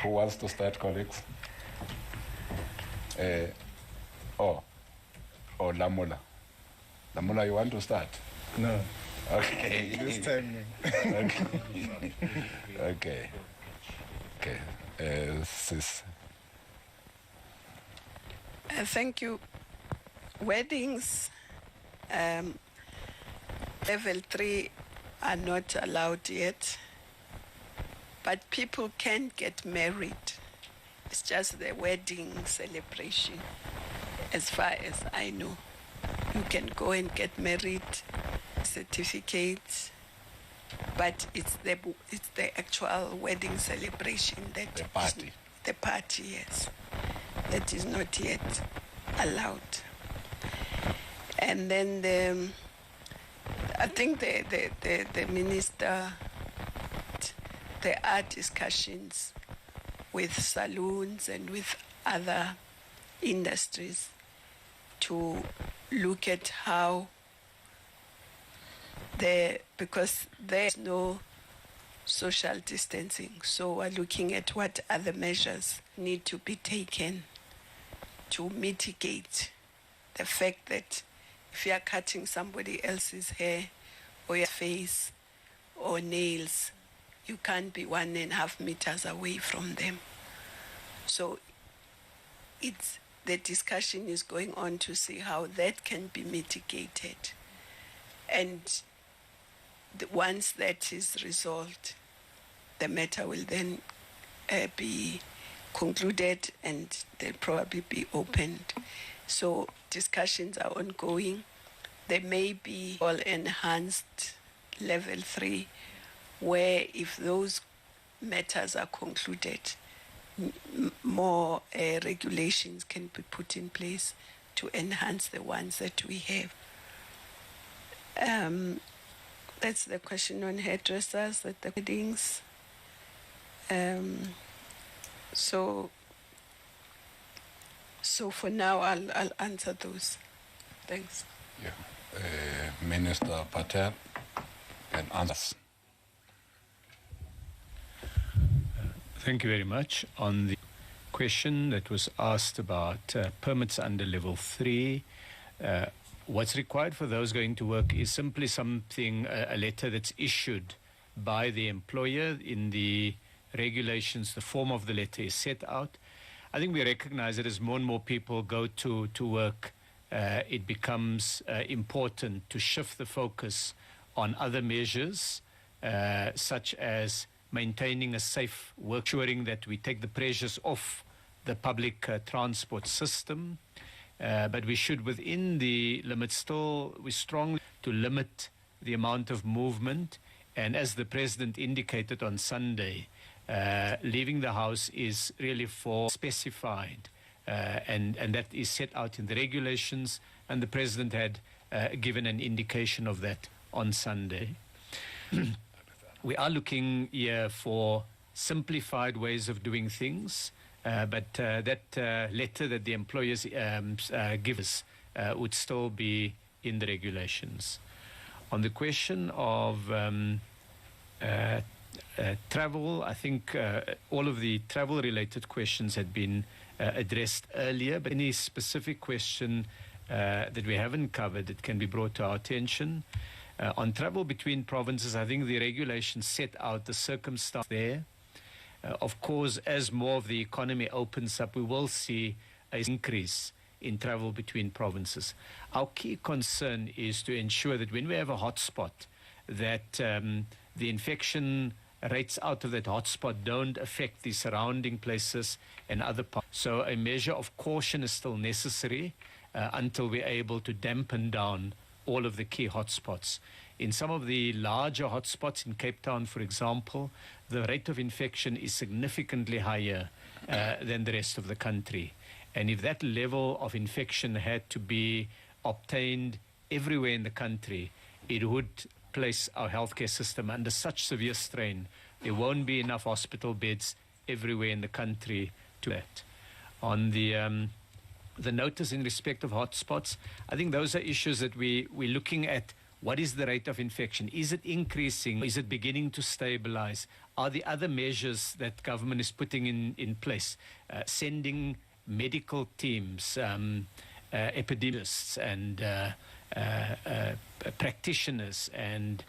Who wants to start, colleagues? Lamula. Lamula, you want to start? No. Okay. This time, no. Okay. Sis. Thank you. Weddings, level 3 are not allowed yet, but people can get married. It's just the wedding celebration, as far as I know. You can go and get married, certificates, but it's the actual wedding celebration that the party. The party, yes. that is not yet allowed. And then I think the minister, there are discussions with saloons and with other industries to look at how because there's no social distancing, so we're looking at what other measures need to be taken to mitigate the fact that if you are cutting somebody else's hair or your face or nails, you can't be 1.5 meters away from them. So the discussion is going on to see how that can be mitigated. And once that is resolved, the matter will then be concluded and they'll probably be opened. So discussions are ongoing. There may be all enhanced level 3, where if those matters are concluded, more regulations can be put in place to enhance the ones that we have. That's the question on hairdressers at the weddings. So for now, I'll answer those. Thanks. Yeah. Minister Patel can answer. Thank you very much. On the question that was asked about permits under level 3, what's required for those going to work is simply something, a letter that's issued by the employer. In the regulations, the form of the letter is set out. I think we recognize that as more and more people go to work, it becomes important to shift the focus on other measures, such as maintaining a safe work, ensuring that we take the pressures off the public transport system. But we should, within the limits, we strongly to limit the amount of movement. And as the President indicated on Sunday, leaving the house is really for specified, and that is set out in the regulations, and the President had given an indication of that on Sunday. We are looking here for simplified ways of doing things, but that letter that the employers give us would still be in the regulations. On the question of travel, I think all of the travel-related questions had been addressed earlier, but any specific question that we haven't covered that can be brought to our attention. On travel between provinces, I think the regulations set out the circumstance there. Of course, as more of the economy opens up, we will see an increase in travel between provinces. Our key concern is to ensure that when we have a hotspot, that the infection rates out of that hotspot don't affect the surrounding places and other parts. So a measure of caution is still necessary until we're able to dampen down all of the key hotspots. In some of the larger hotspots in Cape Town, for example, the rate of infection is significantly higher than the rest of the country. And if that level of infection had to be obtained everywhere in the country, it would place our healthcare system under such severe strain. There won't be enough hospital beds everywhere in the country to that. On the notice in respect of hotspots, I think those are issues that we're looking at. What is the rate of infection? Is it increasing? Is it beginning to stabilize? Are the other measures that government is putting in place, sending medical teams, epidemiologists and practitioners and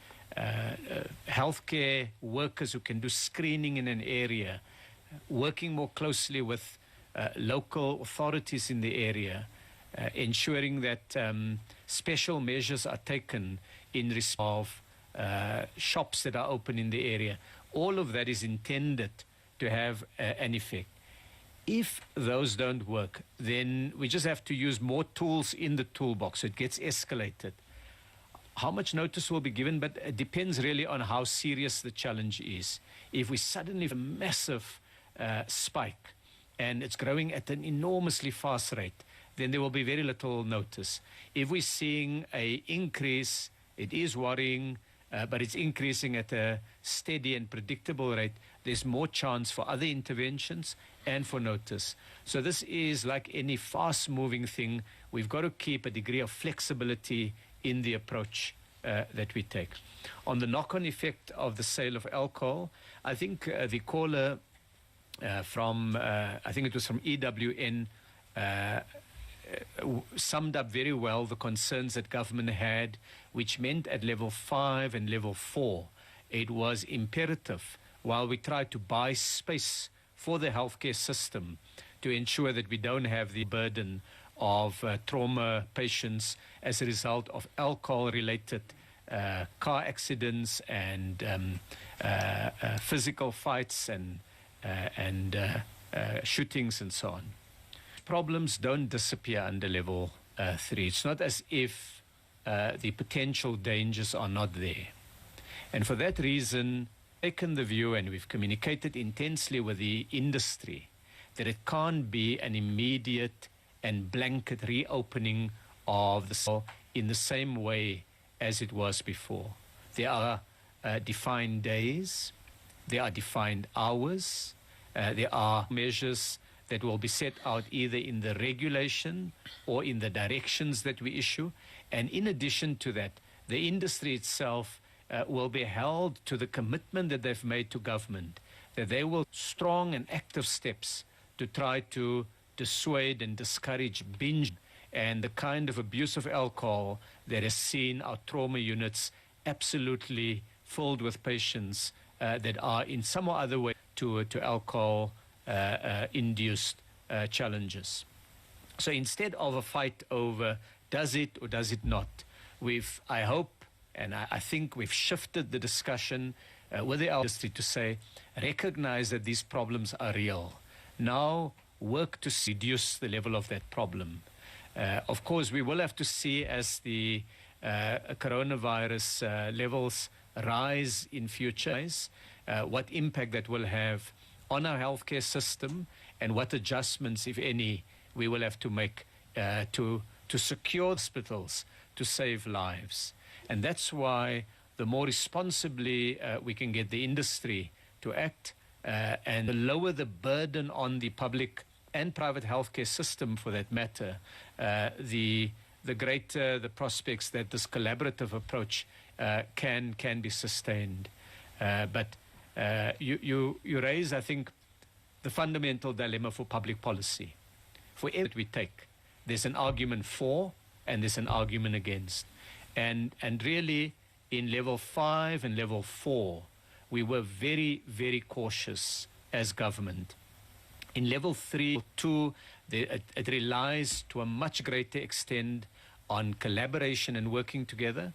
healthcare workers who can do screening in an area, working more closely with local authorities in the area, ensuring that special measures are taken in respect of shops that are open in the area. All of that is intended to have an effect. If those don't work, then we just have to use more tools in the toolbox. It gets escalated. How much notice will be given, but it depends really on how serious the challenge is. If we suddenly have a massive spike and it's growing at an enormously fast rate, then there will be very little notice. If we're seeing an increase, it is worrying, but it's increasing at a steady and predictable rate, there's more chance for other interventions and for notice. So this is like any fast-moving thing. We've got to keep a degree of flexibility in the approach that we take. On the knock-on effect of the sale of alcohol, I think the caller from, I think it was from EWN, summed up very well the concerns that government had, which meant at level 5 and level 4, it was imperative, while we try to buy space for the healthcare system to ensure that we don't have the burden of trauma patients as a result of alcohol-related car accidents and physical fights and shootings and so on. Problems don't disappear under level 3. It's not as if the potential dangers are not there. And for that reason, taken the view, and we've communicated intensely with the industry, that it can't be an immediate and blanket reopening of the cell in the same way as it was before. There are defined days, there are defined hours, there are measures that will be set out either in the regulation or in the directions that we issue. And in addition to that, the industry itself will be held to the commitment that they've made to government, that they will strong and active steps to try to dissuade and discourage binge and the kind of abuse of alcohol that has seen our trauma units absolutely filled with patients that are in some or other way to alcohol induced challenges. So instead of a fight over does it or does it not, I hope and I think we've shifted the discussion with the industry to say, recognize that these problems are real. Now work to reduce the level of that problem. Of course, we will have to see as the coronavirus levels rise in future, what impact that will have on our healthcare system and what adjustments, if any, we will have to make to secure hospitals, to save lives. And that's why the more responsibly we can get the industry to act and the lower the burden on the public and private healthcare system for that matter, the greater the prospects that this collaborative approach can be sustained. But you raise, I think, the fundamental dilemma for public policy. For everything we take, there's an argument for and there's an argument against. And really, in level 5 and level 4, we were very, very cautious as government. In level 3, 2, it relies to a much greater extent on collaboration and working together.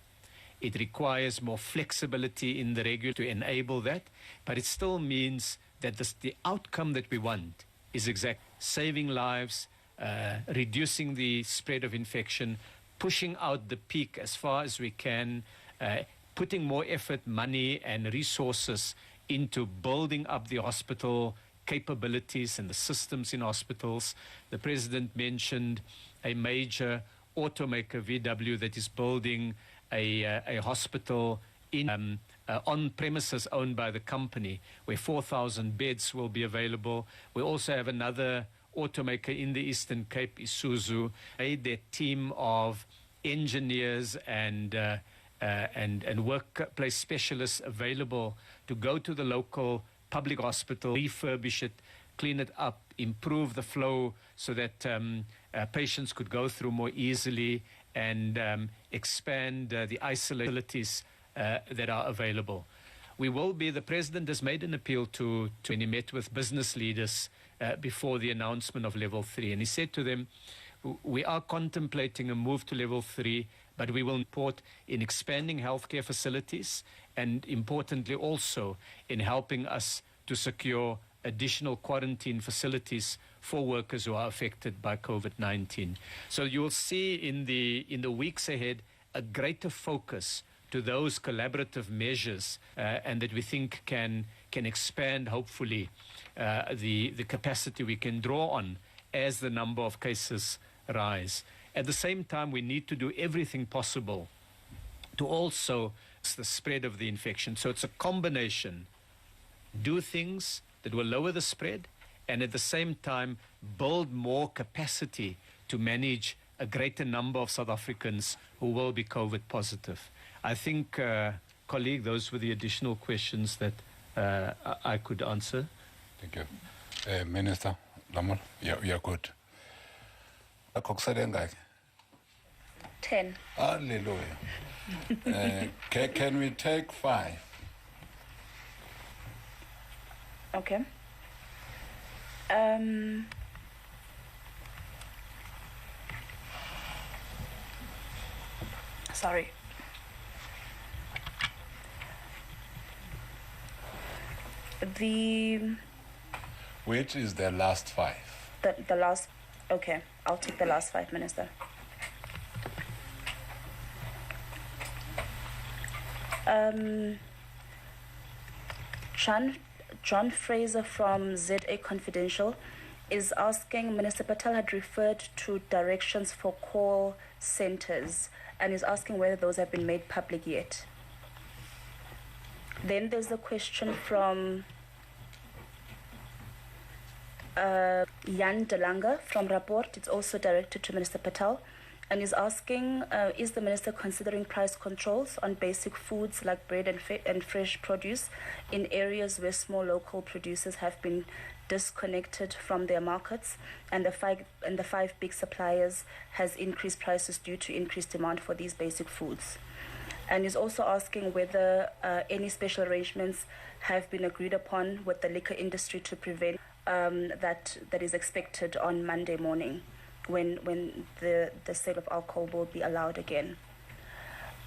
It requires more flexibility in the regulator to enable that, but it still means that the outcome that we want is saving lives, reducing the spread of infection, pushing out the peak as far as we can, putting more effort, money and resources into building up the hospital capabilities and the systems in hospitals. The President mentioned a major automaker, VW, that is building a hospital in on premises owned by the company where 4,000 beds will be available. We also have another automaker in the Eastern Cape, Isuzu, made their team of engineers and workplace specialists available to go to the local public hospital, refurbish it, clean it up, improve the flow so that patients could go through more easily and expand the facilities that are available. The President has made an appeal to when he met with business leaders before the announcement of level 3. And he said to them, we are contemplating a move to level 3, but we will support in expanding healthcare facilities and importantly also in helping us to secure additional quarantine facilities for workers who are affected by COVID-19. So you'll see in the weeks ahead a greater focus to to those collaborative measures and that we think can expand, hopefully, the capacity we can draw on as the number of cases rise. At the same time, we need to do everything possible to also the spread of the infection. So it's a combination. Do things that will lower the spread and at the same time build more capacity to manage a greater number of South Africans who will be COVID positive. I think, colleague, those were the additional questions that I could answer. Thank you. Minister Lamol, you're good. 10. Hallelujah. Can we take 5? Okay. Sorry. Which is the last 5? The last. Okay, I'll take the last 5, Minister. John Fraser from ZA Confidential is asking, Minister Patel had referred to directions for call centers and is asking whether those have been made public yet. Then there's a question from Jan Delanga from Rapport. It's also directed to Minister Patel and is asking, is the Minister considering price controls on basic foods like bread and fresh produce in areas where small local producers have been disconnected from their markets and the five big suppliers has increased prices due to increased demand for these basic foods? And is also asking whether any special arrangements have been agreed upon with the liquor industry to prevent that is expected on Monday morning, when the sale of alcohol will be allowed again.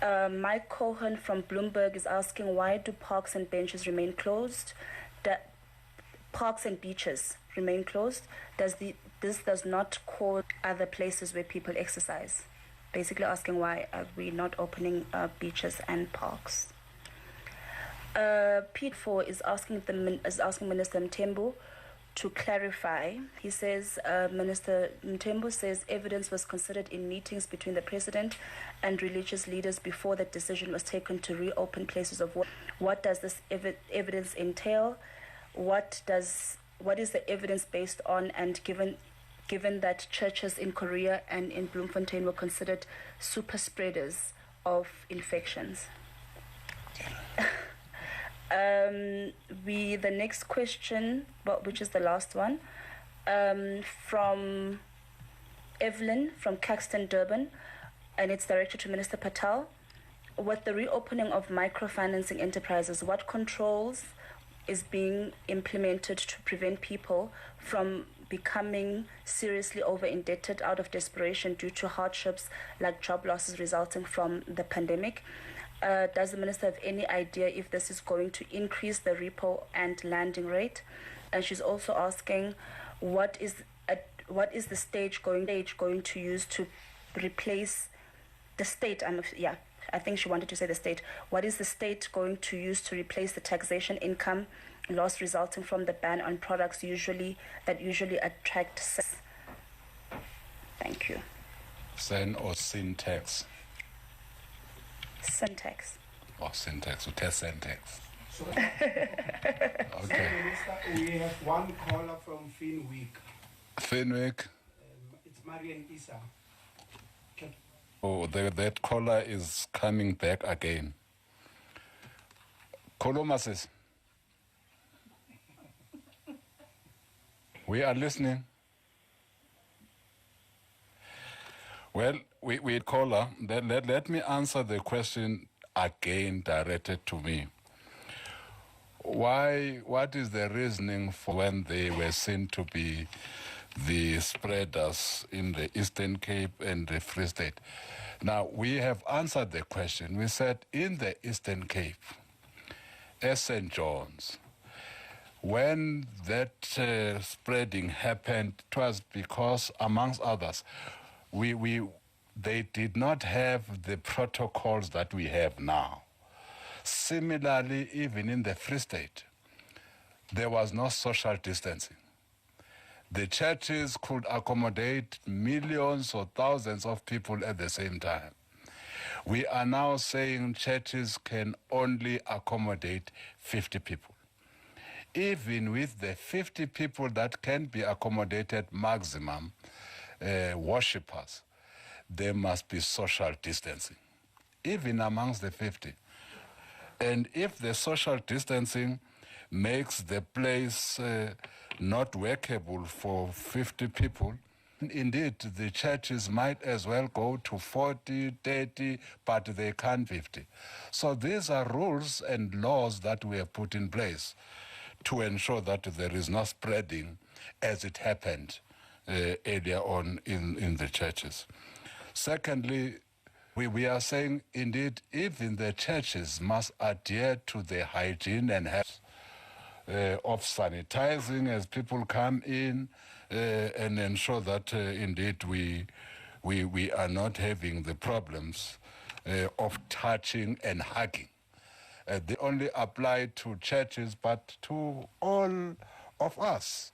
Mike Cohen from Bloomberg is asking, why do parks and benches remain closed? Parks and beaches remain closed. This does not cause other places where people exercise. Basically asking why are we not opening beaches and parks. Pete 4 is asking Minister Mthembu to clarify. He says, Minister Mthembu says evidence was considered in meetings between the President and religious leaders before the decision was taken to reopen places of worship. What does this evidence entail? What is the evidence based on? And given that churches in Korea and in Bloemfontein were considered super spreaders of infections. The next question, which is the last one, from Evelyn from Caxton, Durban, and it's directed to Minister Patel. With the reopening of microfinancing enterprises, what controls is being implemented to prevent people from becoming seriously over-indebted out of desperation due to hardships like job losses resulting from the pandemic? Does the Minister have any idea if this is going to increase the repo and landing rate? And she's also asking, what is the stage going to use to replace the state? I think she wanted to say the state. What is the state going to use to replace the taxation income loss resulting from the ban on products that usually attract sex? Thank you. Sen or syntax? Syntax. Or syntax, or test syntax. Okay. We have one caller from Finwick. Finwick? It's Marian Isa. Oh, that caller is coming back again. Kolomasis. We are listening. Well, we caller. Let me answer the question again directed to me. What is the reasoning for when they were seen to be the spreaders in the Eastern Cape and the Free State? Now, we have answered the question. We said in the Eastern Cape, as St. John's, when that spreading happened, it was because, amongst others, they did not have the protocols that we have now. Similarly, even in the Free State, there was no social distancing. The churches could accommodate millions or thousands of people at the same time. We are now saying churches can only accommodate 50 people. Even with the 50 people that can be accommodated maximum, worshippers, there must be social distancing, even amongst the 50. And if the social distancing makes the place not workable for 50 people, indeed, the churches might as well go to 40, 30, but they can't 50. So these are rules and laws that we have put in place to ensure that there is no spreading as it happened earlier on in the churches. Secondly, we are saying, indeed, even the churches must adhere to the hygiene and health of sanitizing as people come in and ensure that, indeed, we are not having the problems of touching and hugging. They only apply to churches, but to all of us.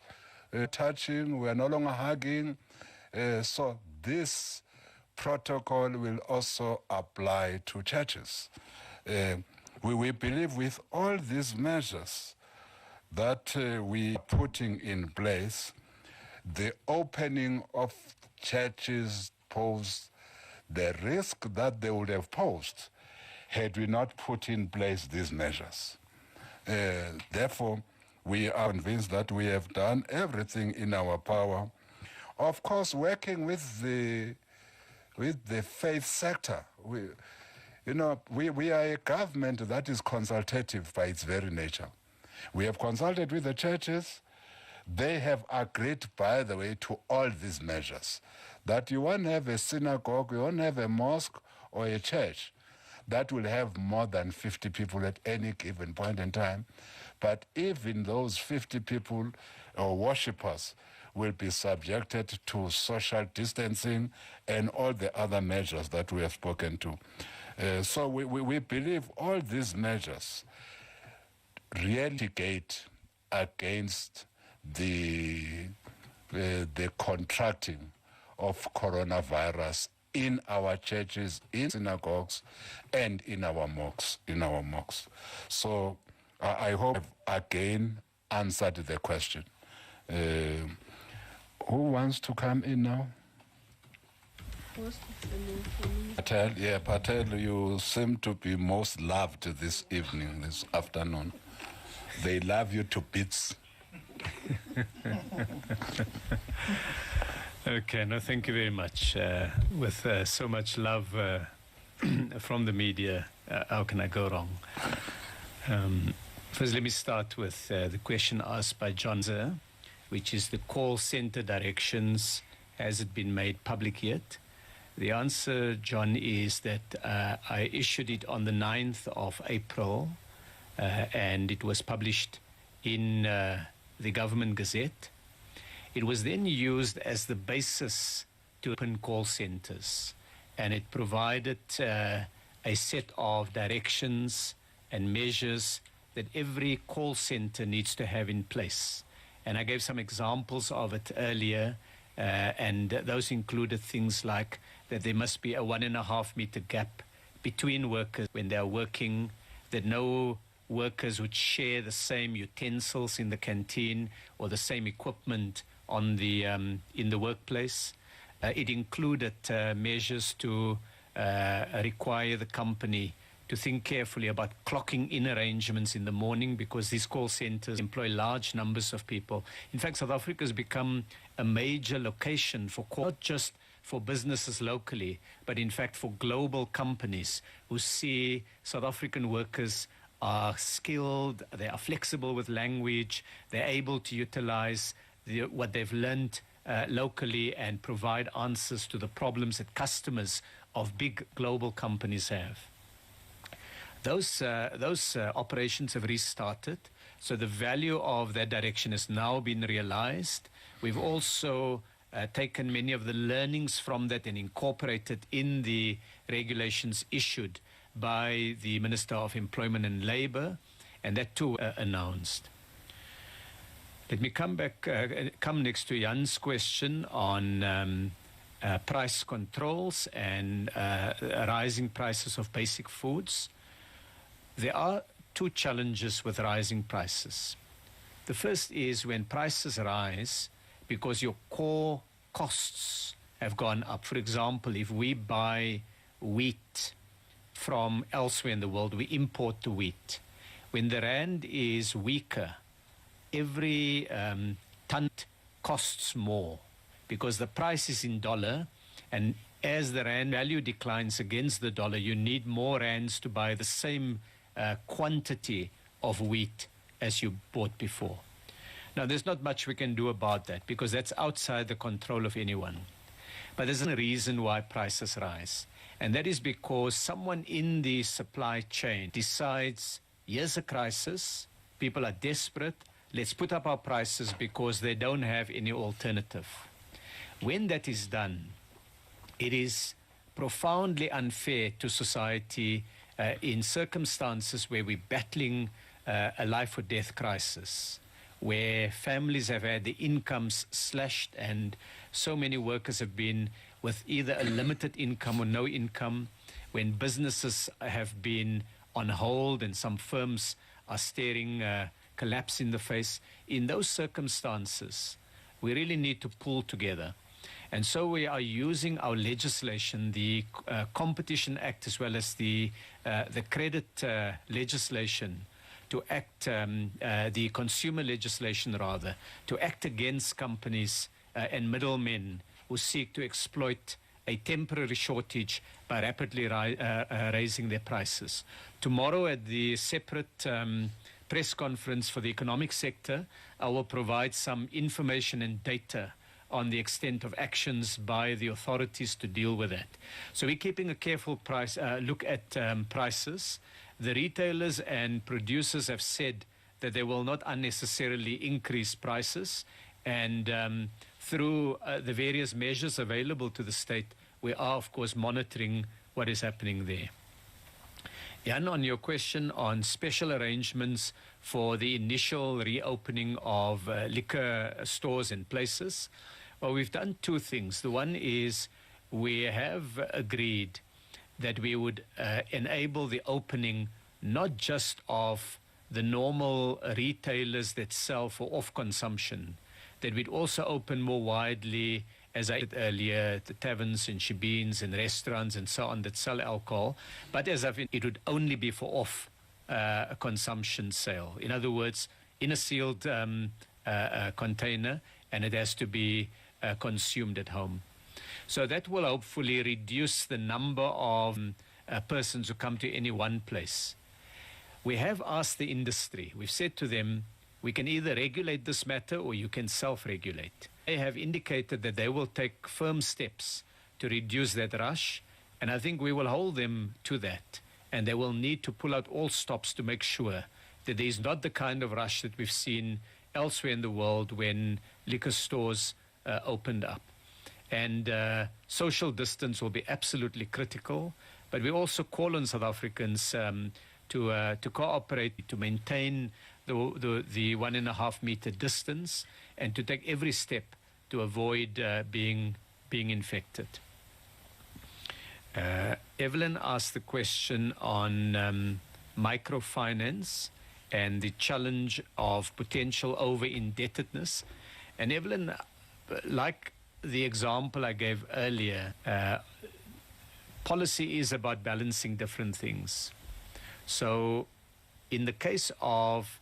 Touching, we are no longer hugging. So this protocol will also apply to churches. We believe with all these measures that we are putting in place, the opening of churches pose the risk that they would have posed had we not put in place these measures. Therefore, we are convinced that we have done everything in our power. Of course, working with the faith sector. We are a government that is consultative by its very nature. We have consulted with the churches. They have agreed, by the way, to all these measures. That you won't have a synagogue, you won't have a mosque or a church that will have more than 50 people at any given point in time. But even those 50 people or worshippers will be subjected to social distancing and all the other measures that we have spoken to. So we believe all these measures really mitigate against the contracting of coronavirus in our churches, in synagogues, and in our mosques. So I hope I've again answered the question. Who wants to come in now? Patel, Patel, you seem to be most loved this evening, this afternoon. They love you to bits. Okay, no, thank you very much. With so much love from the media, how can I go wrong? First, let me start with the question asked by John Zer, which is the call center directions. Has it been made public yet? The answer, John, is that I issued it on the 9th of April, and it was published in the Government Gazette. It was then used as the basis to open call centers, and it provided a set of directions and measures that every call center needs to have in place. And I gave some examples of it earlier, and those included things like that there must be a 1.5 meter gap between workers when they are working, that no workers would share the same utensils in the canteen or the same equipment on the in the workplace. It included measures to require the company to think carefully about clocking in arrangements in the morning, because these call centers employ large numbers of people. In fact, South Africa has become a major location for not just for businesses locally, but in fact for global companies who see South African workers are skilled, they are flexible with language, they're able to utilize what they've learned locally and provide answers to the problems that customers of big global companies have. Those operations have restarted, so the value of that direction has now been realized. We've also taken many of the learnings from that and incorporated in the regulations issued by the Minister of Employment and Labour, and that too announced. Let me come next to Jan's question on price controls and rising prices of basic foods. There are two challenges with rising prices. The first is when prices rise because your core costs have gone up. For example, if we buy wheat from elsewhere in the world, we import the wheat. When the rand is weaker, every ton costs more because the price is in dollar, and as the rand value declines against the dollar, you need more rands to buy the same quantity of wheat as you bought before. Now, there's not much we can do about that because that's outside the control of anyone. But there's a reason why prices rise, and that is because someone in the supply chain decides, here's a crisis, people are desperate, let's put up our prices because they don't have any alternative. When that is done, it is profoundly unfair to society in circumstances where we're battling a life or death crisis, where families have had the incomes slashed and so many workers have been with either a limited income or no income, when businesses have been on hold and some firms are staring collapse in the face. In those circumstances, we really need to pull together. And so we are using our legislation, the Competition Act as well as the credit legislation, to act, the consumer legislation rather, to act against companies and middlemen who seek to exploit a temporary shortage by rapidly raising their prices. Tomorrow at the separate press conference for the economic sector, I will provide some information and data on the extent of actions by the authorities to deal with that. So we're keeping a careful look at prices. The retailers and producers have said that they will not unnecessarily increase prices, and through the various measures available to the state, we are, of course, monitoring what is happening there. Jan, on your question on special arrangements for the initial reopening of liquor stores and places, well, we've done two things. The one is we have agreed that we would enable the opening not just of the normal retailers that sell for off-consumption, that we'd also open more widely, as I said earlier, the taverns and shebeens and restaurants and so on that sell alcohol, but as I've it would only be for off-consumption sale. In other words, in a sealed container, and it has to be consumed at home. So that will hopefully reduce the number of persons who come to any one place. We have asked the industry, we've said to them, we can either regulate this matter or you can self-regulate. They have indicated that they will take firm steps to reduce that rush, and I think we will hold them to that. And they will need to pull out all stops to make sure that there is not the kind of rush that we've seen elsewhere in the world when liquor stores opened up. And social distance will be absolutely critical, but we also call on South Africans to cooperate, to maintain the 1.5 meter distance, and to take every step to avoid being infected. Evelyn asked the question on microfinance and the challenge of potential over-indebtedness. And Evelyn, like the example I gave earlier, policy is about balancing different things. So in the case of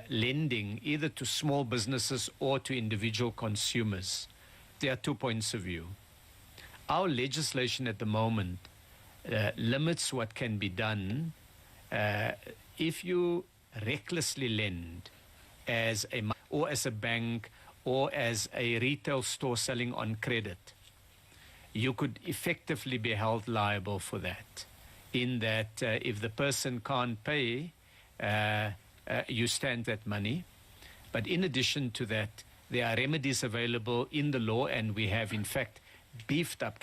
lending, either to small businesses or to individual consumers, there are 2 points of view. Our legislation at the moment limits what can be done if you recklessly lend as a bank or as a retail store selling on credit. You could effectively be held liable for that, in that if the person can't pay, you stand that money. But in addition to that, There are remedies available in the law, and we have, in fact, beefed up,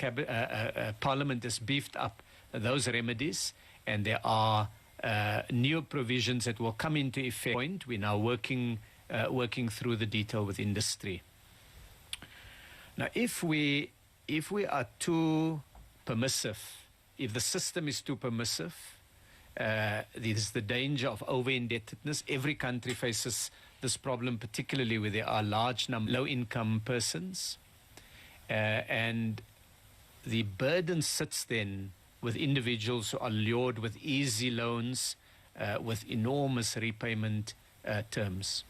Parliament has beefed up those remedies, and there are new provisions that will come into effect. We're now working through the detail with industry. Now, if we are too permissive, if the system is too permissive, there's the danger of over-indebtedness. Every country faces this problem, particularly where there are large number low-income persons. And the burden sits then with individuals who are lured with easy loans, with enormous repayment terms.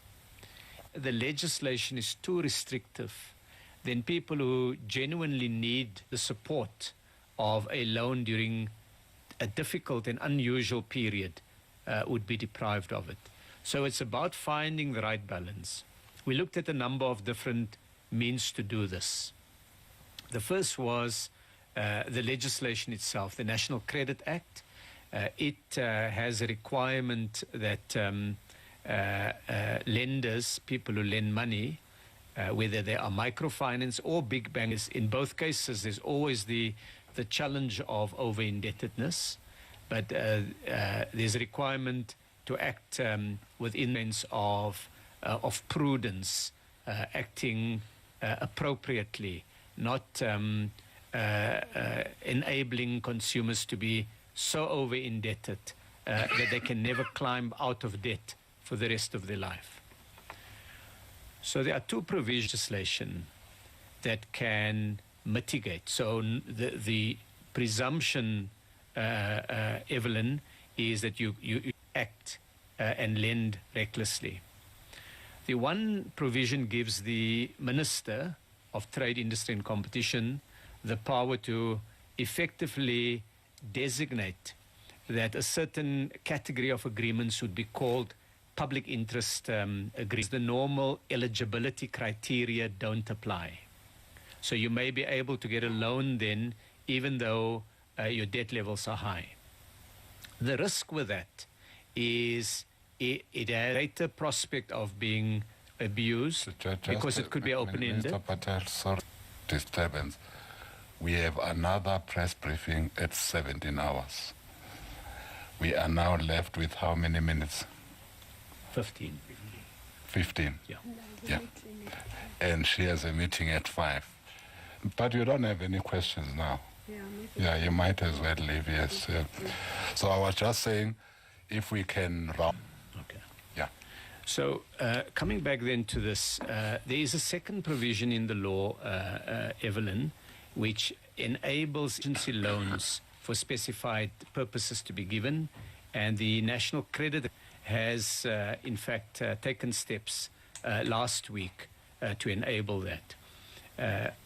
The legislation is too restrictive. Then people who genuinely need the support of a loan during a difficult and unusual period would be deprived of it. So it's about finding the right balance. We looked at a number of different means to do this. The first was the legislation itself, the National Credit Act. It has a requirement that lenders, people who lend money, whether they are microfinance or big banks, in both cases there's always the challenge of over-indebtedness, but there's a requirement to act within means of prudence, acting appropriately, not enabling consumers to be so over-indebted that they can never climb out of debt for the rest of their life. So there are two provisions in legislation that can mitigate. So the presumption, Evelyn, is that you act and lend recklessly. The one provision gives the Minister of Trade, Industry and Competition the power to effectively designate that a certain category of agreements would be called public interest agreements. The normal eligibility criteria don't apply. So you may be able to get a loan then, even though your debt levels are high. The risk with that is it has a greater prospect of being abused because it could be open-ended. Mr. Patel, sorry, disturbance. We have another press briefing at 17 hours. We are now left with how many minutes? 15. 15? Yeah. Yeah. And she has a meeting at 5. But you don't have any questions now. Yeah, you might as well leave, yes. Yeah. So I was just saying, if we can round. Okay. Yeah. So coming back then to this, there is a second provision in the law, Evelyn, which enables agency loans for specified purposes to be given, and the National Credit has, in fact, taken steps last week to enable that.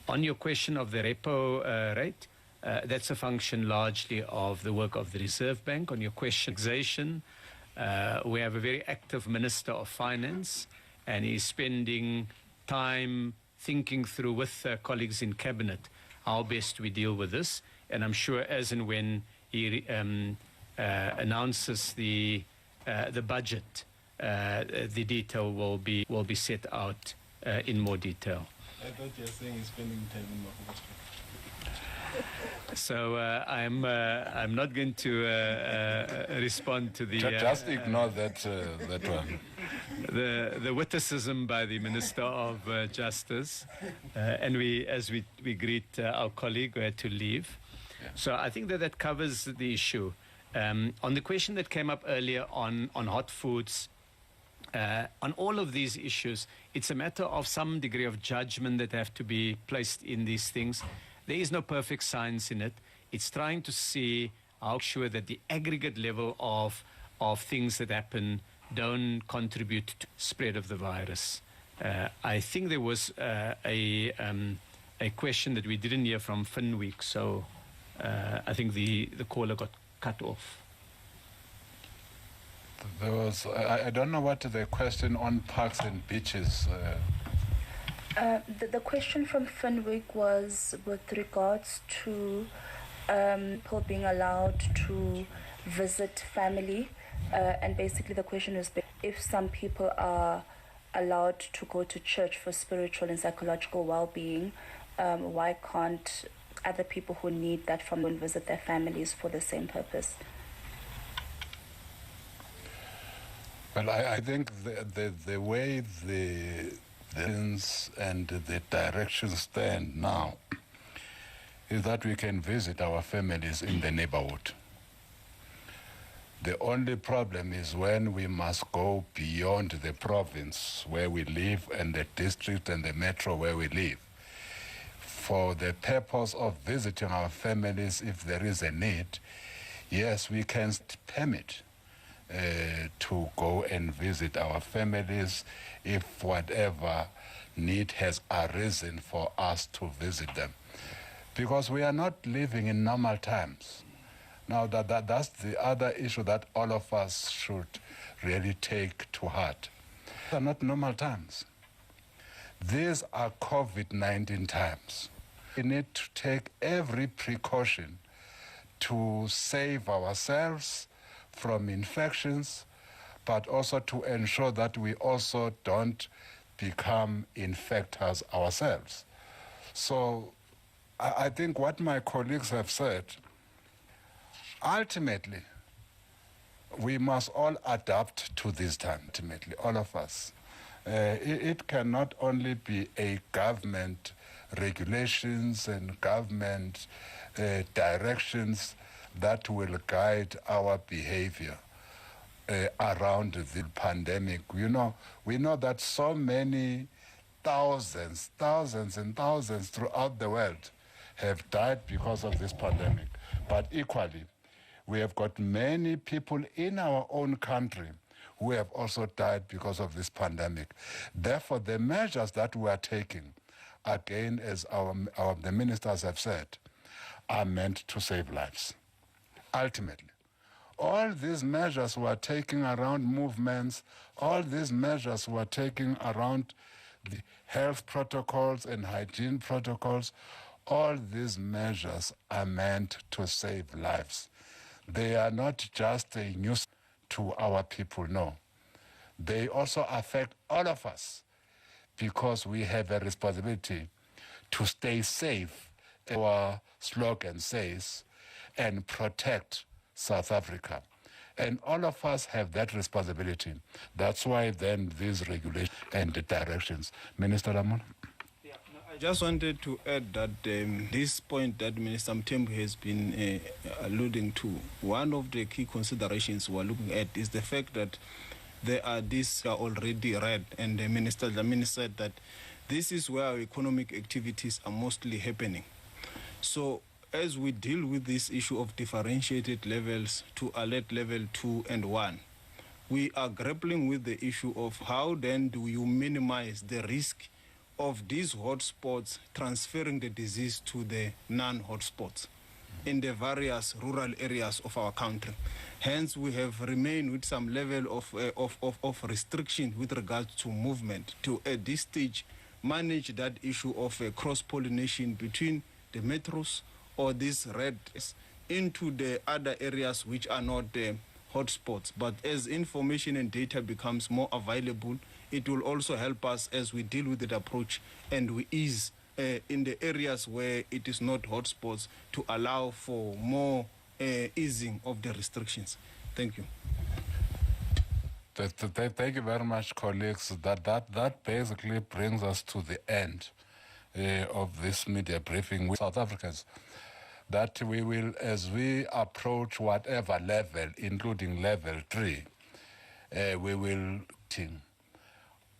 On your question of the repo rate, that's a function largely of the work of the Reserve Bank. On your question, taxation, we have a very active Minister of Finance, and he's spending time thinking through with colleagues in Cabinet how best we deal with this. And I'm sure as and when he announces the budget, the detail will be set out in more detail. I thought you were saying he's spending time in Maputo. So I'm not going to respond to the just ignore that one. The witticism by the Minister of Justice, and as we greet our colleague who had to leave. Yeah. So I think that covers the issue. On the question that came up earlier on hot foods, on all of these issues, it's a matter of some degree of judgment that have to be placed in these things. There is no perfect science in it. It's trying to see how sure that the aggregate level of things that happen don't contribute to spread of the virus. I think there was a question that we didn't hear from Finweek, so I think the caller got cut off. There was, I don't know what the question on parks and beaches. The question from Finweek was with regards to people being allowed to visit family, and basically the question is if some people are allowed to go to church for spiritual and psychological well-being, why can't other people who need that from and visit their families for the same purpose? Well, I think the way the and the directions stand now is that we can visit our families in the neighborhood. The only problem is when we must go beyond the province where we live and the district and the metro where we live. For the purpose of visiting our families, if there is a need, yes, we can permit to go and visit our families if whatever need has arisen for us to visit them. Because we are not living in normal times. Now, that's the other issue that all of us should really take to heart. These are not normal times. These are COVID-19 times. We need to take every precaution to save ourselves from infections, but also to ensure that we also don't become infectors ourselves. So I think what my colleagues have said, ultimately, we must all adapt to this time, ultimately, all of us. It cannot only be a government regulations and government directions that will guide our behavior around the pandemic. You know, we know that so many thousands and thousands throughout the world have died because of this pandemic. But equally, we have got many people in our own country who have also died because of this pandemic. Therefore, the measures that we are taking, again, as the ministers have said, are meant to save lives. Ultimately, all these measures we are taking around movements, all these measures we are taking around the health protocols and hygiene protocols, all these measures are meant to save lives. They are not just a news to our people, no. They also affect all of us because we have a responsibility to stay safe, our slogan says, and protect South Africa. And all of us have that responsibility. That's why then these regulations and the directions. Minister Lamon? I just wanted to add that this point that Minister Mthembu has been alluding to, one of the key considerations we're looking at is the fact that there are these already red, and Minister Dlamini said that this is where our economic activities are mostly happening. So as we deal with this issue of differentiated levels to alert level 2 and 1, we are grappling with the issue of how then do you minimize the risk of these hotspots transferring the disease to the non-hotspots in the various rural areas of our country. Hence, we have remained with some level of restriction with regards to movement to, at this stage, manage that issue of cross-pollination between the metros or these reds into the other areas which are not the hotspots. But as information and data becomes more available, it will also help us as we deal with that approach and we ease in the areas where it is not hotspots to allow for more easing of the restrictions. Thank you. Thank you very much, colleagues. That basically brings us to the end of this media briefing with South Africans. That we will, as we approach whatever level, including level 3, we will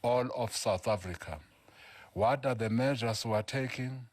all of South Africa. What are the measures we are taking?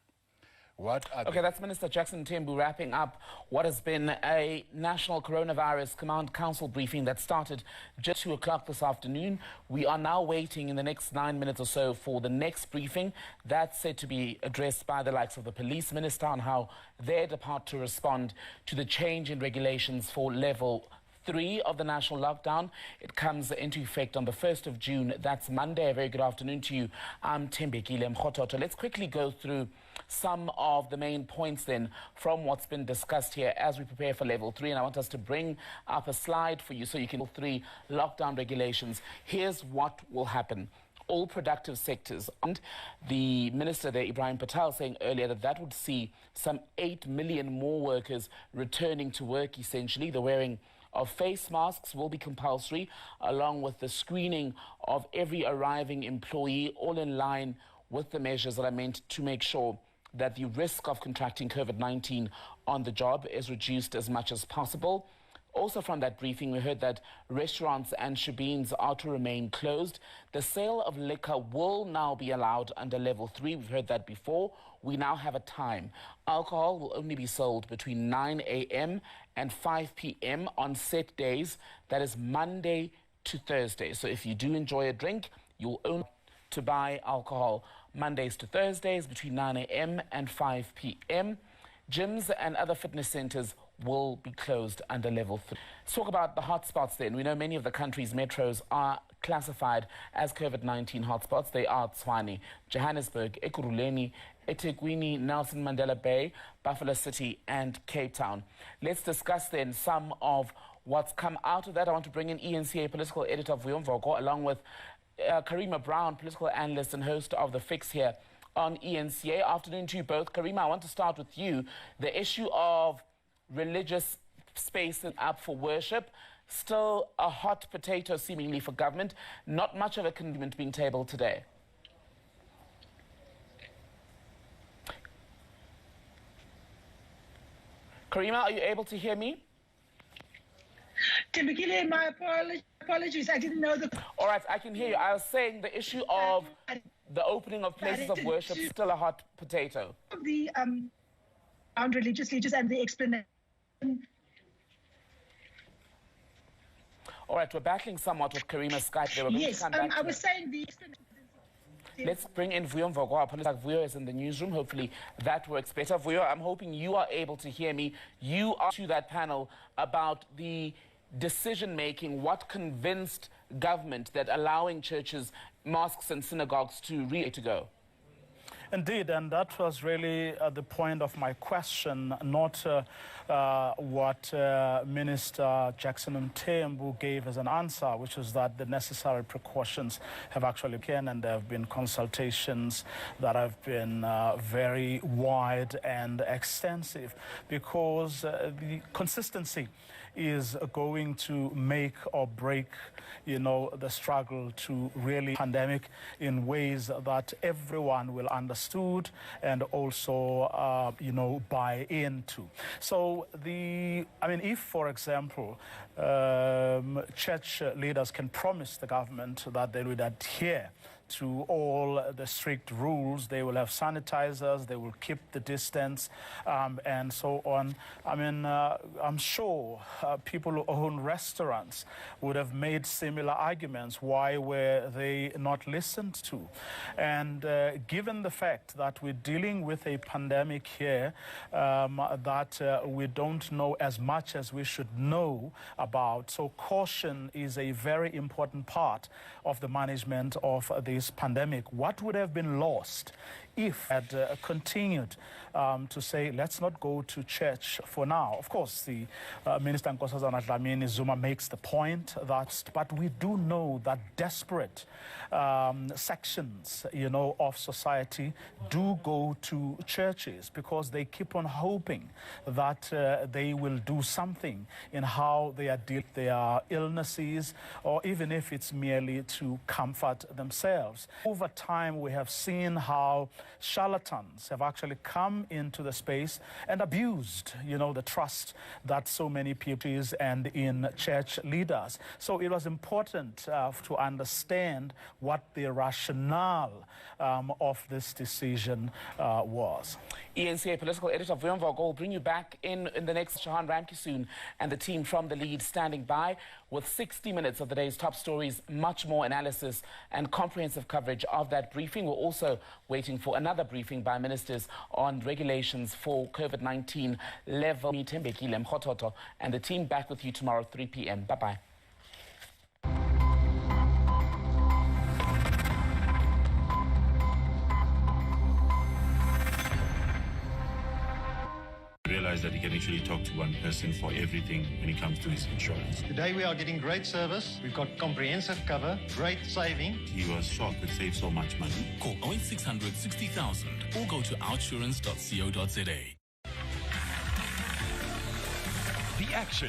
Okay, that's Minister Jackson Mthembu wrapping up what has been a National Coronavirus Command Council briefing that started just 2 o'clock this afternoon. We are now waiting in the next 9 minutes or so for the next briefing. That's said to be addressed by the likes of the Police Minister on how their depart to respond to the change in regulations for level 3 of the national lockdown. It comes into effect on the 1st of June. That's Monday. A very good afternoon to you. I'm Thembekile Mkhototo. Let's quickly go through some of the main points then from what's been discussed here as we prepare for level 3. And I want us to bring up a slide for you so you can 3 lockdown regulations. Here's what will happen. all productive sectors. And the minister there, Ebrahim Patel, saying earlier that that would see some 8 million more workers returning to work, essentially. The wearing of face masks will be compulsory, along with the screening of every arriving employee, all in line with the measures that are meant to make sure that the risk of contracting COVID-19 on the job is reduced as much as possible. Also from that briefing, we heard that restaurants and shebeens are to remain closed. The sale of liquor will now be allowed under level 3. We've heard that before. We now have a time. Alcohol will only be sold between 9 a.m. and 5 p.m. on set days. That is Monday to Thursday. So if you do enjoy a drink, you'll only to buy alcohol Mondays to Thursdays between 9 a.m. and 5 p.m. Gyms and other fitness centers will be closed under level 3. Let's talk about the hotspots then. We know many of the country's metros are classified as COVID-19 hotspots. They are Tshwane, Johannesburg, Ekurhuleni, eThekwini, Nelson Mandela Bay, Buffalo City and Cape Town. Let's discuss then some of what's come out of that. I want to bring in ENCA political editor Ebrahim Patel along with Karima Brown, political analyst and host of The Fix here on ENCA. Afternoon to you both. Karima, I want to start with you. The issue of religious spaces up for worship, still a hot potato seemingly for government. Not much of a commitment being tabled today. Karima, are you able to hear me? Typically, my apologies. I didn't know the... All right, I can hear you. I was saying the issue of the opening of places of worship still a hot potato. The around religious leaders and the explanation. All right, we're battling somewhat with Karima's Skype there. Yes, I was saying the explanation. Let's bring in Vuyo Mvogwa. Vuyo is in the newsroom. Hopefully that works better. Vuyo, I'm hoping you are able to hear me. You are to that panel about the decision-making, what convinced government that allowing churches, mosques and synagogues to go? Indeed, and that was really the point of my question, not what Minister Jackson Mthembu gave as an answer, which is that the necessary precautions have actually been, and there have been consultations that have been very wide and extensive, because the consistency is going to make or break, the struggle to really pandemic in ways that everyone will understood and also, buy into. So if, for example, church leaders can promise the government that they would adhere to all the strict rules, they will have sanitizers, they will keep the distance, and so on. I'm sure people who own restaurants would have made similar arguments. Why were they not listened to? And given the fact that we're dealing with a pandemic here that we don't know as much as we should know about, so caution is a very important part of the management of this pandemic. What would have been lost if had continued to say, let's not go to church for now? Of course, the Minister Nkosazana Dlamini-Zuma makes the point that, but we do know that desperate sections, of society do go to churches because they keep on hoping that they will do something in how they are dealing with their illnesses, or even if it's merely to comfort themselves. Over time, we have seen how charlatans have actually come into the space and abused, the trust that so many people is and in church leaders. So it was important to understand what the rationale of this decision was. ENCA political editor Ebrahim Patel will bring you back in the next. Shahan Ramki soon and the team from the lead standing by with 60 minutes of the day's top stories, much more analysis and comprehensive coverage of that briefing. We're also waiting for another briefing by ministers on regulations for COVID-19 level. Tembekile Mkhototo and the team back with you tomorrow at 3 p.m. Bye-bye. Realize that you can actually actually talk to one person for everything when it comes to his insurance. Today we are getting great service. We've got comprehensive cover, great saving. He was shocked it saved so much money. Call 0800 60,000 or go to outsurance.co.za. The action